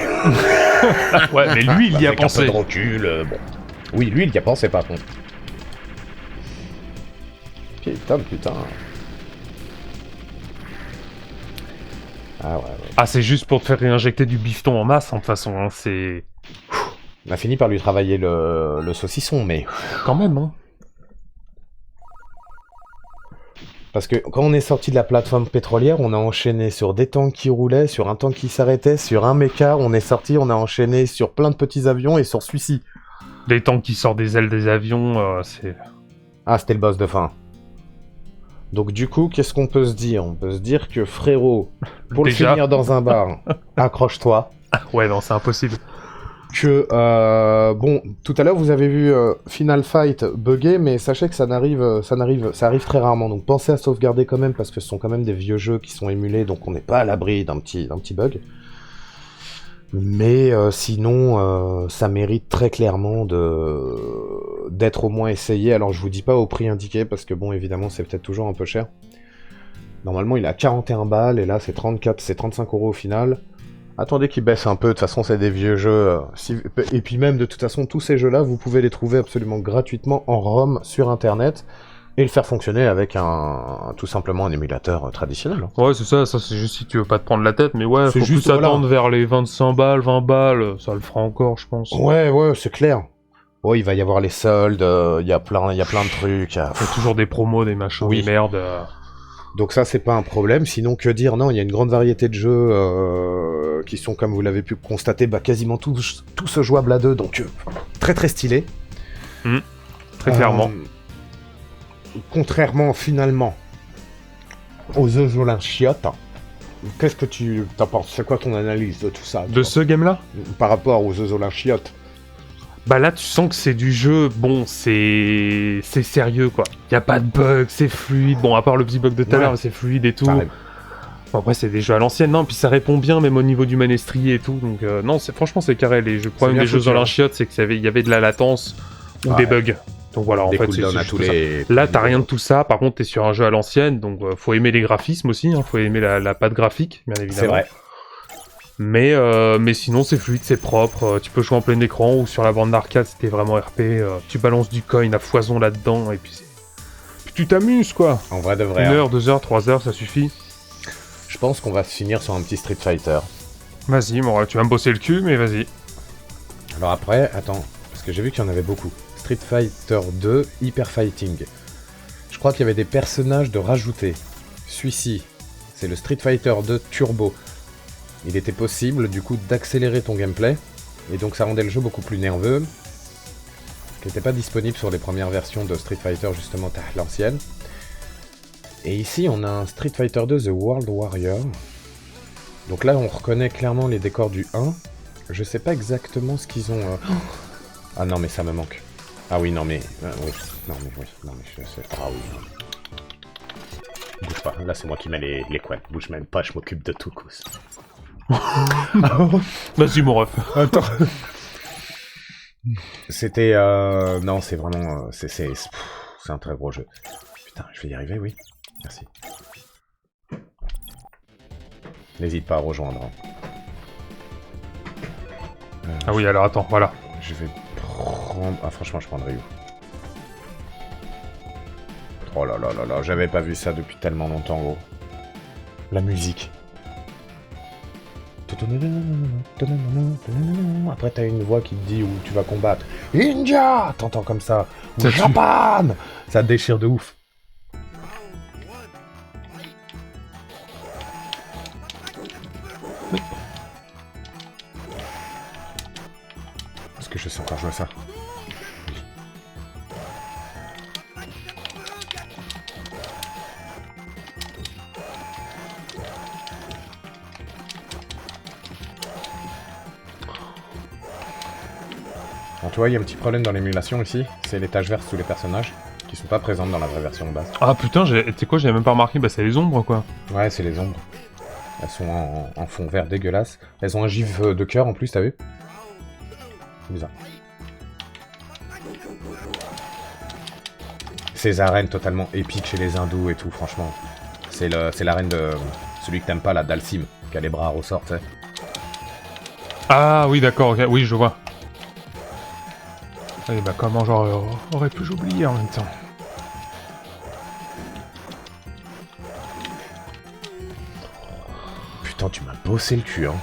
Ouais, mais lui, il y a Avec pensé. un peu de recul, bon. Oui, lui, il y a pensé par contre. Putain. Ah ouais. Ah, c'est juste pour te faire réinjecter du bifton en masse, hein, de toute façon, hein, c'est... On a fini par lui travailler le saucisson, mais... Quand même, hein. Parce que quand on est sorti de la plateforme pétrolière, on a enchaîné sur des tanks qui roulaient, sur un tank qui s'arrêtait, sur un mecha, on a enchaîné sur plein de petits avions et sur celui-ci. Les tanks qui sortent des ailes des avions, c'est... Ah, c'était le boss de fin. Donc du coup, qu'est-ce qu'on peut se dire? On peut se dire que frérot, pour Déjà... le finir dans un bar, accroche-toi. Ouais, non, c'est impossible. Que, bon, tout à l'heure vous avez vu Final Fight bugger, mais sachez que ça arrive très rarement, donc pensez à sauvegarder quand même, parce que ce sont quand même des vieux jeux qui sont émulés, donc on n'est pas à l'abri d'un petit bug. Mais sinon, ça mérite très clairement d'être au moins essayé. Alors je vous dis pas au prix indiqué, parce que bon, évidemment, c'est peut-être toujours un peu cher. Normalement, il est à 41 balles, et là, c'est 35 € au final. Attendez qu'il baisse un peu, de toute façon, c'est des vieux jeux. Et puis même, de toute façon, tous ces jeux-là, vous pouvez les trouver absolument gratuitement en ROM sur Internet, et le faire fonctionner avec tout simplement un émulateur traditionnel. Ouais, c'est ça c'est juste si tu veux pas te prendre la tête, mais ouais, C'est faut juste, plus s'attendre voilà. vers les 25 balles, 20 balles, ça le fera encore, je pense. Ouais, c'est clair. Ouais, il va y avoir les soldes, il y a plein de trucs. Il y a toujours des promos, des machins, Oui. des merdes. Donc ça, c'est pas un problème. Sinon, que dire? Non, il y a une grande variété de jeux qui sont, comme vous l'avez pu constater, quasiment tous jouables à deux, donc très très stylé. Très clairement. Contrairement, finalement, aux jeux Olymchiottes, qu'est-ce que tu t'en penses? C'est quoi ton analyse de tout ça? De ce game-là? Par rapport aux jeux Olymchiottes? Bah là, tu sens que c'est du jeu, bon, c'est sérieux, quoi. Y a pas de bug, c'est fluide. Bon, à part le petit bug de tout à l'heure, c'est fluide et tout. Pareil. Bon, après, c'est des jeux à l'ancienne, non, puis ça répond bien, même au niveau du manestrier et tout. Donc, non, franchement, c'est carré. Le problème des jeux Olymchiottes, c'est qu'il y avait de la latence ou des bugs. Donc voilà, des en fait, c'est cooldowns à juste tous ça. les... Là, t'as rien de tout ça. Par contre, t'es sur un jeu à l'ancienne, donc faut aimer les graphismes aussi, hein, faut aimer la patte graphique, bien évidemment. C'est vrai. Mais sinon, c'est fluide, c'est propre. Tu peux jouer en plein écran ou sur la bande d'arcade, c'était vraiment RP. Tu balances du coin à foison là-dedans et puis tu t'amuses, quoi. En vrai de vrai. 1 heure, 2 heures, 3 heures, ça suffit. Je pense qu'on va se finir sur un petit Street Fighter. Vas-y, bon, tu vas me bosser le cul, mais vas-y. Alors après, attends, parce que j'ai vu qu'il y en avait beaucoup. Street Fighter 2, Hyper Fighting. Je crois qu'il y avait des personnages de rajouter. Celui-ci, c'est le Street Fighter 2 Turbo. Il était possible, du coup, d'accélérer ton gameplay. Et donc ça rendait le jeu beaucoup plus nerveux. Qui n'était pas disponible sur les premières versions de Street Fighter, justement, à l'ancienne. Et ici, on a un Street Fighter 2 The World Warrior. Donc là, on reconnaît clairement les décors du 1. Je sais pas exactement ce qu'ils ont... Ah non, mais ça me manque. Ah oui, non, mais... oui. Non, mais oui. Non, mais je sais... Ah oui. Bouge pas. Là, c'est moi qui mets les coins. Bouge même pas, je m'occupe de tout, cous. Vas-y, mon ref. Attends. C'était... Non, c'est vraiment... C'est un très gros jeu. Putain, je vais y arriver, oui. Merci. N'hésite pas à rejoindre. Ah oui, alors attends, voilà. Je vais prendre... Ah, franchement, je prendrai où? Oh là là là là, j'avais pas vu ça depuis tellement longtemps, gros. La musique. Après, t'as une voix qui te dit où tu vas combattre. India! T'entends comme ça. Ou Japan! Ça te déchire de ouf. Est-ce que je sais encore jouer à ça? Bon, tu vois, il y a un petit problème dans l'émulation ici, c'est les taches vertes sous les personnages, qui sont pas présentes dans la vraie version de base. Ah putain, tu sais quoi, j'avais même pas remarqué, bah c'est les ombres quoi. Ouais, c'est les ombres. Elles sont en fond vert dégueulasse. Elles ont un gif de cœur en plus, t'as vu? C'est bizarre. Ces arènes totalement épiques chez les hindous et tout, franchement. C'est l'arène de celui que t'aimes pas, la Dalsim, qui a les bras à ressort, tu sais. Ah oui, d'accord, ok, oui, je vois. Et bah comment j'aurais pu j'oublier en même temps. Putain, tu m'as bossé le cul, hein.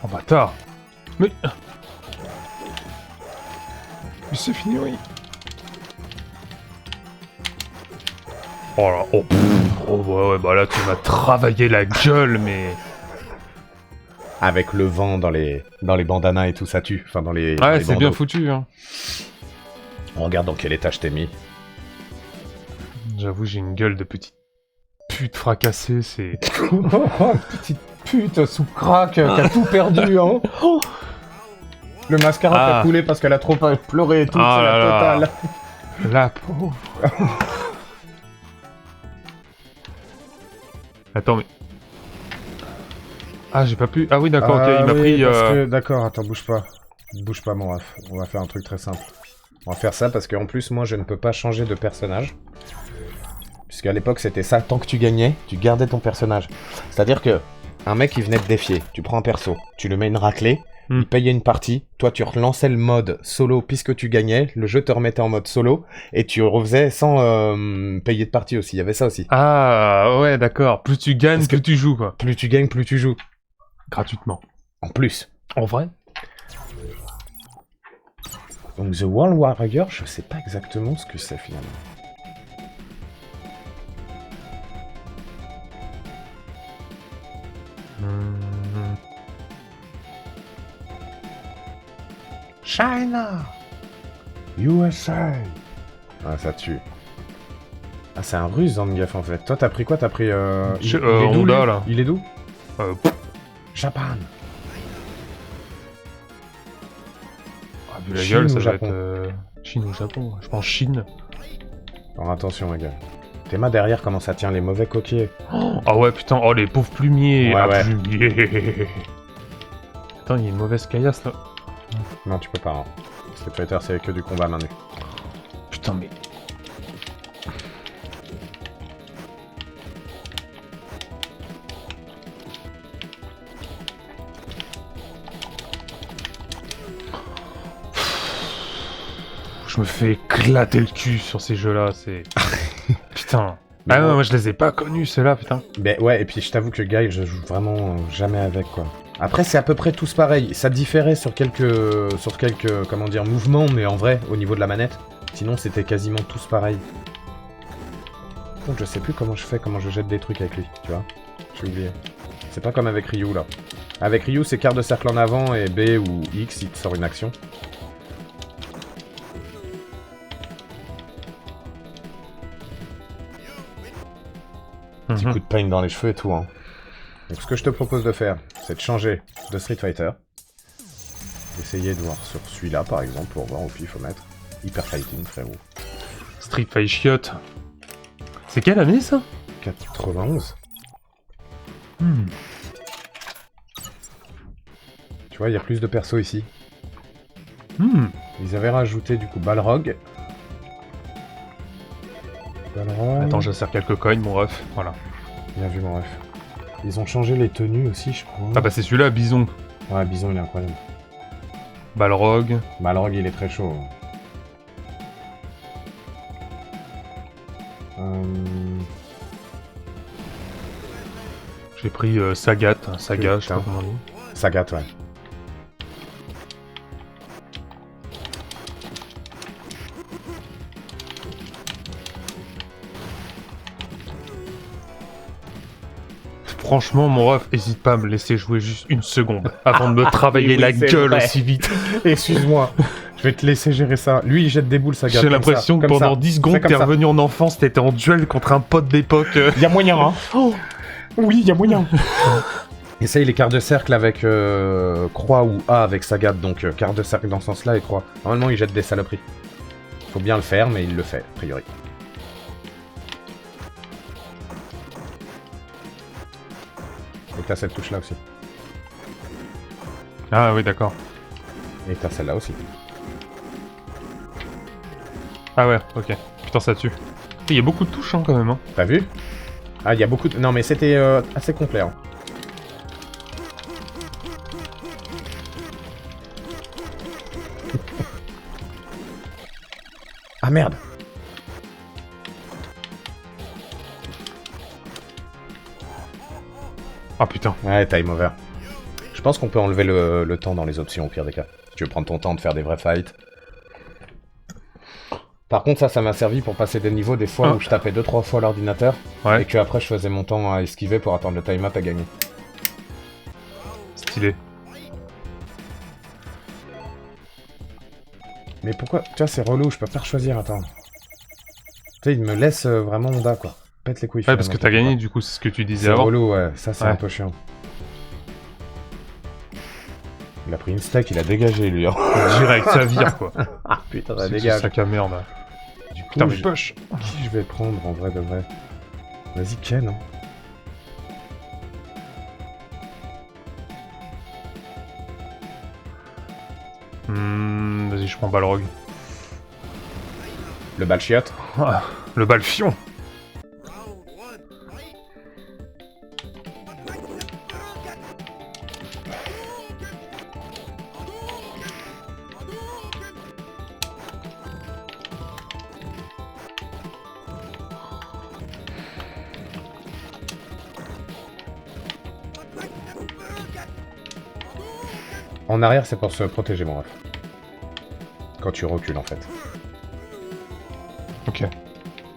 Oh bâtard. Mais c'est fini, oui. oh là, oh, oh ouais, bah là tu m'as travaillé la gueule, mais... Avec le vent dans les bandanas et tout, ça tue. Enfin, dans les Ouais, les c'est bandeaux. bien foutu, hein. Regarde dans quel état je t'ai mis. J'avoue, j'ai une gueule de petite pute fracassée, c'est... Petite pute sous crack qui a tout perdu, hein. Le mascara qui a coulé parce qu'elle a trop pleuré et tout, Ah c'est là la là. totale. La pauvre. Attends, mais... Ah, j'ai pas pu... Ah oui, d'accord, ok, il m'a pris... D'accord, attends, bouge pas. Bouge pas, mon ref. On va faire un truc très simple. On va faire ça parce qu'en plus, moi, je ne peux pas changer de personnage. Puisqu'à l'époque, c'était ça. Tant que tu gagnais, tu gardais ton personnage. C'est-à-dire que un mec, il venait te défier. Tu prends un perso, tu le mets une raclée, il payait une partie, toi, tu relançais le mode solo puisque tu gagnais, le jeu te remettait en mode solo, et tu refaisais sans payer de partie aussi. Il y avait ça aussi. Ah, ouais, d'accord. Plus tu gagnes, plus tu joues, quoi. Plus tu gagnes, plus tu joues. Gratuitement. En plus. En vrai? Donc The World Warrior, je sais pas exactement ce que c'est finalement. China, USA. Ah, ça tue. Ah, c'est un russe, Zangief, en fait. Toi, t'as pris quoi? T'as pris... il est d'où, Honda, lui là. Il est d'où? Japan. Ah, vu la Chine gueule, ça ou doit Japon être... Chine ou Japon. Je pense Chine. Alors, attention, ma gueule. Tes mains derrière, comment ça tient les mauvais coquilles. Ah ouais, putain, oh, les pauvres plumiers. Ouais, ah, ouais. plumiers. Attends, il y a une mauvaise caillasse, là. Non, tu peux pas. Hein. Street Fighter, c'est que du combat à main nue. Putain, mais... je me fais éclater le cul sur ces jeux-là, c'est... Putain. Ah non, moi je les ai pas connus, ceux-là, putain. Ben ouais, et puis je t'avoue que Guy, je joue vraiment jamais avec, quoi. Après, c'est à peu près tous pareil. Ça différait sur quelques, comment dire, mouvements, mais en vrai, au niveau de la manette. Sinon, c'était quasiment tous pareil. Donc, je sais plus comment je jette des trucs avec lui, tu vois. J'ai oublié. C'est pas comme avec Ryu, là. Avec Ryu, c'est quart de cercle en avant, et B ou X, il te sort une action. Petit coup de peigne dans les cheveux et tout, hein. Donc ce que je te propose de faire, c'est de changer de Street Fighter. Essayer de voir sur celui-là, par exemple, pour voir au pif, il faut mettre Hyper Fighting, frérot. Street Fight Chiotte. C'est quelle année, ça? 91. Tu vois, il y a plus de persos ici. Ils avaient rajouté, du coup, Balrog. Attends, j'insère quelques coins, mon ref. Voilà. Bien vu, mon ref. Ils ont changé les tenues aussi, je crois. Ah bah c'est celui-là, Bison. Ouais, Bison, il est incroyable. Balrog. Balrog, il est très chaud. J'ai pris Sagat, Saga, je sais pas comment on dit. Sagat, ouais. Franchement, mon ref, hésite pas à me laisser jouer juste une seconde avant de me travailler oui, la gueule vrai. aussi vite. Excuse-moi, je vais te laisser gérer ça. Lui, il jette des boules, Sagat. J'ai l'impression que pendant 10 secondes, t'es revenu en enfance, t'étais en duel contre un pote d'époque. Il y a moyen, hein. Oh. Oui, il y a moyen. Essaye les quarts de cercle avec croix ou A avec Sagat, donc quart de cercle dans ce sens-là et croix. Normalement, il jette des saloperies. Faut bien le faire, mais il le fait, a priori. Et t'as cette touche-là aussi. Ah oui, d'accord. Et t'as celle-là aussi. Ah ouais, ok. Putain, ça tue. Il y a beaucoup de touches, hein, quand même. Hein. T'as vu? Ah, il y a beaucoup de... Non, mais c'était assez complet, hein. Ah merde! Ah putain. Ouais, time over. Je pense qu'on peut enlever le temps dans les options au pire des cas. Si tu veux prendre ton temps de faire des vrais fights. Par contre, ça m'a servi pour passer des niveaux des fois où je tapais 2-3 fois l'ordinateur. Ouais. Et que après je faisais mon temps à esquiver pour attendre le time-up à gagner. Stylé. Mais pourquoi? Tu vois, c'est relou, je peux pas choisir, attends. Tu sais, il me laisse vraiment Honda, quoi. Pète les couilles. Ouais, parce que t'as gagné, du coup, c'est ce que tu disais C'est avant. relou, ouais. Ça, c'est Ouais. un peu chiant. Il a pris une stack, il a dégagé, lui. Hein. Direct, ça vire, quoi. Ah, putain, ça C'est dégage. sac à merde. Du coup, Putain, mes poches. Qui je vais prendre, en vrai de vrai? Vas-y, Ken, hein. Vas-y, je prends Balrog. Le balchiote. Ah, le balfion. En arrière, c'est pour se protéger, mon ref. Quand tu recules, en fait. Ok.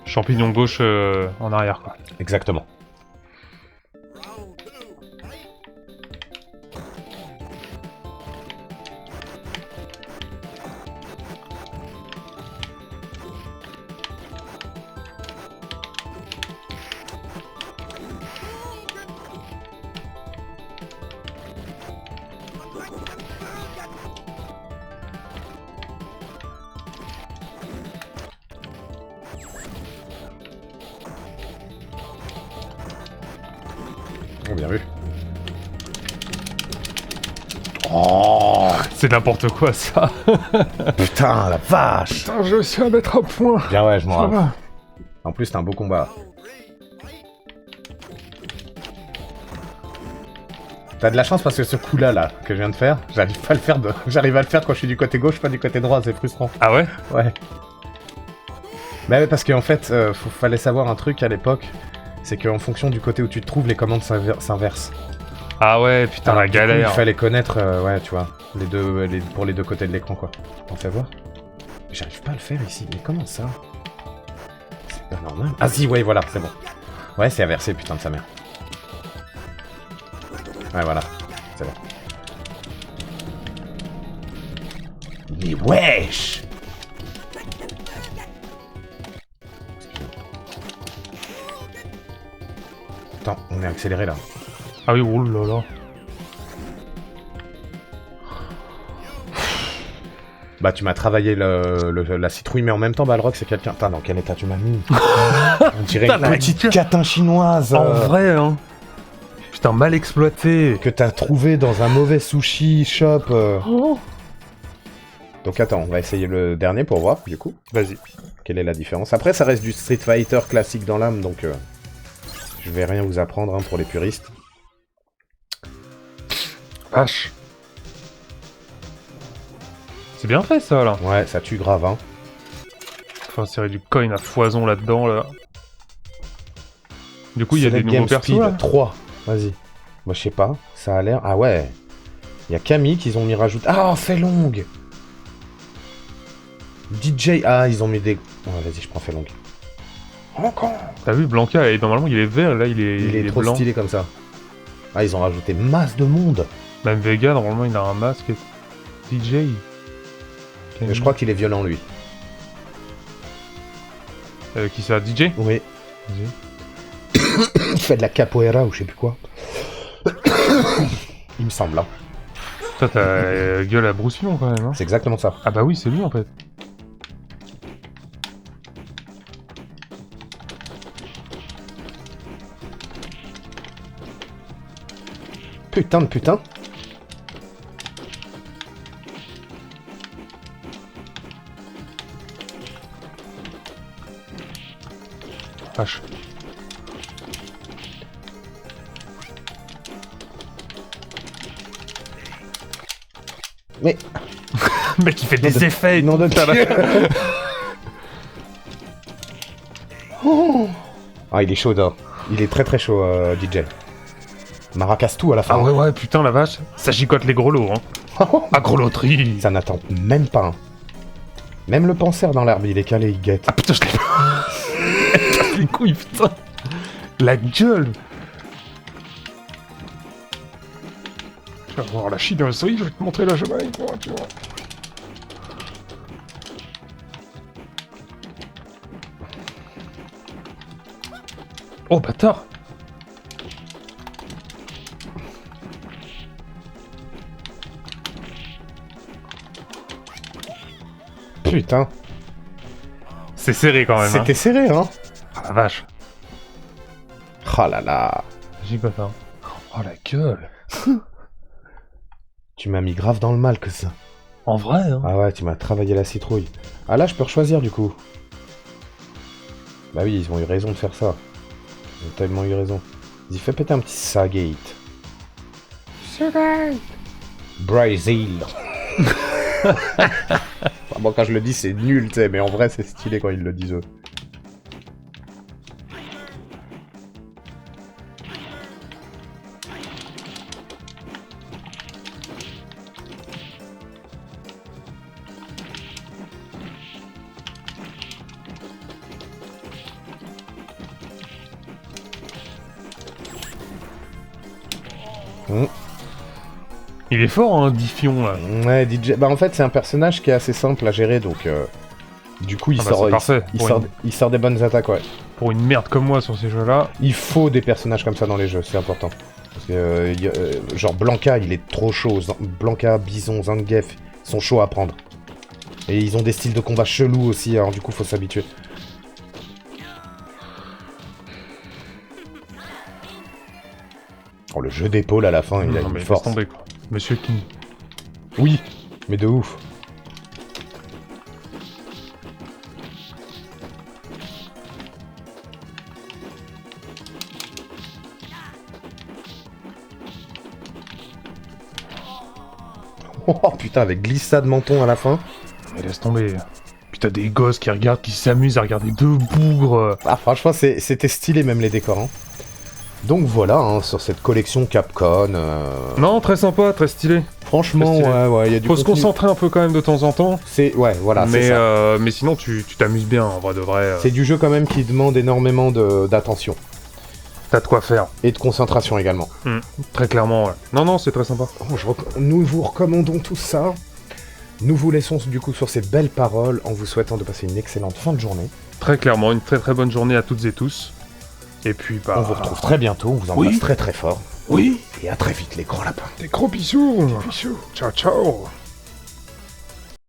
Champignon gauche en arrière, quoi. Exactement. Oh, bien vu. Oh, C'est n'importe quoi, ça. putain, la vache. Putain, j'ai réussi à mettre un point. Bien ouais, je m'en Ça rappelle. va. En plus, c'est un beau combat. T'as de la chance parce que ce coup-là, là, que je viens de faire, j'arrive pas à le faire j'arrive à le faire quand je suis du côté gauche, pas du côté droit, c'est frustrant. Ah ouais? Ouais. Bah ouais, parce qu'en fait, fallait savoir un truc à l'époque, c'est qu'en fonction du côté où tu te trouves, les commandes s'inversent. Ah ouais, putain, la Du coup, galère. il fallait connaître, ouais, tu vois, pour les deux côtés de l'écran, quoi. On fait voir. J'arrive pas à le faire ici, mais comment ça? C'est pas normal. Ah si, ouais, voilà, c'est bon. Ouais, c'est inversé, putain de sa mère. Ouais, voilà, c'est bon. Mais wesh! Attends, on est accéléré là. Ah oui, oh là là. Bah tu m'as travaillé la citrouille, mais en même temps Balrog c'est quelqu'un... Putain, dans quel état tu m'as mis? On dirait Putain, une la petite gueule. catin chinoise En vrai, hein. Putain, mal exploité. que t'as trouvé dans un mauvais sushi shop. Oh. Donc attends, on va essayer le dernier pour voir, du coup. Vas-y. Quelle est la différence? Après ça reste du Street Fighter classique dans l'âme, donc... je vais rien vous apprendre hein, pour les puristes. Vache. C'est bien fait ça là. Ouais, ça tue grave, hein. Faut insérer du coin à foison là-dedans là. Du coup, il y a des Select nouveaux Game persos Speed là. 3. Vas-y. Moi je sais pas, ça a l'air... Ah ouais. Il y a Camille qu'ils ont mis rajouter... Ah, fait longue. DJ... Ah, ils ont mis des... Ouais, vas-y, je prends fait longue. Encore. T'as vu, Blanca, normalement il est vert, là il est trop blanc. stylé comme ça. Ah, ils ont rajouté masse de monde. Même Vega, normalement il a un masque. DJ. Mais je crois qu'il est violent, lui. Qui ça, DJ? Oui. Vas-y. Il fait de la capoeira ou je sais plus quoi. Il me semble, hein. Toi t'as gueule à Bruce Lee quand même, hein. C'est exactement ça. Ah bah oui, c'est lui en fait. Putain de putain. Vache. Mais... Mec, il fait des effets. Non de Oh. Ah, il est chaud, hein. Il est très très chaud, DJ. Maracas tout à la fin. Ah ouais, putain la vache. Ça gigote les gros lots, hein. Ah, gros loterie. Ça n'attend même pas. Hein. Même le panser dans l'herbe, il est calé, il guette. Ah putain, je l'ai pas. Elle casse les couilles, putain. La gueule. Tu vas voir la Chine dans le soleil, je vais te montrer la Jamaïque, moi, tu vois. Oh bâtard. Putain. C'est serré quand même. C'était serré, hein. Ah la vache. Oh là là. Gigote, hein. Oh la gueule. Tu m'as mis grave dans le mal que ça. En vrai, hein. Ah ouais, tu m'as travaillé la citrouille. Ah là, je peux choisir du coup. Bah oui, ils ont eu raison de faire ça. Ils ont tellement eu raison. Ils fait péter un petit Stargate. Stargate. Brazil. Bon, quand je le dis, c'est nul, tu sais, mais en vrai, c'est stylé quand ils le disent eux. Il est fort, hein, Diffion, là. Ouais, DJ... Bah en fait, c'est un personnage qui est assez simple à gérer, donc... Du coup, il, Ah bah, sort, c'est parfait. il sort des bonnes attaques, ouais. Pour une merde comme moi sur ces jeux-là. Il faut des personnages comme ça dans les jeux, c'est important. Parce que, genre, Blanca, il est trop chaud. Blanca, Bison, Zangief, ils sont chauds à prendre. Et ils ont des styles de combat chelous aussi, alors du coup, faut s'habituer. Oh, le jeu d'épaule à la fin, il a Non, une mais force. laisse tomber, quoi. Monsieur King. Oui, mais de ouf. Oh putain, avec glissade menton à la fin. Mais laisse tomber. Puis t'as des gosses qui regardent, qui s'amusent à regarder deux bougres. Ah, franchement, c'était stylé, même les décors. Hein. Donc voilà, hein, sur cette collection Capcom. Non, très sympa, très stylé. Franchement, Très stylé. ouais, il y a du Faut se contenu. concentrer un peu quand même de temps en temps. Ouais, voilà, c'est ça. Mais sinon, tu t'amuses bien, en vrai de vrai. C'est du jeu quand même qui demande énormément d'attention. T'as de quoi faire. Et de concentration également. Très clairement, ouais. Non, c'est très sympa. Oh, nous vous recommandons tout ça. Nous vous laissons du coup sur ces belles paroles en vous souhaitant de passer une excellente fin de journée. Très clairement, une très très bonne journée à toutes et tous. Et puis, bah... On vous retrouve très bientôt, on vous embrasse très très fort. Oui. Et à très vite les grands lapins. Des gros bisous. Ciao, ciao.